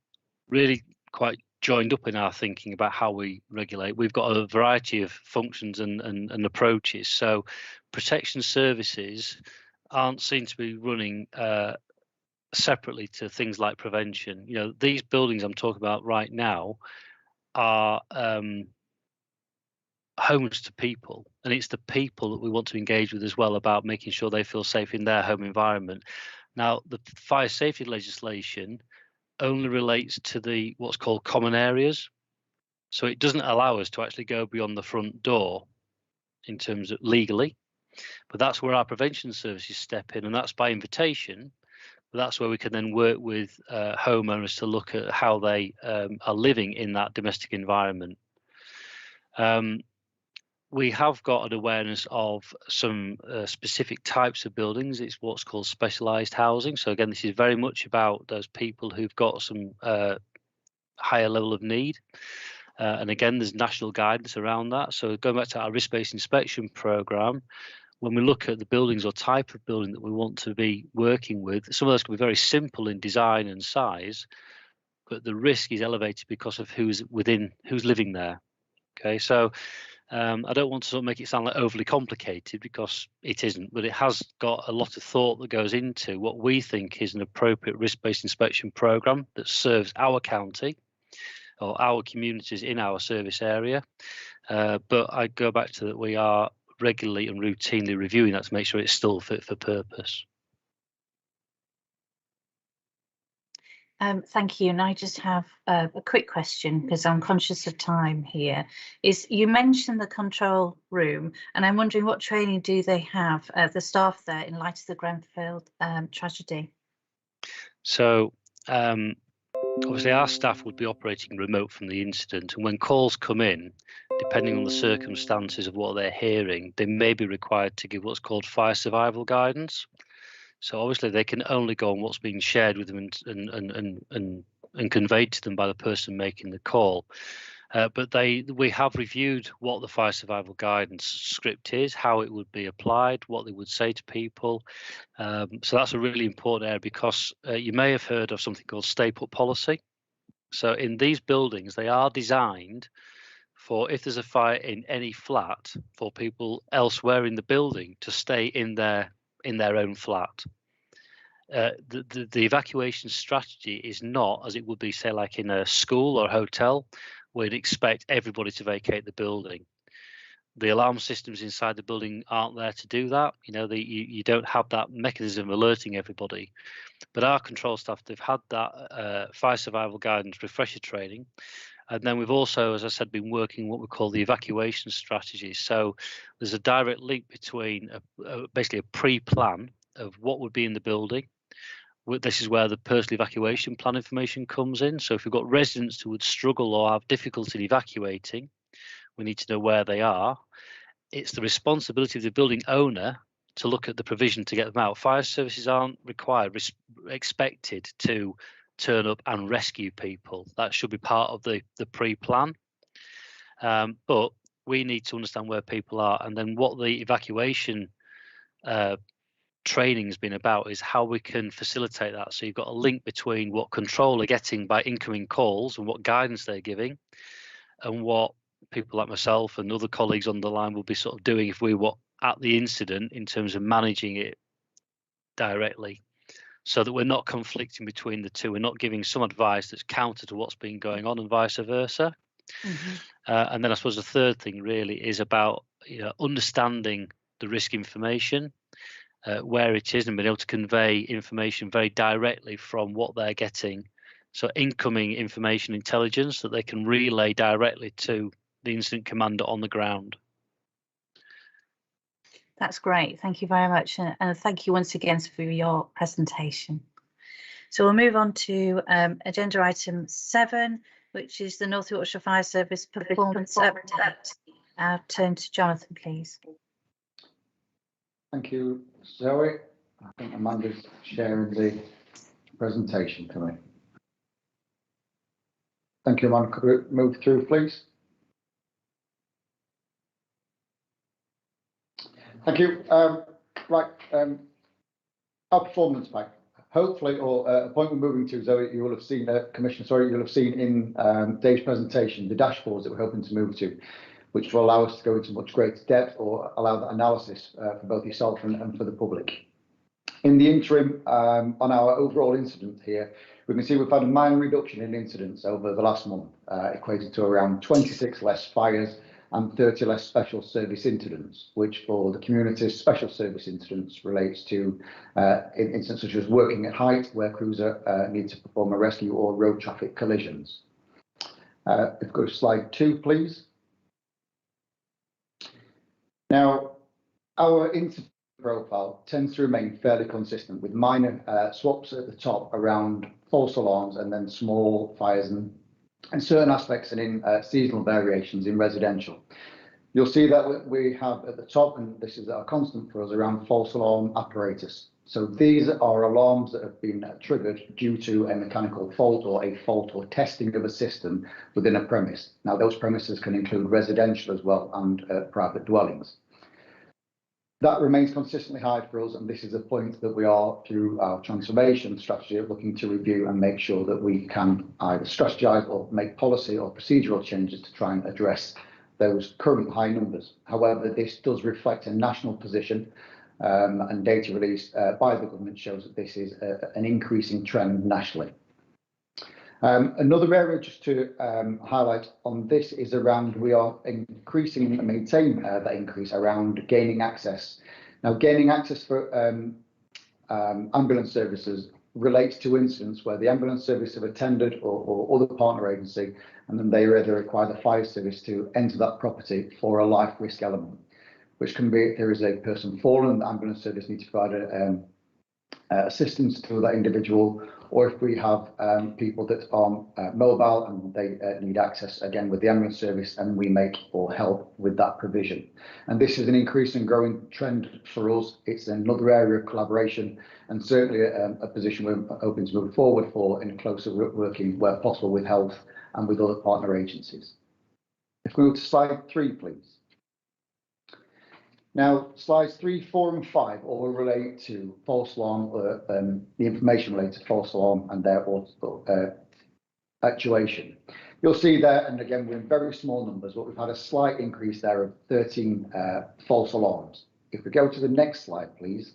really quite joined up in our thinking about how we regulate. We've got a variety of functions and approaches. So protection services aren't seen to be running separately to things like prevention. These buildings I'm talking about right now are homes to people, and it's the people that we want to engage with as well about making sure they feel safe in their home environment. Now, the fire safety legislation only relates to what's called common areas, so it doesn't allow us to actually go beyond the front door in terms of legally, but that's where our prevention services step in, and that's by invitation. But that's where we can then work with homeowners to look at how they are living in that domestic environment. We have got an awareness of some specific types of buildings. It's what's called specialised housing. So again, this is very much about those people who've got some higher level of need. And again, there's national guidance around that. So going back to our risk-based inspection programme, when we look at the buildings or type of building that we want to be working with, some of those can be very simple in design and size, but the risk is elevated because of who's living there. Okay, so I don't want to sort of make it sound like overly complicated, because it isn't, but it has got a lot of thought that goes into what we think is an appropriate risk-based inspection programme that serves our county or our communities in our service area. But I go back to that we are regularly and routinely reviewing that to make sure it's still fit for purpose. Thank you. And I just have a quick question, because I'm conscious of time here. You mentioned the control room, and I'm wondering what training do they have, the staff there, in light of the Grenfell tragedy? So obviously our staff would be operating remote from the incident, and when calls come in, depending on the circumstances of what they're hearing, they may be required to give what's called fire survival guidance. So obviously they can only go on what's being shared with them and conveyed to them by the person making the call. But we have reviewed what the fire survival guidance script is, how it would be applied, what they would say to people. So that's a really important area, because you may have heard of something called stay put policy. So in these buildings, they are designed for, if there's a fire in any flat, for people elsewhere in the building to stay in their own flat. The evacuation strategy is not as it would be, say, like in a school or hotel, where you'd expect everybody to vacate the building. The alarm systems inside the building aren't there to do that. You don't have that mechanism alerting everybody. But our control staff, they've had that fire survival guidance refresher training. And then we've also, as I said, been working what we call the evacuation strategy. So there's a direct link between basically a pre-plan of what would be in the building. This is where the personal evacuation plan information comes in. So if we've got residents who would struggle or have difficulty in evacuating, we need to know where they are. It's the responsibility of the building owner to look at the provision to get them out. Fire services aren't expected to turn up and rescue people. That should be part of the pre-plan. But we need to understand where people are, and then what the evacuation training has been about is how we can facilitate that. So you've got a link between what control are getting by incoming calls and what guidance they're giving, and what people like myself and other colleagues on the line will be sort of doing if we were at the incident, in terms of managing it directly, so that we're not conflicting between the two. We're not giving some advice that's counter to what's been going on, and vice versa. Mm-hmm. And then I suppose the third thing really is about understanding the risk information, where it is, and being able to convey information very directly from what they're getting. So incoming information intelligence that they can relay directly to the incident commander on the ground. That's great. Thank you very much. And thank you once again for your presentation. So we'll move on to agenda item 7, which is the North Yorkshire Fire Service performance update. I'll turn to Jonathan, please. Thank you, Zoe. I think Amanda's sharing the presentation for me. Thank you, Amanda. Could we move through, please? Thank you. Right, our performance pack. Hopefully, or a point we're moving to, Zoe, you will have seen, Commissioner, sorry, you'll have seen in Dave's presentation, the dashboards that we're hoping to move to, which will allow us to go into much greater depth or allow that analysis for both yourself and for the public. In the interim, on our overall incident here, we can see we've had a minor reduction in incidents over the last month, equated to around 26 less fires and 30 less special service incidents, which for the community's special service incidents relates to incidents such as working at height, where crews need to perform a rescue, or road traffic collisions. If we go to slide 2, please. Now, our incident profile tends to remain fairly consistent, with minor swaps at the top around false alarms and then small fires and certain aspects and in seasonal variations in residential. You'll see that we have at the top, and this is a constant for us, around false alarm apparatus. So these are alarms that have been triggered due to a mechanical fault or a fault or testing of a system within a premise. Now, those premises can include residential as well and private dwellings. That remains consistently high for us, and this is a point that we are, through our transformation strategy, looking to review and make sure that we can either strategise or make policy or procedural changes to try and address those current high numbers. However, this does reflect a national position, and data released by the government shows that this is an increasing trend nationally. Another area just to highlight on this is around, we are increasing and maintain that increase around gaining access. Now, gaining access for ambulance services relates to incidents where the ambulance service have attended or other partner agency, and then they either require the fire service to enter that property for a life risk element, which can be if there is a person fallen, the ambulance service needs to provide assistance to that individual, or if we have people that are mobile and they need access again with the ambulance service, and we make or help with that provision. And this is an increasing growing trend for us. It's another area of collaboration, and certainly a position we're hoping to move forward for in closer working where possible with health and with other partner agencies. If we go to slide 3, please. Now, slides 3, 4 and 5 all relate to false alarm, the information related to false alarm and their actuation. You'll see there, and again, we're in very small numbers, but we've had a slight increase there of 13 false alarms. If we go to the next slide, please.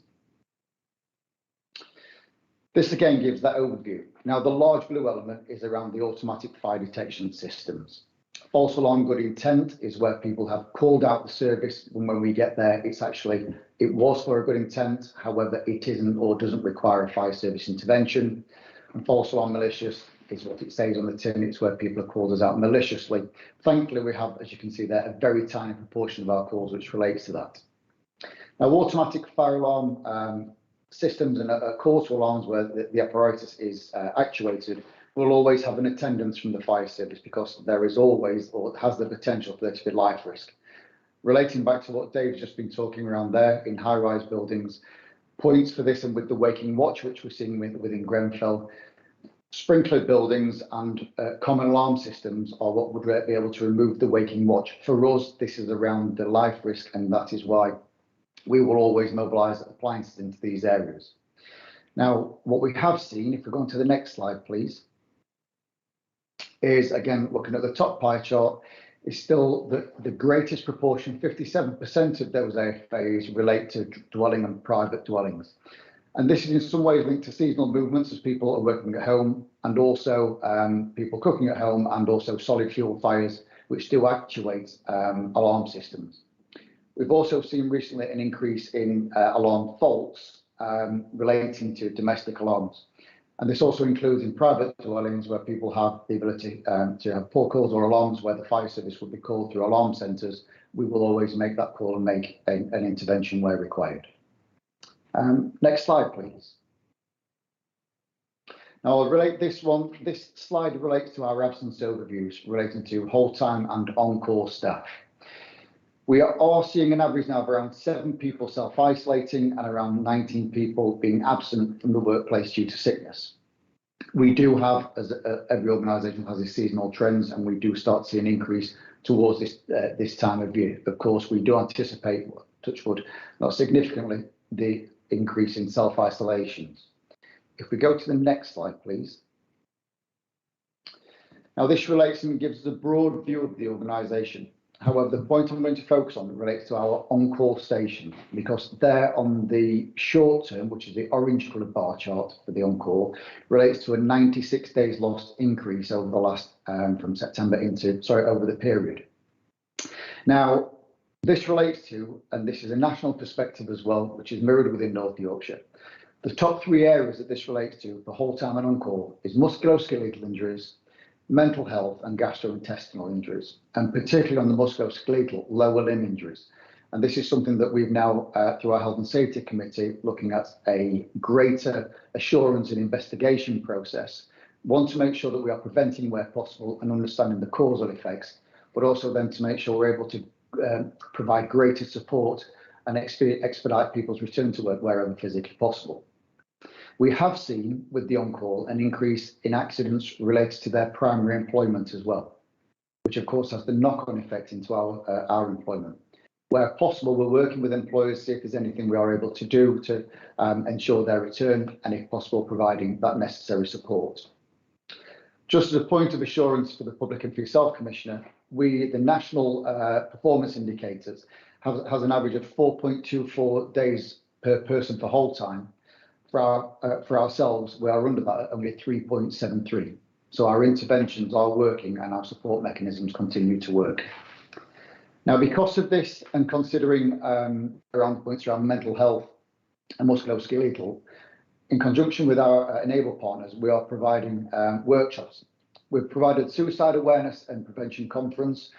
This again gives that overview. Now, the large blue element is around the automatic fire detection systems. False alarm good intent is where people have called out the service, and when we get there, it was for a good intent, however, it isn't or doesn't require a fire service intervention. And false alarm malicious is what it says on the tin, it's where people have called us out maliciously. Thankfully, we have, as you can see there, a very tiny proportion of our calls which relates to that. Now, automatic fire alarm systems and call to alarms where the apparatus is actuated will always have an attendance from the fire service, because there is always, or has the potential for there to be life risk. Relating back to what Dave's just been talking around there, in high-rise buildings, points for this, and with the waking watch, which we're seeing within Grenfell, sprinkler buildings and common alarm systems are what would be able to remove the waking watch. For us, this is around the life risk, and that is why we will always mobilise appliances into these areas. Now, what we have seen, if we go on to the next slide, please, is again looking at the top pie chart, is still the greatest proportion, 57% of those AFAs relate to dwelling and private dwellings. And this is in some ways linked to seasonal movements as people are working at home, and also people cooking at home, and also solid fuel fires, which do actuate alarm systems. We've also seen recently an increase in alarm faults relating to domestic alarms. And this also includes in private dwellings where people have the ability to have poor calls or alarms where the fire service would be called through alarm centres. We will always make that call and make an intervention where required. Next slide, please. Now I'll relate this one. This slide relates to our absence overviews relating to whole-time and on-call staff. We are seeing an average now of around 7 people self-isolating and around 19 people being absent from the workplace due to sickness. We do have, as every organisation has its seasonal trends, and we do start to see an increase towards this time of year. Of course, we do anticipate, touch wood, not significantly, the increase in self-isolations. If we go to the next slide, please. Now, this relates and gives us a broad view of the organisation. However, the point I'm going to focus on relates to our on-call station, because there on the short term, which is the orange coloured bar chart for the on-call, relates to a 96 days lost increase over the last, from September into, over the period. Now, this relates to, and this is a national perspective as well, which is mirrored within North Yorkshire. The top 3 areas that this relates to for whole-time and on-call is musculoskeletal injuries, mental health and gastrointestinal injuries, and particularly on the musculoskeletal lower limb injuries. And this is something that we've now, through our Health and Safety Committee, looking at a greater assurance and investigation process. One, to make sure that we are preventing where possible and understanding the causal effects, but also then to make sure we're able to provide greater support and expedite people's return to work wherever physically possible. We have seen with the on-call an increase in accidents related to their primary employment as well, which of course has the knock-on effect into our employment. Where possible, we're working with employers to see if there's anything we are able to do to ensure their return, and if possible, providing that necessary support. Just as a point of assurance for the public and for yourself, Commissioner, the national performance indicators has an average of 4.24 days per person for whole time. For ourselves, we are under that at only 3.73. So our interventions are working and our support mechanisms continue to work. Now, because of this, and considering around points around mental health and musculoskeletal, in conjunction with our Enable partners, we are providing workshops. We've provided suicide awareness and prevention conference,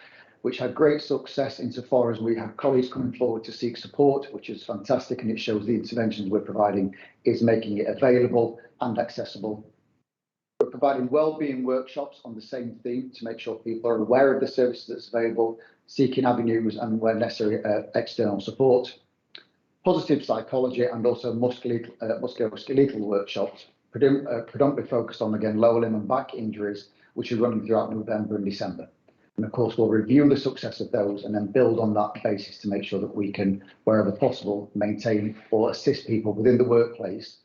which had great success insofar as we have colleagues coming forward to seek support, which is fantastic, and it shows the interventions we're providing is making it available and accessible. We're providing wellbeing workshops on the same theme to make sure people are aware of the services that's available, seeking avenues and where necessary external support. Positive psychology and also musculoskeletal workshops, predominantly focused on, again, lower limb and back injuries, which are running throughout November and December. And of course, we'll review the success of those and then build on that basis to make sure that we can, wherever possible, maintain or assist people within the workplace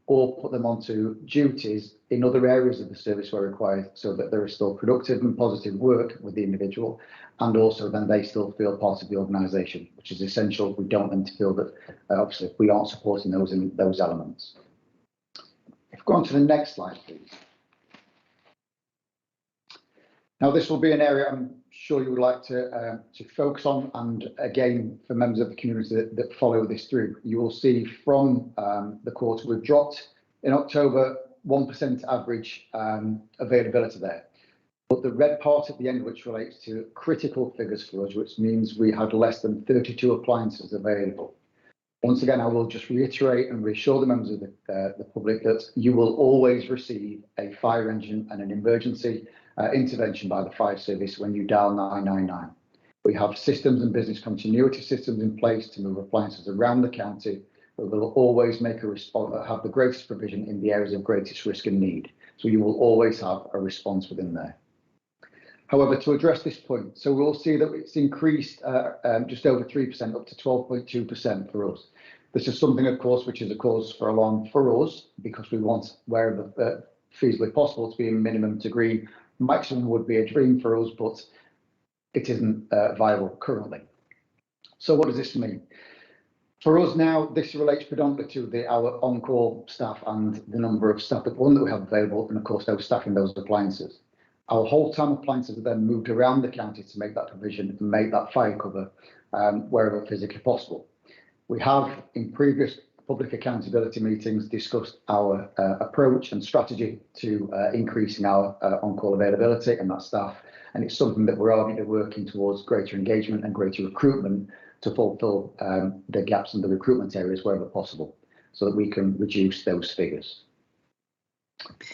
or put them onto duties in other areas of the service where required, so that there is still productive and positive work with the individual, and also then they still feel part of the organisation, which is essential. We don't want them to feel that, obviously, we aren't supporting those in those elements. If we go on to the next slide, please. Now, this will be an area I'm sure you would like to focus on, and again, for members of the community that follow this through, you will see from the quarter we've dropped in October 1% average availability there. But the red part at the end, which relates to critical figures for us, which means we had less than 32 appliances available. Once again, I will just reiterate and reassure the members of the public that you will always receive a fire engine and an emergency intervention by the fire service when you dial 999. We have systems and business continuity systems in place to move appliances around the county, but we will always make a response, have the greatest provision in the areas of greatest risk and need. So you will always have a response within there. However, to address this point, so we'll see that it's increased just over 3% up to 12.2% for us. This is something, of course, which is a cause for alarm for us, because we want, wherever feasibly possible, to be a minimum degree. Maximum would be a dream for us, but it isn't viable currently. So what does this mean? For us now, this relates predominantly to our on-call staff and the number of staff that we have available, and of course those staffing those appliances. Our whole-time appliances are then moved around the county to make that provision and make that fire cover wherever physically possible. We have, in previous public accountability meetings, discussed our approach and strategy to increasing our on-call availability and that staff, and it's something that we're already working towards greater engagement and greater recruitment to fulfil the gaps in the recruitment areas wherever possible, so that we can reduce those figures.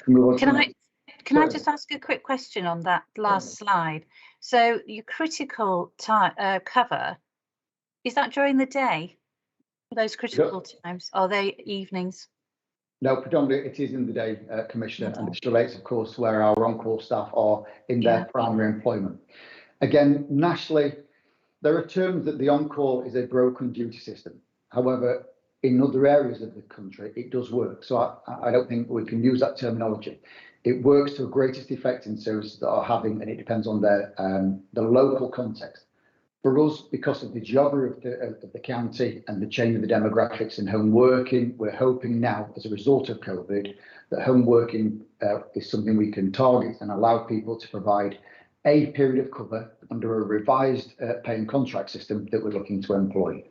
Can I just ask a quick question on that last slide? So your critical time cover, is that during the day? Those critical times, are they evenings? No, predominantly it is in the day, Commissioner, and this relates, of course, to where our on-call staff are in their primary employment. Again, nationally, there are terms that the on-call is a broken duty system. However, in other areas of the country, it does work. So I don't think we can use that terminology. It works to a greatest effect in services that are having, and it depends on their the local context. For us, because of the geography of the county and the change of the demographics in home working, we're hoping now, as a result of COVID, that home working is something we can target and allow people to provide a period of cover under a revised pay and contract system that we're looking to employ.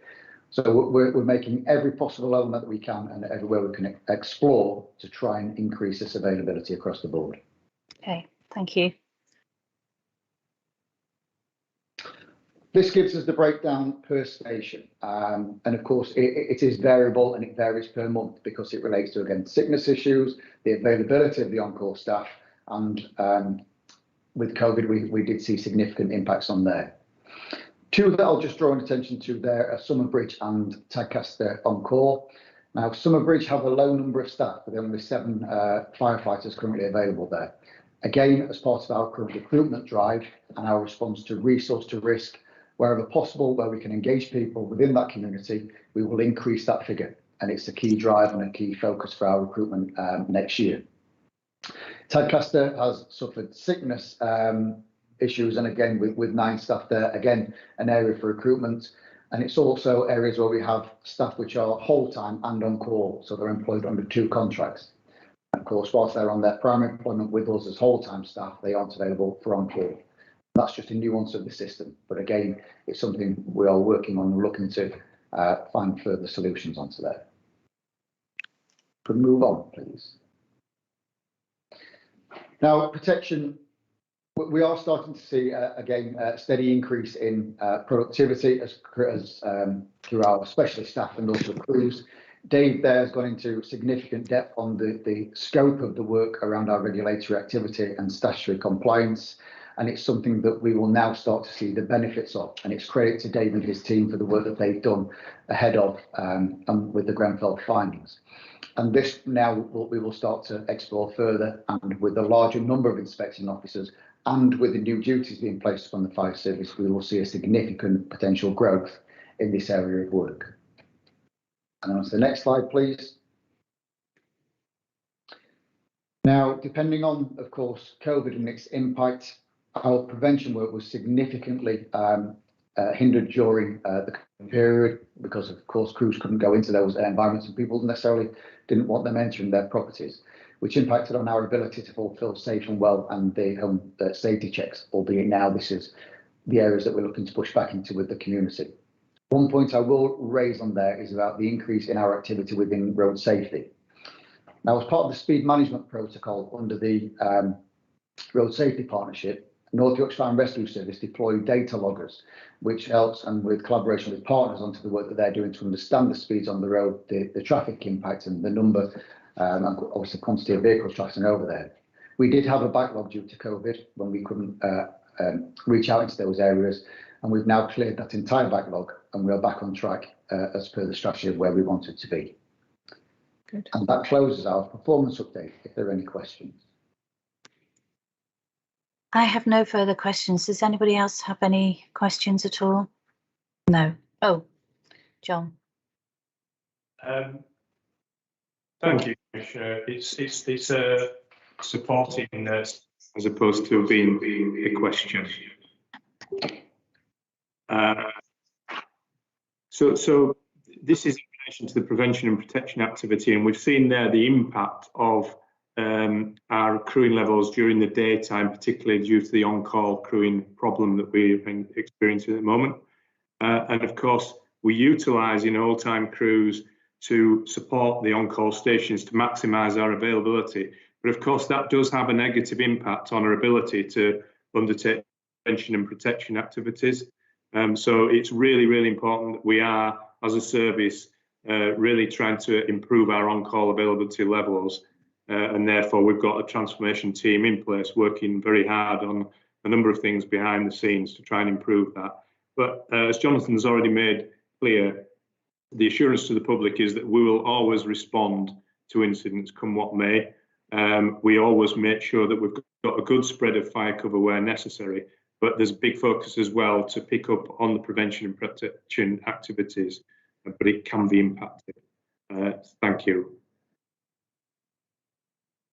So we're making every possible element that we can and everywhere we can explore to try and increase this availability across the board. Okay, thank you. This gives us the breakdown per station, and of course it is variable and it varies per month because it relates to, again, sickness issues, the availability of the on-call staff, and with COVID we did see significant impacts on there. Two that I'll just draw attention to there are Summerbridge and Tadcaster on-call. Now Summerbridge have a low number of staff, with only 7 firefighters currently available there. Again, as part of our current recruitment drive and our response to resource to risk, wherever possible, where we can engage people within that community, we will increase that figure. And it's a key drive and a key focus for our recruitment next year. Tadcaster has suffered sickness issues, and again, with 9 staff there, again, an area for recruitment. And it's also areas where we have staff which are whole-time and on call, so they're employed under 2 contracts. Of course, whilst they're on their primary employment with us as whole-time staff, they aren't available for on-call. That's just a nuance of the system, but again, it's something we are working on and looking to find further solutions onto that. Could we move on, please? Now, protection, we are starting to see again a steady increase in productivity as through our specialist staff and also crews. Dave there has gone into significant depth on the scope of the work around our regulatory activity and statutory compliance. And it's something that we will now start to see the benefits of. And it's credit to Dave and his team for the work that they've done ahead of and with the Grenfell findings. And this now we will start to explore further, and with a larger number of inspection officers and with the new duties being placed upon the fire service, we will see a significant potential growth in this area of work. And on to the next slide, please. Now, depending on, of course, COVID and its impact, our prevention work was significantly hindered during the period because, of course, crews couldn't go into those environments and people necessarily didn't want them entering their properties, which impacted on our ability to fulfil safe and well and the home safety checks, albeit now this is the areas that we're looking to push back into with the community. One point I will raise on there is about the increase in our activity within road safety. Now, as part of the speed management protocol under the Road Safety Partnership, North Yorkshire Fire and Rescue Service deployed data loggers, which helps, and with collaboration with partners, onto the work that they're doing to understand the speeds on the road, the traffic impact and the number and obviously the quantity of vehicles travelling over there. We did have a backlog due to COVID when we couldn't reach out into those areas, and we've now cleared that entire backlog and we are back on track as per the strategy of where we wanted to be. Good. And that closes our performance update, if there are any questions. I have no further questions. Does anybody else have any questions at all? No. Oh, John. Thank you, Commissioner. It's supporting as opposed to being a question. So this is in relation to the prevention and protection activity, and we've seen there the impact of our crewing levels during the daytime, particularly due to the on-call crewing problem that we've been experiencing at the moment. And of course, we're utilising all-time crews to support the on-call stations to maximise our availability. But of course, that does have a negative impact on our ability to undertake prevention and protection activities. So it's really, really important that we are, as a service, really trying to improve our on-call availability levels. and therefore we've got a transformation team in place working very hard on a number of things behind the scenes to try and improve that. But as Jonathan's already made clear, the assurance to the public is that we will always respond to incidents come what may. We always make sure that we've got a good spread of fire cover where necessary, but there's a big focus as well to pick up on the prevention and protection activities, but it can be impacted. Thank you.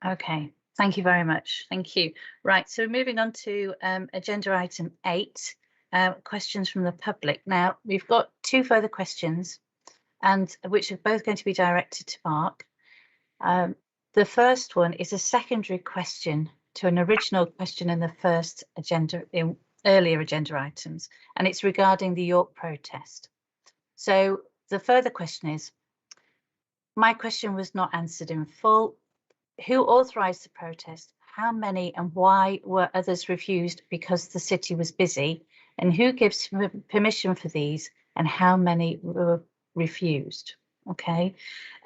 Okay, thank you very much. Thank you. Right, so moving on to agenda item 8, questions from the public. Now, we've got 2 further questions, and which are both going to be directed to Mark. The first one is a secondary question to an original question in the first agenda, in earlier agenda items, and it's regarding the York protest. So the further question is, my question was not answered in full. Who authorised the protest? How many and why were others refused because the city was busy? And who gives permission for these and how many were refused? Okay.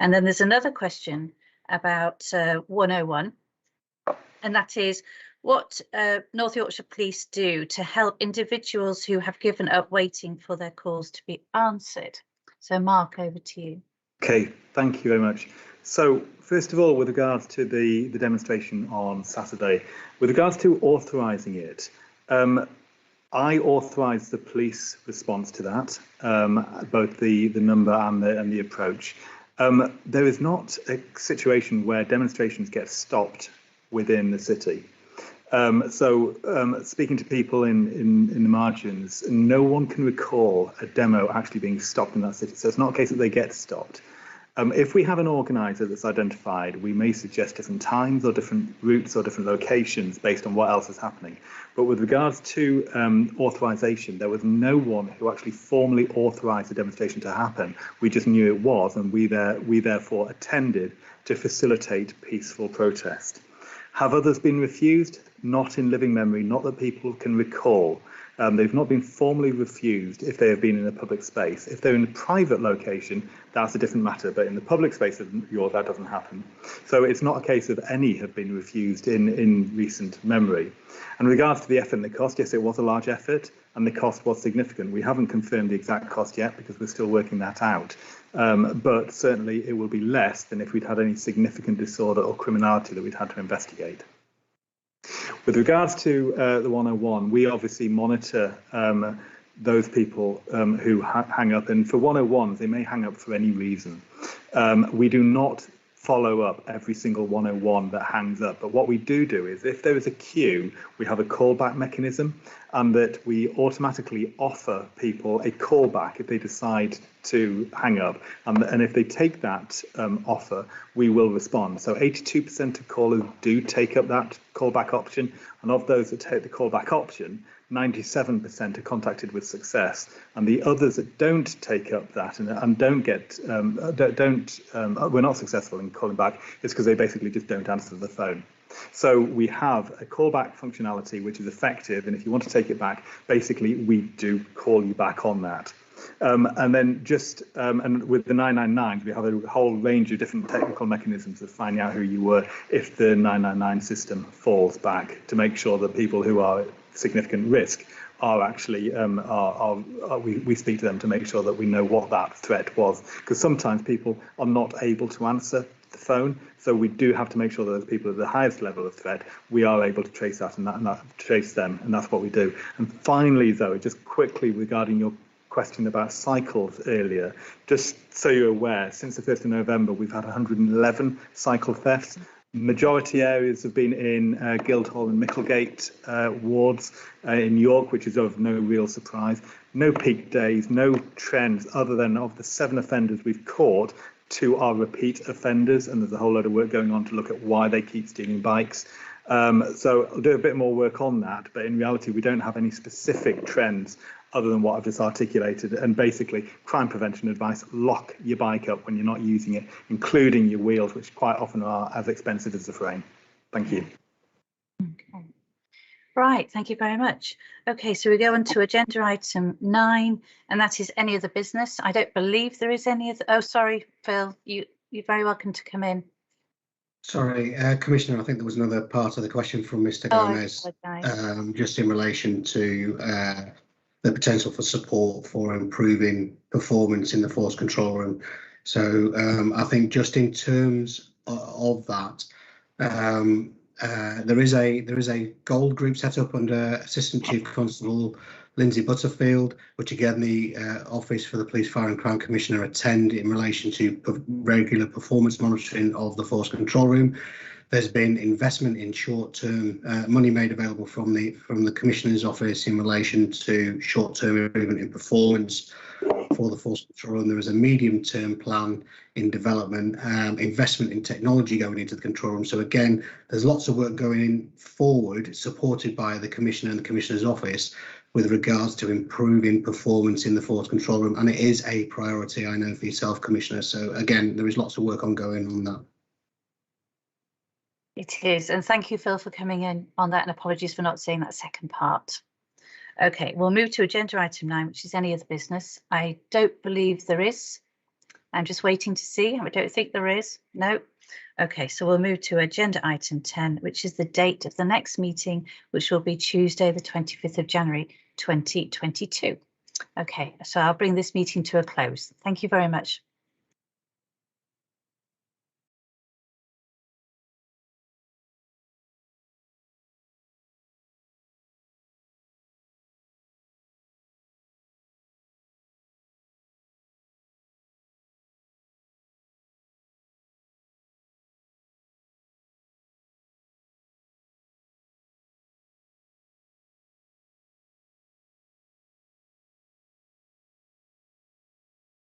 And then there's another question about 101, and that is what North Yorkshire Police do to help individuals who have given up waiting for their calls to be answered. So Mark, over to you. Okay, thank you very much. So first of all, with regards to the demonstration on Saturday, with regards to authorising it, I authorised the police response to that, both the number and the approach. There is not a situation where demonstrations get stopped within the city. Speaking to people in the margins, no one can recall a demo actually being stopped in that city. So it's not a case that they get stopped. If we have an organiser that's identified, we may suggest different times or different routes or different locations based on what else is happening. But with regards to authorisation, there was no one who actually formally authorised the demonstration to happen. We just knew it was, and we therefore attended to facilitate peaceful protest. Have others been refused? Not in living memory, not that people can recall. They've not been formally refused if they have been in a public space. If they're in a private location, that's a different matter, but in the public space of York, that doesn't happen. So it's not a case of any have been refused in recent memory. And in regards to the effort and the cost, yes, it was a large effort and the cost was significant. We haven't confirmed the exact cost yet because we're still working that out. But certainly it will be less than if we'd had any significant disorder or criminality that we'd had to investigate. With regards to the 101, we obviously monitor those people who hang up, and for 101s, they may hang up for any reason. We do not follow up every single 101 that hangs up, but what we do is if there is a queue, we have a callback mechanism, and that we automatically offer people a callback if they decide to hang up, and if they take that offer, we will respond. So 82% of callers do take up that callback option, and of those that take the callback option, 97% are contacted with success, and the others that don't take up that and don't get we're not successful in calling back, is because they basically just don't answer the phone. So we have a callback functionality which is effective, and if you want to take it back, basically we do call you back on that. And then just and with the 999s, we have a whole range of different technical mechanisms of finding out who you were if the 999 system falls back, to make sure that people who are at significant risk are actually we speak to them to make sure that we know what that threat was, because sometimes people are not able to answer the phone, so we do have to make sure that those people at the highest level of threat, we are able to trace that and trace them, and that's what we do. And finally, Zoe, just quickly regarding your question about cycles earlier, just so you're aware, since the 1st of November, we've had 111 cycle thefts. Majority areas have been in Guildhall and Micklegate wards in York, which is of no real surprise. No peak days, no trends other than of the 7 offenders we've caught, 2 are repeat offenders, and there's a whole load of work going on to look at why they keep stealing bikes. So I'll do a bit more work on that, but in reality, we don't have any specific trends other than what I've just articulated. And basically, crime prevention advice: lock your bike up when you're not using it, including your wheels, which quite often are as expensive as the frame. Thank you. Okay. Right, thank you very much. Okay, so we go on to agenda item 9, and that is any other business. I don't believe there is any other. Oh, sorry, Phil, you're very welcome to come in. Sorry, Commissioner, I think there was another part of the question from Mr. Oh, I Gomez, apologise. just in relation to the potential for support for improving performance in the force control room. So I think just in terms of that, there is a gold group set up under Assistant Chief Constable Lindsay Butterfield, which again the Office for the Police, Fire and Crime Commissioner attend in relation to regular performance monitoring of the force control room. There's been investment in short-term money made available from the Commissioner's Office in relation to short-term improvement in performance for the force control room. There is a medium-term plan in development, investment in technology going into the control room. So again, there's lots of work going forward, supported by the Commissioner and the Commissioner's Office, with regards to improving performance in the force control room, and it is a priority, I know, for yourself, Commissioner. So again, there is lots of work ongoing on that. It is, and thank you, Phil, for coming in on that, and apologies for not saying that second part. Okay, we'll move to agenda item 9, which is any other business. I don't believe there is. I'm just waiting to see. I don't think there is. No. Okay, so we'll move to agenda item 10, which is the date of the next meeting, which will be Tuesday, the 25th of January, 2022. Okay, so I'll bring this meeting to a close. Thank you very much.